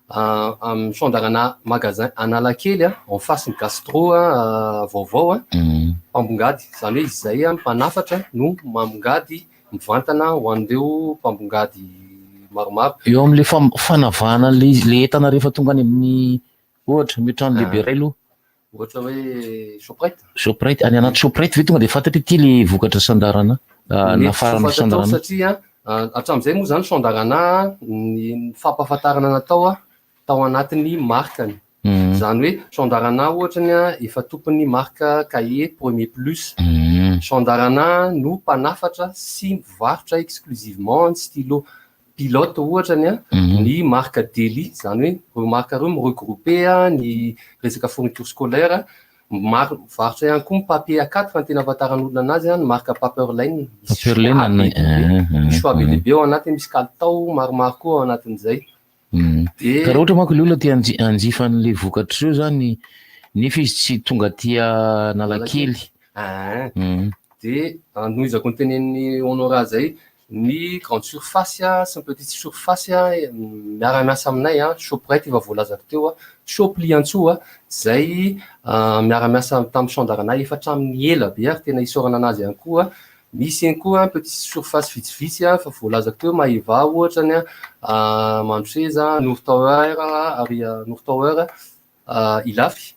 amin'ny Sandarana magasin Analakely en face ny gastro vaovao mpambongady zany hoe izay mpanafatra no mamongady mivantana ho an'ireo mpambongady maromaro eo am'le fanavahana le entana rehefa tonga any amin'ny ohatra mitrano lehibe ray aloha ohatra hoe Shoprite any anaty Shoprite ve tonga de fantatra ty le vokatra Sandarana nafarana Sandarana satria hatram'izay moa zany Sandarana ny fampahafantarana natao tao anatin'ny markany zany hoe Sandarana ohatrany efa tompony marque Cahier Premier Plus Sandarana no mpanafatra sy mivarotra exclusivement ny stylo pilote ohatrany ny marque Deli zany hoe marque reo miregroupé ny resaka fourniture scolaire varotra ihany koa papier A4 fa ny tena afantaran'olona anazy ny marque Paperline misy choix be dehibe ao anatiny misy kalitao maromaro koa ao anatin'izay ka raha ohatra manko le olona tia hanjifa an'le vokatra io zany nefa izy tsy tonga tia Analakely de anohizako ny tenen'ny Honora zay ny grande surface sy ny petite surface miara-miasa aminay Shoprite efa voalazako teo Shopli antsoa zay miara-miasa tamin'ny Sandarana efa hatramin'ny ela be ary tena isorana anazy ihany koa misy ihany koa petite surface vitsivitsy fa voalazako teo Maeva ohatrany Mantreza North Tower ary North Tower Ilafy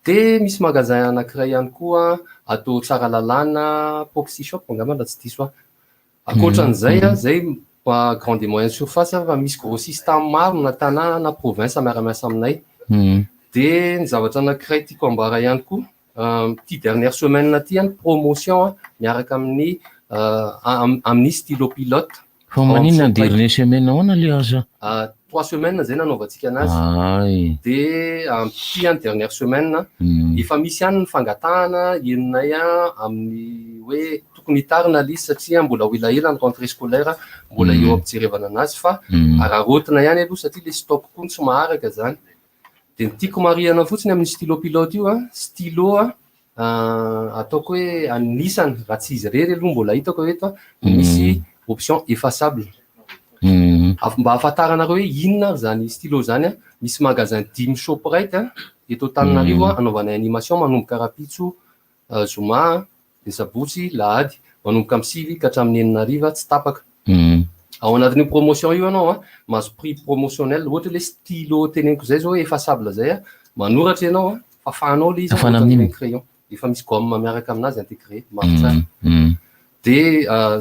de misy magasin anankiray ihany koa atao tsara lalàna Proxy Shop angamba raha tsy diso akoatran'izay zay grande et moyenne surface fa misy grossiste maro na tanàna na province miara-miasa aminay de ny zavatra anankiray tiako ambara ihany koa ty dernière semaine ty promotion miaraka amin'ny stylo pilote fa maninona ny dernière semaine ahoana le aza 3 semaines zay nanaovantsika anazy de ty dernière semaine efa misy ihany ny fangatahana enonay amin'ny hoe tokony hitarina lisy satria mbola ho elaela ny rentrée scolaire mbola eo ampijerevana anazy fa ararotina ihany aloha satria le stock koa tsy maharaka zany de ny tiako mariana fotsiny amin'ny stylo pilote io stylo ataoko hoe anisany raha tsy izy rery aloha mbola hitako eto misy option effaçable mba ahafantaranareo hoe inona zany stylo zany misy magasin 10 Shoprite eto Antananarivo anaovanay animation manomboka rapitso zoma de sabotsy lahady manomboka amin'ny 6 ka hatramin'ny 9 ariva tsy tapaka ao anatin'io promotion io anao mahazo prix promotionnel ohatra le stylo teneniko zay zao hoe effaçable zay manoratra ianao fafanao le izy crayon efa misy gomme miaraka aminazy intégré maro tsara de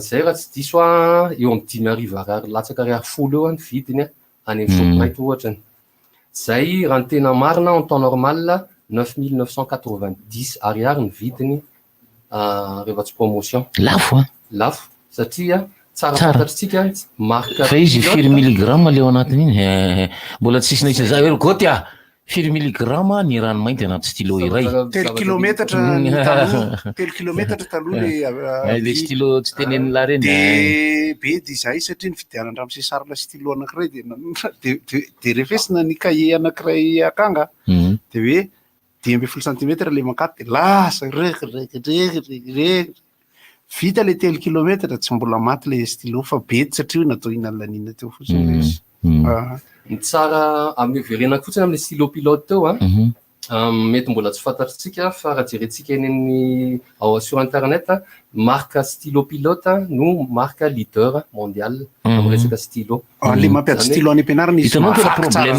zay raha tsy diso eo amin'ny 10 ariva ariary latsaka ariary folo eo ny vidiny any amin'ny Shoprite ohatrany zay raha ny tena marina en temps normal 9990 ariary ny vidiny rehefa tsy promotion lafo satria tsara fantatritsika marque fa izy 4 milligramme le ao anatin'iny mbola tsisy naisa za hoe goty firy milligramme ny rano mainty anaty stylo iray. Telo kilometatra taloha le stylo tsy tenen'ny la reny. De be de izay satria ny fidianana ramose sarina stylo anankiray de refesina ny cahier anankiray akanga de hoe 10 cm le makaty de lasa reky vita le 3 kilometatra tsy mbola maty le stylo fa be satria natao inalanina teo fotsiny izy. Ny tsara amin'ny verenako fotsiny amin'ny stylo pilote teo mety mbola tsy fantatritsika fa raha jerentsika eny amin'ny ao sur internet marque stylo pilote no marque leader mondial amin'ny resaka stylo. Le mampiady stylo any ampianarana izy mafaky tsara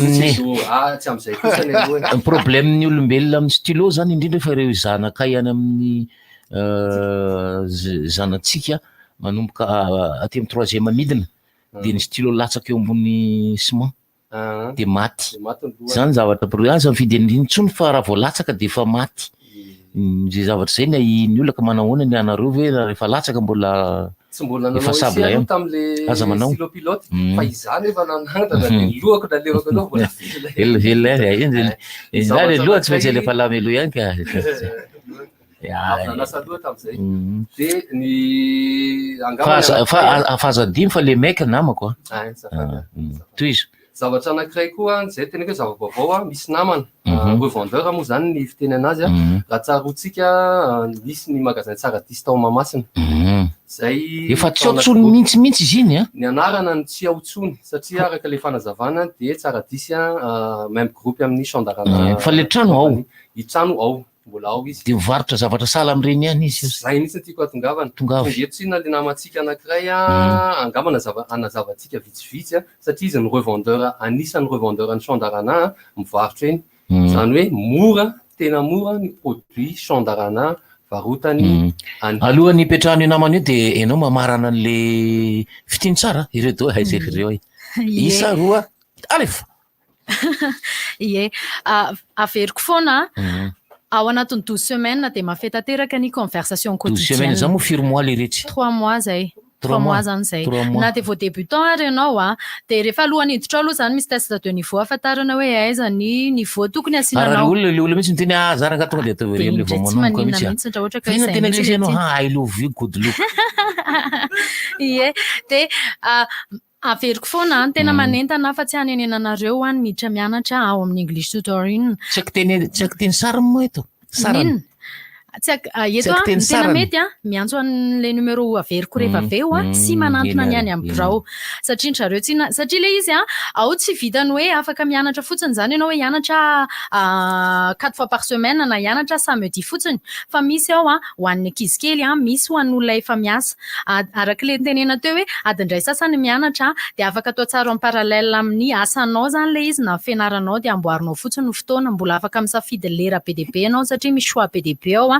tsy am'izay kosa ny problème-ny olombelona amin'ny stylo zany indrindra fa ireo zanaka ihany amin'ny zanatsika manomboka aty amin'ny 3e midina de ny stylo latsaka eo ambony ciment de maty zany zavatra aza mifidy an'iny tsony fa raha vao latsaka de efa maty zay zavatra zay ny olona ka manahoana ny anareo ve rehefa latsaka mbola efa sabla ihany aza manao stylo pilote fa izany efa nanangana de lohako nalevako anao mbola zany loha tsy maintsy alefa lamy aloha ihany ka nasa loha tam'izay de ny fa afazadimy fa le maiky namako toy izy zavatra anankiray koa zay tena hoe zava-baovao misy namana revendeur moa zany ny fiteny anazy raha tsarotsika misy ny magasin tsara disy tao Mahamasina zay efa tsy aotsony mihitsymihitsy izy iny a ny anarana ny tsy aotsony satria araka le fanazavana de tsara disy a même groupe amin'ny Chandarana fa le trano ao trano ao mbola ao izy de mivarotra zavatra sala amin'ireny ihany izy zay mihitsy tiako atongavana tongaetsina le namatsika anankiray angamba anazavatsika vitsivitsy satria izy ny revendeur anisan'ny revendeur ny Chandarana mivarotra eny zany hoe mora tena mora ny produit Chandarana varotany alohan'ny ipetrahany io namana io de enao mamarana an'le fitiny tsara ireo to haizay ireo isa roa alefa ie averiko foana ao anatin'ny 12 semaines de mafeta teraka ny conversation quotidienne za moa firy mois le rehetra 3 mois zay 3 mois zany zay na de vao débutant ary ianao de rehefa alohan'ny hiditra aloha zany misy test de niveau afantarana hoe aiza ny niveau tokony asinanao le olona mihitsy miteny zaranga tonga de atao very am'le voamanao mihitsy tena tena izy ianao I love you good look ie de averiko foana tena manentana fa tsy hanenenanareo any miditra mianatra ao amin'ny English tutoring tsy aiko teny sarany moa eto sarany eto tena mety miantso an'le numéro averiko rehefa aveo sy manantona ny any amin'ny birao satria ntrareo satria le izy ao tsy vitany hoe afaka mianatra fotsiny zany ianao hoe hianatra 4 fois par semaine na hianatra samedi fotsiny fa misy ao ho an'ny ankizy kely misy ho an'olona efa miasa araka le tenena teo hoe adindray sasany mianatra de afaka atao tsara en parallèle amin'ny asanao zany le izy na fianaranao de amboarinao fotsiny ny fotoana mbola afaka misafidy lera be de be anao satria misy choix be de be ao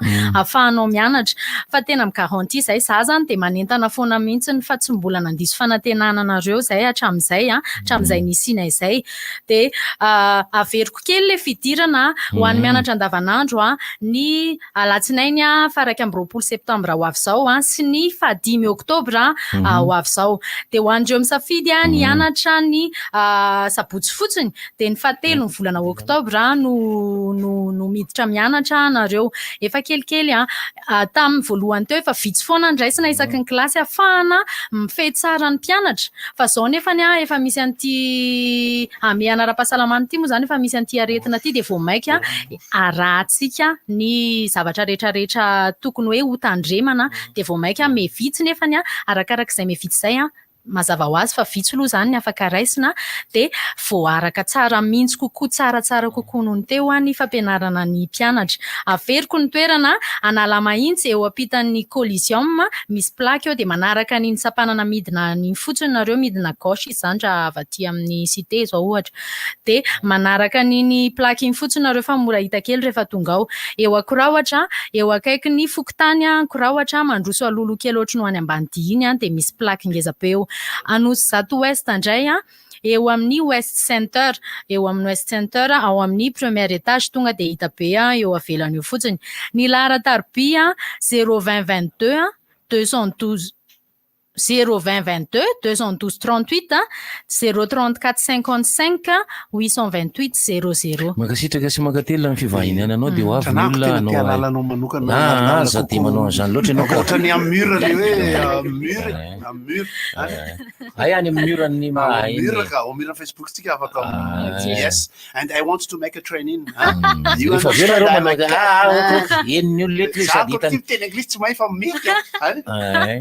afahanao mianatra fa tena mi-garantie zay za zany de manentana foana mihitsy fa tsy mbola nandiso fanantenana anareo zay hatramin'izay nisinay zay de averiko kely le fidirana ho an'ny mianatra andavanandro ny alatsinainy faraka amby 20 septembre ho avy zao sy ny fa 10 octobre ho avy zao de ho andreo misafidy ny hianatra ny sabotsy fotsiny de ny fatelo ny volana octobre no miditra mianatra nareo efa kelikely tamin'ny voalohany teo efa vitsy foana ndraisina isaky ny kilasy afahana mifehy tsara ny mpianatra fa zao nefany efa misy an'ity mianara-pahasalamana ity moa zany efa misy an'ity aretina ity de vao maika arahantsika ny zavatra rehetrarehetra tokony hoe ho tandremana de vao maika me vitsy nefany arakarak'izay me vitsy zay mazava ho azy fa vitsy loha zany ny afaka raisina de voaraka tsara mihitsy kokoa tsaratsara kokoa noho ny teo ny fampianarana ny mpianatra averiko ny toerana anala mahitsy eo ampitan'ny Coliseum misy plaque eo de manaraka ny sapanana midina ny fotsiny nareo midina gauche izany raha avaty amin'ny cité zao ohatra de manaraka ny plaque iny fotsiny nareo fa mora hita kely rehefa tonga ao eo akoraohatra eo akaiky ny fokotany akoraohatra mandroso alolo kely ohatry no any ambanidia iny de misy plaque ngeza be eo anosy zato ouest indray eo amin'ny West Center eo amin'ny West Center ao amin'ny premier étage tonga de hita be eo avelany eo fotsiny ny laharan-tarobia 02022 212 02022 212 38 034 55 828 00 makasitraka sy makatela ny fivahiniana anao de ho avy ny olona anao za de manao an'izany loatra ianao ohatrany amin'ny mur le hoe mur ay any amin'ny murany mur ka au mur Facebook tsika afaka yes and I want to make a training efa vera reo manao eniny olona letra sady hitany teny anglisy tsy mahay fa mety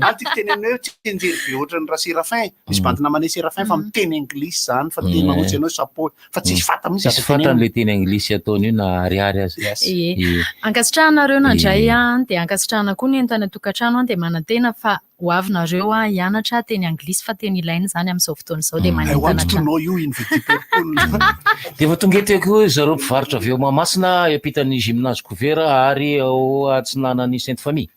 antiky teny anao tenjery be ohatrany raha Séraphin misy bandina manay Séraphin fa miteny anglisy zany fa teny magnontsy anao chapeau fa tsisy fata mihitsy tsisy fatan'le teny anglisy ataony io na ariary azy ankasitrahanareo nandray de ankasitrahana koa ny entana tokantrano de manantena fa ho avy nareo hianatra teny anglisy fa teny ilaina zany amin'izao fotoana izao de manentana de efa tonga eto koa zareo mpivarotra avy eo Mahamasina ampitan'ny gymnase couvert ary ao Atsinanan'ny Sainte Famille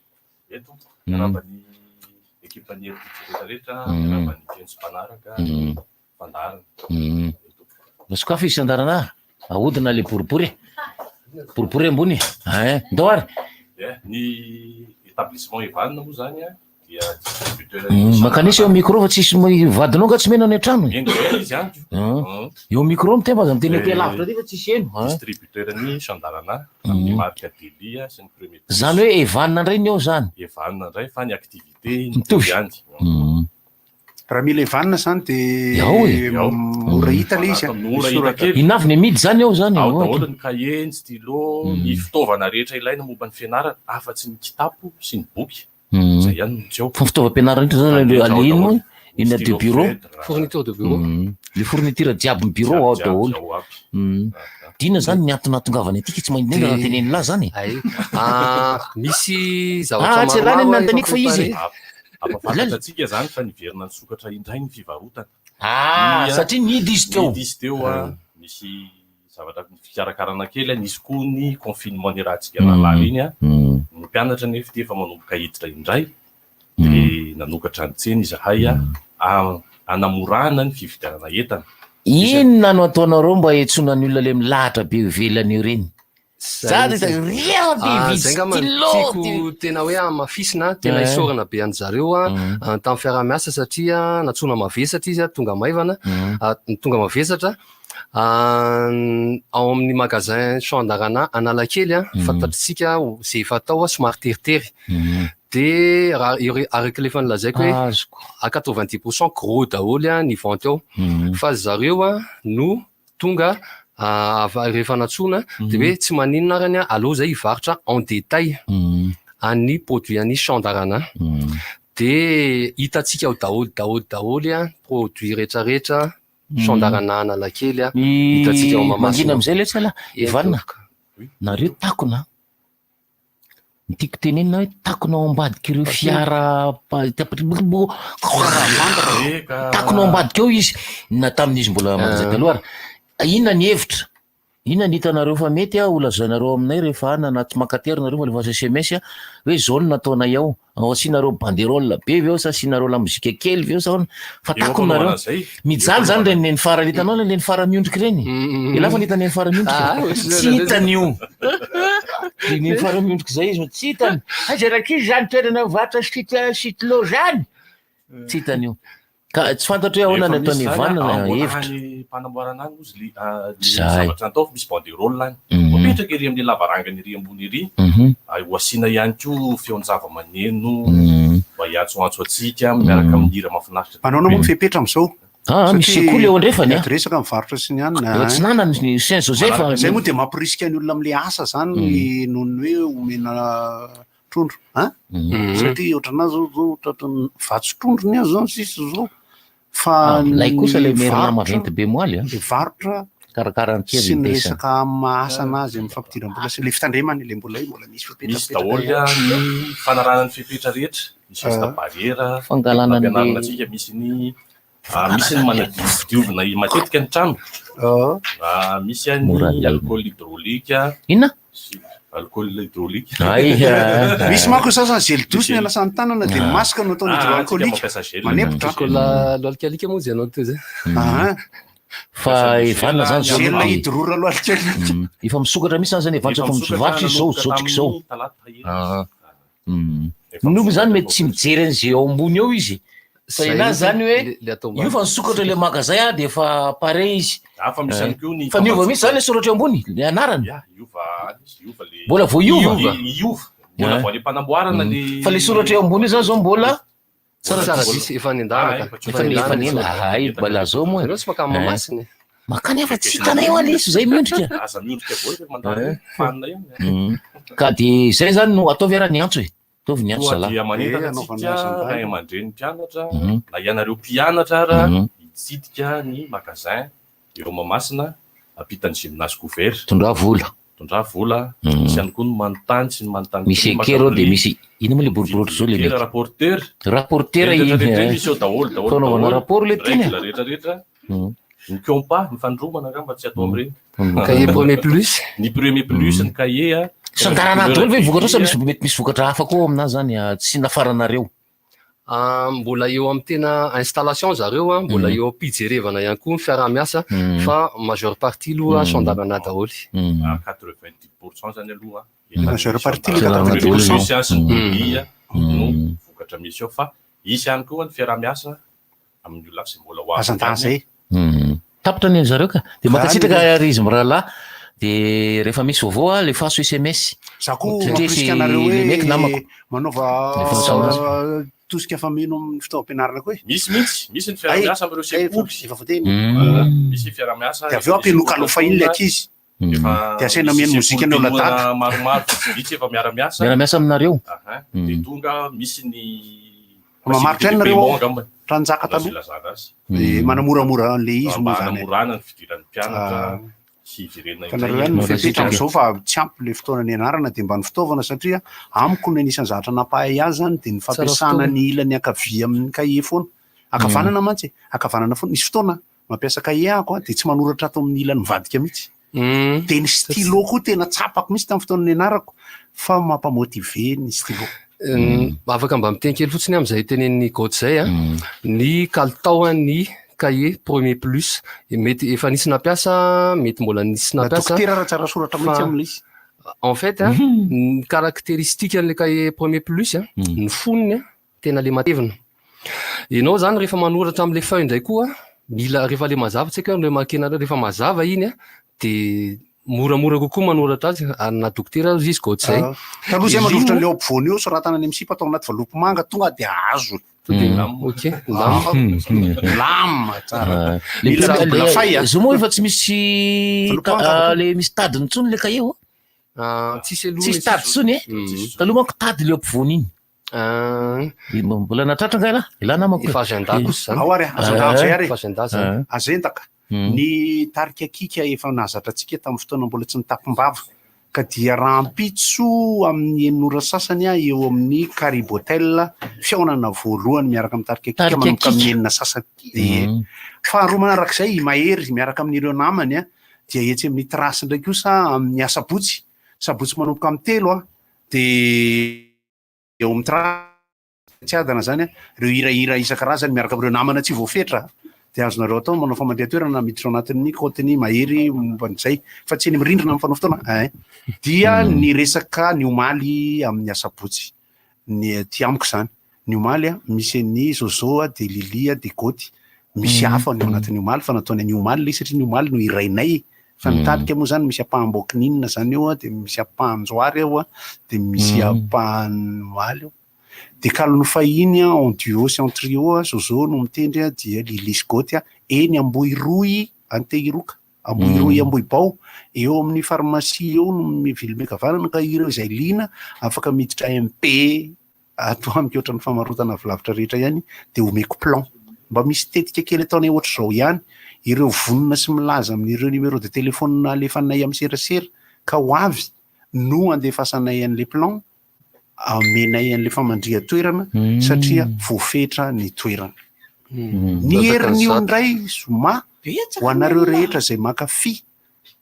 ekipan'ery rehetrarehetra raban'ny fianso-mpanaraka fandarana masokafa isan-darana ahodina le boribory ambony ndao ary ny établissement Evanina moa zany dia makanisa eo micro fa tsisy vadinao ka tsy mena ny trano izy eo micro mitema za miteny te lavitra ty fa tsisy eno distributeur-ny Chandarana amin'ny marque Delia sy ny premier zany hoe Evanina ndray ny ao zany Evanina ndray fa ny activité mitovy ihany raha mila Evanina zany de mora hita le izy inavy ny amidy zany ao zany ao daholo ny cahier ny stylo ny fitaovana rehetra ilaina momba ny fianarana afa-tsy ny kitapo sy ny boky zay ihany tsy eo. Fa fitaovam-pianarana io zany aliny moa ina de bureau fourniture de bureau le fourniture jiaby ny bureau ao daholo dina zany ny antonatongavany atika tsy maintsy raha teneny la zany misy tsy raha ny nantaniko fa izy ampafantatsika zany fa niverina ny sokatra indray ny fivarotana satria nidy izy teo misy zavatra fikarakarana kely nisy koa ny confinement ny rahantsika nalala iny ny mpianatra nefa ty efa manomboka hiditra indray de nanokatra ny tseny izahay anamorana ny fividianana entana. Inona no ataonareo mba hiantsona ny olona le milahatra be ivelany io reny? Tiako tena hoe amafisina tena isorana be an'zareo tamin'ny fiarah-miasa satria natsona mavesatra izy tonga maivana tonga mavesatra ao amin'ny magasin Chandarana Analakely fantatritsika zay efa atao somary teritery de araka lefa nilazaiko hoe à 90% gros daholo ny vente ao fa zareo no tonga rehefa natsona de hoe tsy maninona arany aloha zay hivarotra en détail any produit any Chandarana de hitatsika ao daholo produit rehetrarehetra Chandarana Analakely hitatsika ao Mangina amizay le tsala Ivanina nareo takona tiako tenenina hoe takona ao ambadika ireo fiara takona ao ambadika eo izy na tamin'izy mbola magazay taloha inona ny hevitra inona ny hitanareo fa mety olazanareo aminay rehefa nanaty makatery nareo fa lefa SMS hoe zao no nataonay ao asianareo banderole be veo sa asianareo la mozika kely veo sa fa takonareo mijaly zany reny neny farany hitanao neny fara miondriky reny elafa nita neny fara miondriky tsy hitany io neny fara miondriky zay izy tsy hitany azarakizy zany toerana vatra sitlo zany tsy hitany io ka tsy fantatro hoe ahoana ny ataony Ivanina hevitra mpanamboarana any ozy zavatra natao misy banderole any mipetraka ery amin'ny lavarangany ery ambony ery ho asiana ihany ko feon'ny zava-maneno mba hiantsoantso atsika miaraka amin'ny hira mahafinaritra. Manaona moa fepetra am'izao misy koa le ao andrefany resaka mivarotra sy ny any tsy nanany Saint Joseph zay moa de mampirisika ny olona am'le asa zany noho ny hoe omena trondro satria ohatranazy zao tratran'ny vatsy trondrony azy zao sisy zao fa lay kosa le merina maventy be moaly le varotra karakarankely sy ny resaka mahasana azy amin'ny fampidiram-bola sy le fitandremany le mbola misy misy daholo ny fanarahana ny fepetra rehetra misy resaka barriera fangalana ampianarana atsika misy ny manadiovina matetika ny trano misy any alcool hydraulika inona alcool hydraulique misy manko sasany gel douce ny alasan'ny tanana de masaka no ataony hydroalcoolique manepotra l'alcoolique moa zay anao teo zay fa Ivanina zany zao gel hydrora l'alcoolique efa misokatra misy zany evantra fa misovatry zao zotrika zao nomo zany mety tsy mijery an'izay ao ambony eo izy fa ina zany hoe io fa nisokatra le magazay de efa pare izy fa niova misy zany le soratra ambony le anarany mbola vo iova fa le soratra eo ambony zany zao mbola efa nendaka bala zao moa tsy makamy mamasiny makany efa tsy hitanay eo aliso zay miondrika ka de zay zany no ataovy ara ny antso ataovy ny antso zala manentana atsika ray aman-dreny mpianatra na ianareo mpianatra ara hitsidika ny magasin eo Mahamasina ampitany gymnase couvert tondra vola misy ihany koa ny manontany sy ny manontany misy ekero de misy ino moa le boriborotro zao le rapporteur misy eo daholo fanaovana rapport le tiny rehetrarehetra ny compas ny fandromana angamba tsy atao am'ireny cahier premier plus ny premier plus ny cahier sandarana daholo ve vokatra sa mety misy vokatra hafa koa aminazy zany tsy nafaranareo mbola eo amin'ny tena installation zareo mbola eo ampijerevana ihany koa ny fiarah-miasa fa majeure partie aloha Chandarana daholo 90% zany aloha majeure partie no vokatra misy eo fa isy ihany koa ny fiarah-miasa amin'ny olona sy mbola hoazay tapitra ny zareo ka de makatsitraka ry izy mirahalahy de rehefa misy vaovao le faso SMS za koa mampirisika anareo hoe manaova tosika fameno amin'ny fitaovam-pianarana koa misy ny fiarah-miasa am'ireo sekoly efa voateny misy fiarah-miasa de aveo ampinokalofa iny le ankizy Efa de asena mihaino mozika ny olona dada maromaro vitsy efa miara-miasa aminareo de tonga misy ny mamaritra any nareo angamba ranjaka taloha de manamoramora an'le izy moa zany manamorana ny fidiran'ny mpianatra sy ivirena fanareo ihany mifepetra am'izao fa tsy ampy le fotoana ny anarana de mba ny fitaovana satria amiko ny anisan'ny zavatra nampahay azy zany de ny fampiasana ny ilany akavia amin'ny kahie foana akavanana mantsy akavanana foana misy fotoana mampiasa kahie ako de tsy manoratra ato amin'ny ilany mivadika mihitsy de ny stylo koa tena tsapako misy tamin'ny fotoana ny anarako fa mampamotive ny stylo afaka mba miteny kely fotsiny am'izay tenen'ny goty zay a ny kalitao ny cahier premier plus mety efa nisy nampiasa mety mbola nisy nampiasa dokotera raha tsara soratra mihitsy amin'le izy en fait ny caractéristique an'le cahier premier plus ny foniny tena le matevina ianao zany rehefa manoratra am'le feuille ndray koa mila rehefa le mazava tsy haiko le makena rehefa mazava iny de moramora kokoa manoratra azy ary na dokotera izy goty zay taloha zay manoratra an'le ampovoany eo soratana any am'sipa atao anaty valopy manga tonga de azo lama tsara zo moa efa tsy misy le misy tadiny tsony le kahie tsisy tady tsony taloha manko tady le ampovoany iny mbola natratra nga ilana mako efa agenda kosa zany ao ary azenda zay ary azendaka ny tarika kika efa nahazatra antsika tamin'ny fotoana mbola tsy nitapimbava ka dia rahampitso amin'ny enora sasany eo amin'ny Caribotel fiaonana voalohany miaraka amin'ny tarika kika manomboka amin'ny enina sasany faharoa manarak'izay mahery miaraka amin'ireo namany dia etsy amin'ny trasy ndray kosa amin'ny asabotsy manomboka amin'ny telo de eo amin'ny trasy adana zany ireo hirahira isan-karazany miaraka amin'ireo namana tsy voafetra de azonareo atao manao famandeha toerana miditra ao anatin'ny kôtiny mahery momban'izay fa tsy eny mirindrina amin'ny fanao fotoana dia ny resaka ny omaly amin'ny asabotsy ny ty amiko zany ny omaly misy ny zozo de lilia de goty misy hafa ny ao anatin'ny omaly fa nataony ny omaly le satria ny omaly no irainay fa nitarika moa zany misy apahambokininina zany eo de misy apahanjoary eo de misy apahany omaly eo de kalony fahiny en duo sy en trio zozo no mitendry dia lilisy goty eny ambohiroy antehiroka ambohiroy ambohibao eo amin'ny pharmacie eo no mivilimekavanana ka ireo izay lina afaka miditra MP ato amiko ohatran'ny famarotana vilavitra rehetra ihany de omeko plan mba misy tetika kely ataonay ohatra zao ihany ireo vonona sy milaza amin'ireo numéro de téléphone alefanay amin'ny serasera ka ho avy no andefasanay an'le plan amenay an'le famandria toerana satria voafetra ny toerana ny herin'io ndray zoma ho anareo rehetra zay makafy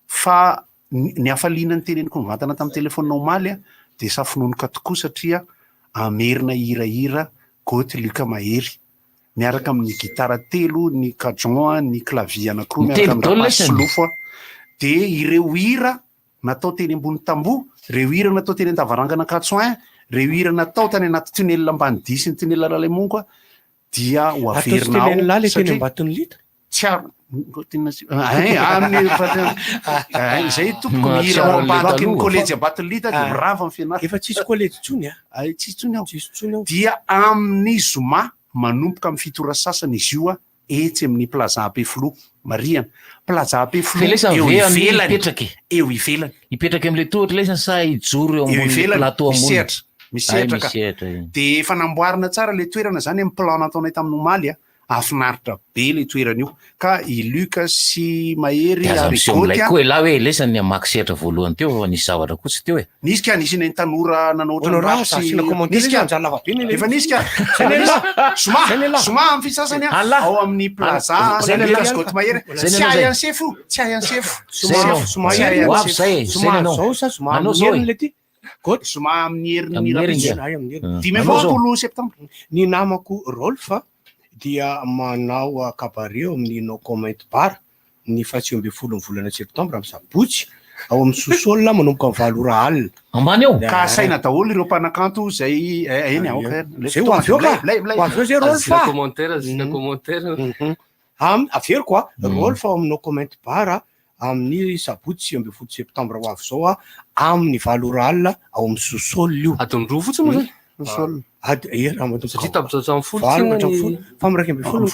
fa ny hafaliana ny teneniko mivantana tamin'ny telefonina omaly de safinonoka tokoa satria amerina hirahira goty luka mahery miaraka amin'ny gitara telo ny cajon ny clavie anankiroa miaraka amin'ny rapasolofo de ireo hira natao teny ambony tambo reo hira natao teny andavarangana katsoin reo hira natao tany anaty tunnel ambany disy ny tunnel Lalemonko dia ho averinao zay topoko mihira ao ambadiky ny kolejy Abatolita de mirava amin'ny fianarana efa tsisy kolejy tsony tsisy tsony ao dia amin'ny zoma manomboka amin'ny fitora sasany izy io etsy amin'ny plaza Peflo Mariana plaza Peflo eo ivelany ipetraky am'le tohatra lesany sa ijoro eo ambony plateau ambony misetraka de efa namboarina tsara le toerana zany amin'ny plan nataonay tamin'ny omaly afinaritra be le toerana io ka i Luka sy Mahery ary goty koa la hoe lesany amaky setra voalohany teo fa nisy zavatra koa tsy teo nisy ka nisy ny tanora nanao efa nisy ka soma amin'ny fisasany ao amin'ny plaza Lukas goty Mahery tsy ay ansefo tsy ay ansefo goty soma amin'ny herin'ny dimy ambinifolo septambra ny namako Rolf dia manao cabaret amin'ny no comment bar ny fahatsy amby folo volana septambra amin'ny sabotsy ao amin'ny sous-sol manomboka amin'ny valora alina ambany eo ka saina daholo ireo mpanakanto zay eny ao averiko Rolf amin'ny no comment bar amin'ny sabotsy amby folo septambra ho avy zao amin'ny valora alina ao amin'ny sous-sol io adiny roa fotsiny moa zany raha mato satria tamin'ny folo fa miraiky amby folo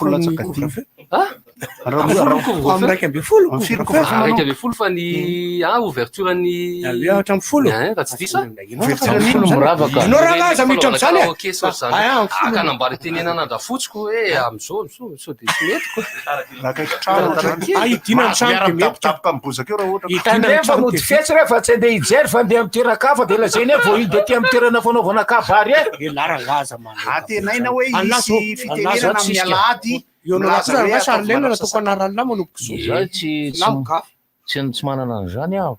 miraiky amby folo raiky amby folo fa ny ouverture ny hatramy folo fa tsy disa anao raha aza miditra am'zany aka nambary tenenana andafotsiko hoe am'zao so de tsy metiko idinamitapoka mibozaka eo raha ohatra tandrefa mody fetsy rehefa tsy andeha hijery fa andeha amy toeran-kafa de lazany vo i de ty amy toerana fanaovana kabary atenaina hoe isy fitenenana amin'ny alady sarlena natoko anaralina manomboky tsy manana an'zany aho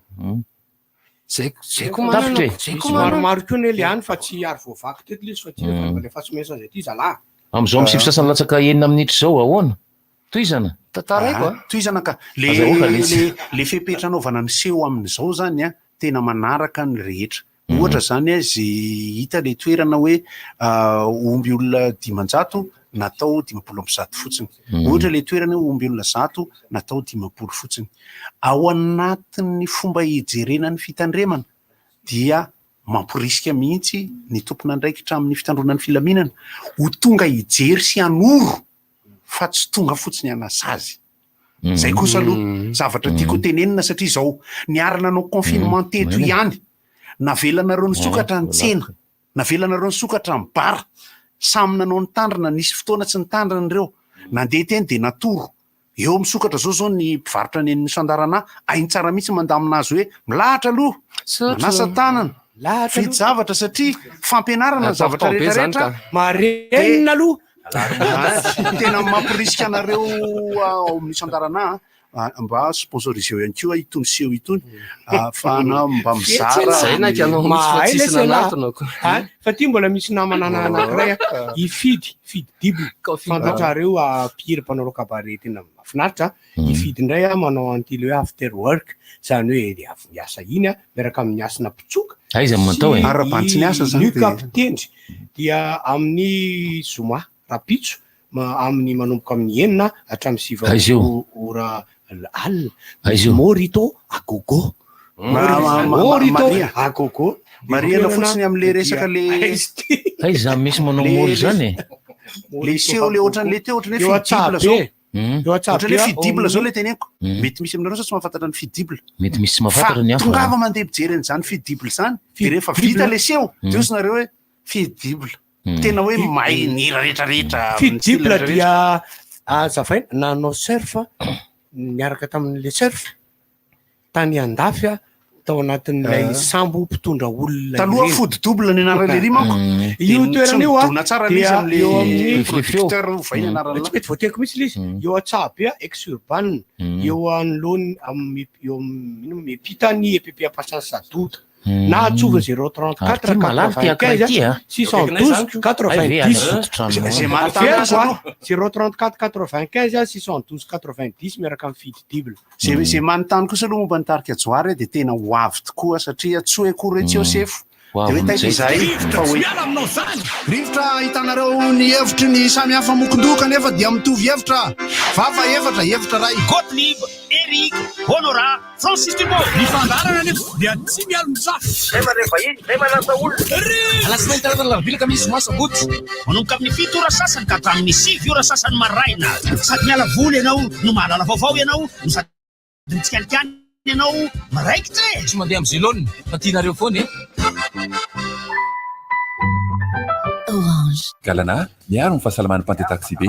maromaro keo ne le any fa tsy ary voavaky teto le izy fa tlefa tsy mesa zay ty zalahy am'izao misivy sasany latsaka 9 minitra zao ahoana toizana tantaraiko toizana ka le fepetra anaovana miseho amin'izao zany a tena manaraka ny rehetra ohatra zany azy hita le toerana hoe omby olona 500 natao 500 fotsiny ohatra le toerana hoe omby olona 100 natao 500 fotsiny ao anatin'ny fomba hijerena ny fitandremana dia mampirisika mihitsy ny tompona andraikitra amin'ny fitandronan'ny filaminana ho tonga hijery sy anoro fa tsy tonga fotsiny anasazy zay kosa aloha zavatra tiako tenenina satria zao niarana anao confinement teto ihany navelanareo ny sokatra ny tsena navelanareo ny sokatra ny bara samy nanao ny tandrina nisy fotoana tsy nitandrina ireo nandeha teny de natoro eo misokatra zao ny mpivarotra ny sandarana ainy tsara mihitsy mandamina azy hoe milahatra aloha manasa tanana fidy zavatra satria fampianarana ny zavatra rehetrarehetra marenina aloha tena mampirisika anareo ao amin'ny sandarana mba sponsoriseo ihany koa itony seho itony afahana mba mizara fa ty mbola misy namanana anankiray ifidy dible fantatrareo piry mpanao kabare tena mahafinaritra ifidy indray manao antily hoe after work zany hoe de avy miasa iny miaraka amin'ny asina pitsoka aiza matao ara-bantsy ny asa zany kapitendry dia amin'ny zoma rapitso amin'ny manomboka amin'ny enina hatramy 7 ora alina morito agogo agogo mariana fotsiny am'le resaka le aiza misy manao mory zany le seho le ohatran'le teo ohatran'ny hoe fidible zao ohatran'le fidible zao le teneniko mety misy aminareo tsy mahafantatra ny fidible mety misy tsy mahafantatra ny tongava mandeha mijery an'izany fidible zany de rehefa vita le seho de osinareo hoe fidible tena hoe mainira rehetrarehetra fidible dia azavaina nanao surf niaraka tamin'le surf tany andafy tao anatin'ilay sambo mpitondra olona taloha fody double ny anarana lery manko io toerana io dona tsara misy am'le producteur vaina anarana tsy mety voateko mihitsy le izy eo atsaby ex-urban eo anoloany eo miampita ny EPP Ampasan'ny Sadota na atsova 034 95 612 90 zay manontany 034 95 612 90 miaraka amin'ny fidy dible zay manontany kosa aloha momba nitarika joary de tena ho avy tokoa satria tsy hoe koretsy Joseph de hoe taika izay fa hoe rivotra hitanareo ny hevitry ny samy hafa mokondoko nefa dia mitovy hevitra vava hevitra ray Gottlieb, Eric, Honora, Francis Dumont. Ny fandarana nefa dia tsy mialo mizafy. Zay manasa olona. Alasinainy taratana lavilaka misy masabotsy. Manomboka amin'ny 7 ora sasany ka hatramin'ny 7 ora sasany maraina. Sady miala voly ianao no mahalala vaovao ianao no sady mitsikalikany ianao maraikitra tsy mandeha amin'ny zilôny fa tianareo foana Orange. Galana, miaro ny fahasalaman'ny Pante Taxi be.